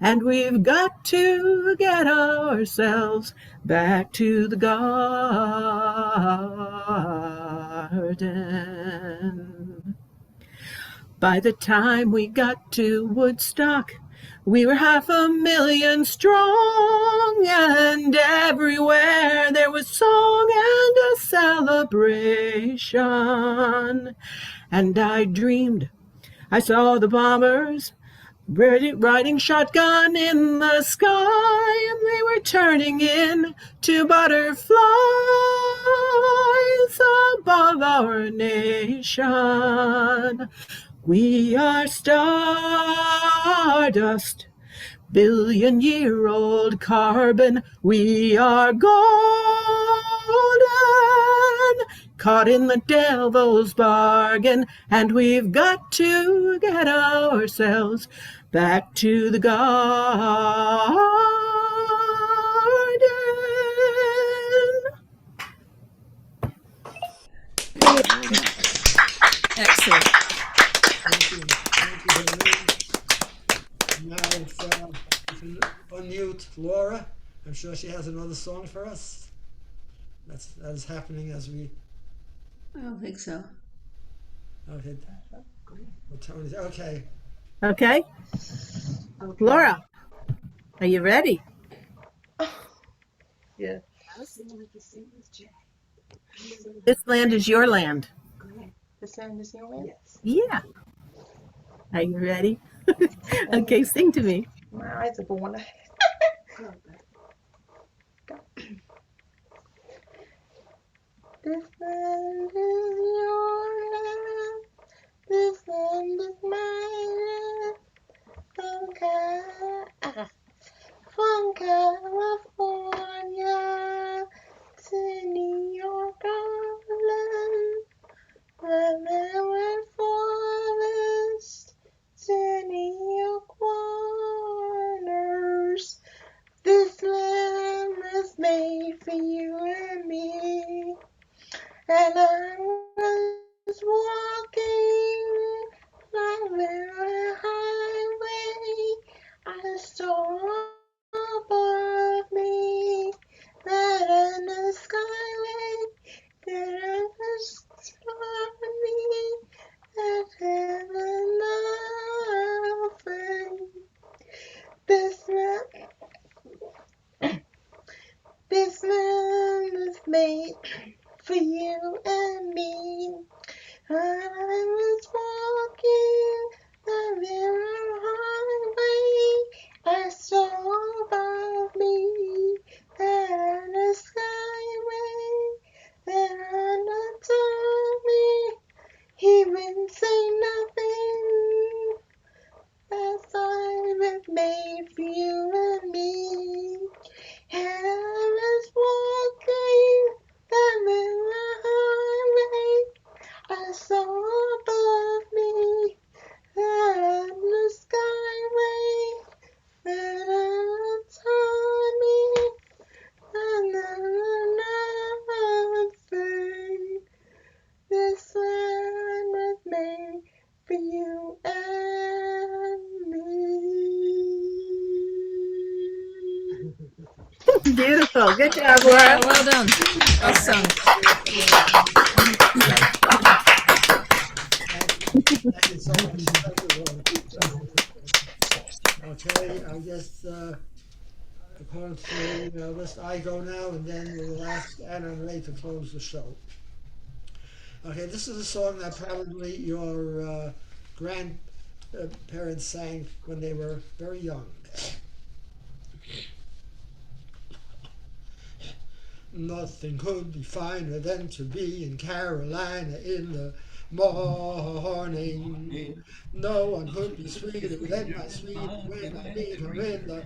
and we've got to get ourselves back to the garden. By the time we got to Woodstock, we were 500,000 strong, and everywhere there was song and a celebration. And I dreamed I saw the bombers riding shotgun in the sky, and they were turning into butterflies above our nation. We are stardust, billion-year-old carbon. We are golden, caught in the devil's bargain, and we've got to get ourselves back to the garden. Excellent. Thank you. Thank you very much. Now it's, you can unmute Laura. I'm sure she has another song for us. That is happening as we. I don't think so. Okay. Well, Tony's okay. Okay? Laura, are you ready? Yeah. This land is your land. This land is your land? Yes. Yeah. Are you ready? Okay, sing to me. My eyes are going. This land is your land. This land is my land. From California to New York, Ireland, where there were forests to New York waters. This land was made for you and me, and I was walking along the highway. I saw above me that in the skyway there was me that heaven nothing. This land was made for you and me. I was walking the mirror highway. I saw above me that the skyway that undertook me. He wouldn't say nothing. That sign was made for you and me. And I was walking the mirror highway. I saw above me that the skyway that outside me and nothing. This land was made for you and me. Beautiful. Good job, Laura, Laura. well done. Well sung. Thank you so much. Okay, I guess according to the list, I go now, and then we'll ask Anna and Ray to close the show. Okay, this is a song that probably your grandparents sang when they were very young. Nothing could be finer than to be in Carolina in the morning. No one could be sweeter than my sweet when I meet her in the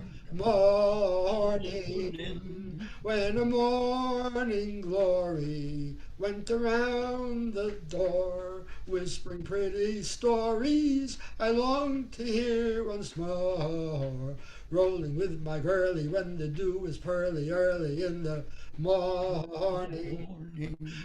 morning, when a morning glory went around the door, whispering pretty stories I long to hear once more. Rolling with my girlie when the dew is pearly early in the morning.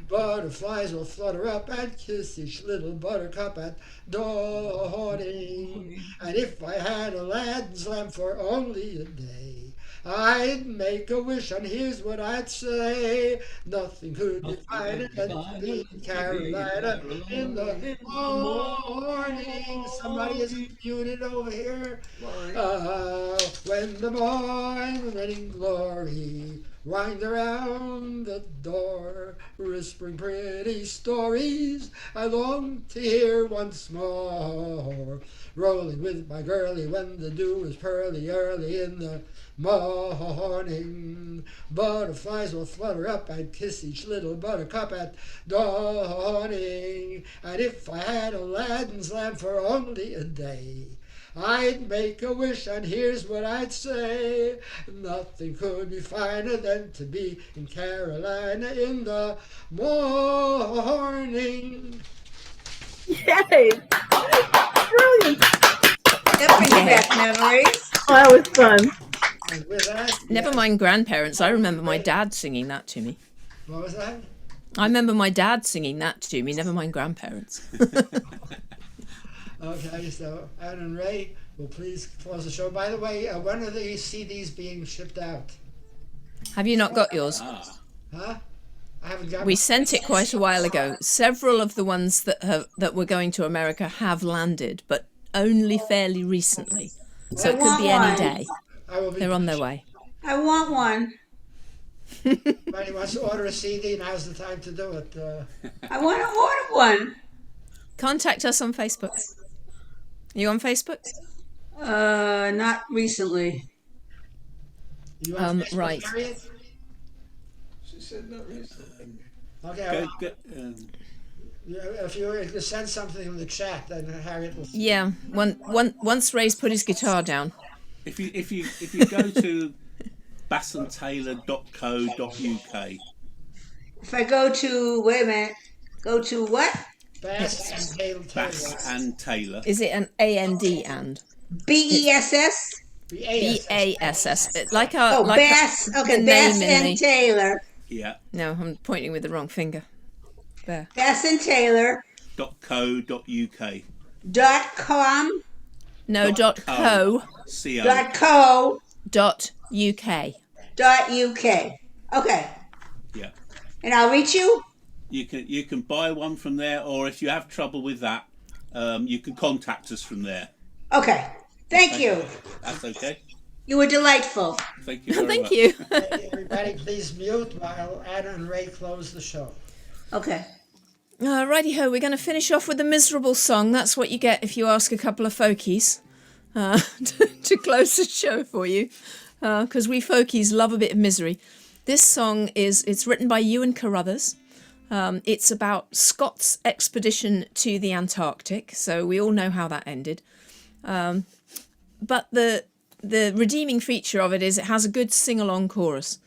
Butterflies will flutter up and kiss each little buttercup at dawning. And if I had Aladdin's lamp for only a day, I'd make a wish, and here's what I'd say. Nothing could be finer than to be in Carolina in the morning. Somebody is muted over here. When the morning glory wind around the door, whispering pretty stories I long to hear once more. Rolling with my girlie when the dew is pearly early in the morning. Butterflies will flutter up and kiss each little buttercup at dawning. And if I had Aladdin's lamp for only a day, I'd make a wish, and here's what I'd say. Nothing could be finer than to be in Carolina in the morning. Yay! Brilliant. That brings back memories. Oh, that was fun. And with that, Never mind grandparents. I remember my dad singing that to me. what was that? I remember my dad singing that to me. Never mind grandparents. Okay, so Anne and Ray will please close the show. By the way, when are the CDs being shipped out? Have you not got yours? Huh? I haven't got. We sent it quite a while ago. Several of the ones that were going to America have landed, but only fairly recently. So it could be any day. They're on their way. I want one. If anybody wants to order a CD, now's the time to do it. I want to order one. Contact us on Facebook. You on Facebook? Not recently. You on Facebook, Right. Harriet? She said not recently. Okay. If you send something in the chat, then Harriet will. Yeah. Once Ray's put his guitar down. If you go to bassandtaylor.co.uk. If I go to, wait a minute, go to what? Bass and Taylor. Bass and Taylor. Is it an A-N-D and? B-E-S-S? B-A-S-S. Like a Oh, like Bass. a, Okay, the Bass name in and the- Taylor. Yeah. No, I'm pointing with the wrong finger. There. Bass and Taylor. .co.uk. .com. No, .co. C-O. .co. .uk. .uk. Okay. Yeah. And I'll reach you? You can buy one from there, or if you have trouble with that, you can contact us from there. Okay. Thank you. That's okay. You were delightful. Thank you very Thank much. you. Everybody, please mute while Anna and Ray close the show. Okay. Righty-ho, we're going to finish off with a miserable song. That's what you get if you ask a couple of folkies to close the show for you, because we folkies love a bit of misery. This song it's written by Ewan Carruthers. It's about Scott's expedition to the Antarctic, so we all know how that ended. But the redeeming feature of it is it has a good sing-along chorus,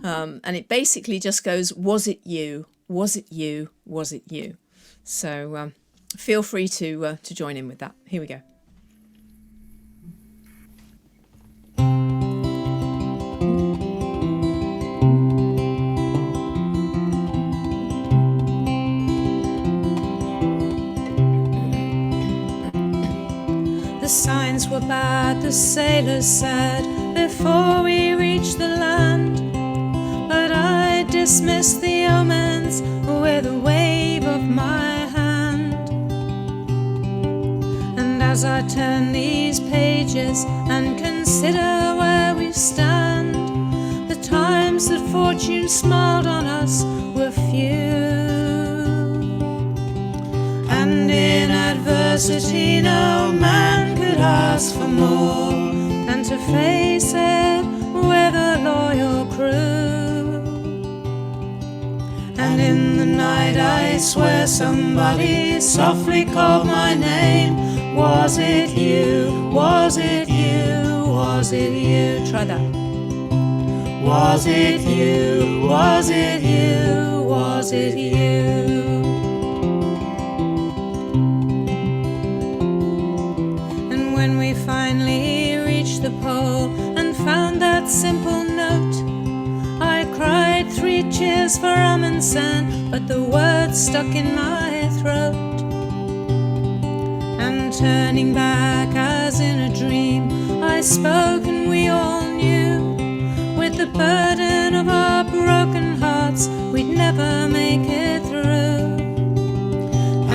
and it basically just goes, "Was it you? Was it you? Was it you?" So feel free to join in with that. Here we go. The signs were bad, the sailors said, before we reached the land. But I dismissed the omens with a wave of my hand. And as I turn these pages and consider where we stand, the times that fortune smiled on us were few. And in adversity no man could ask for more than to face it with a loyal crew. And in the night I swear somebody softly called my name. Was it you? Was it you? Was it you? Try that. Was it you? Was it you? Was it you? And when we finally reached the pole and found that simple note, I cried 3 cheers for Amundsen, but the words stuck in my throat. And turning back as in a dream, I spoke and we all knew, with the burden of our broken hearts, we'd never make it through.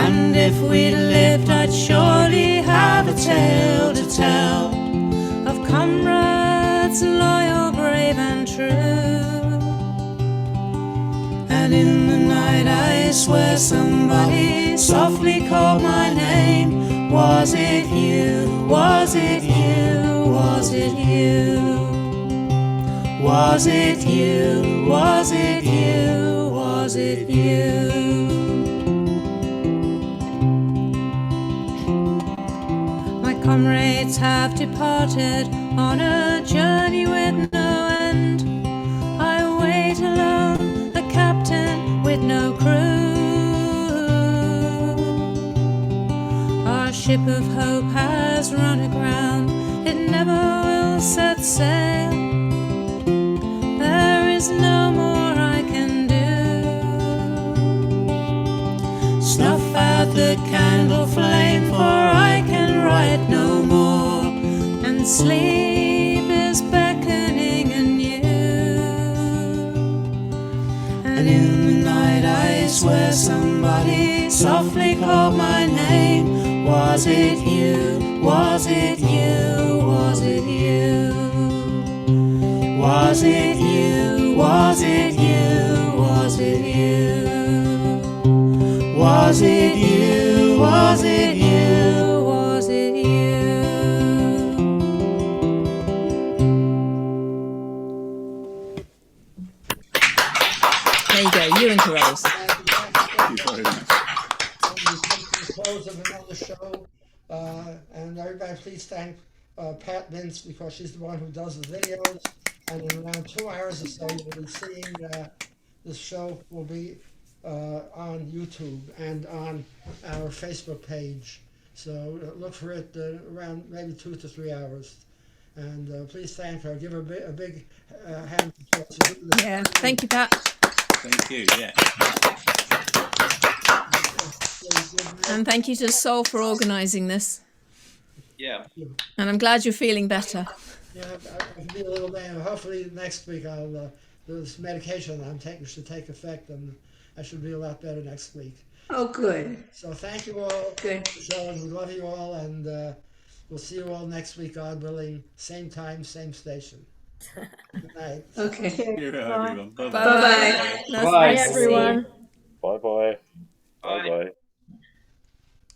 And if we lived, I'd surely have a tale to tell of comrades loyal, brave and true. And in the night I swear somebody softly called my name. Was it you? Was it you? Was it you? Was it you? Was it you? Was it you? My comrades have departed on a journey with no end. I wait alone, the captain with no crew. Our ship of hope has run aground, it never will set sail. There is no more I can do. Snuff out the candle flame, for I can write no more, and sleep is beckoning anew. And in the night I swear somebody softly called my name. Was it you? Was it you? Was it you? Was it you? Was it you? Was it you? Was it you? Was it you? Was it you? There you go, you and Carol's. Thank you very much. Close of another show, and everybody please thank Pat Mintz, because she's the one who does the videos, and in around 2 hours or so you'll be seeing this show will be on YouTube and on our Facebook page, so look for it around maybe 2 to 3 hours, and please thank her, give her a big hand. Yeah, thank you, Pat. Thank you, yeah. And thank you to Sol for organising this. Yeah. And I'm glad you're feeling better. Yeah, I can be a little man. Hopefully next week I'll this medication I'm taking should take effect, and I should be a lot better next week. Oh, good. So thank you all. Good. So we love you all, and we'll see you all next week, God willing. Same time, same station. Good night. Okay. Cheerio, everyone. Bye-bye. Bye-bye. Nice Bye, to see you. Bye-bye.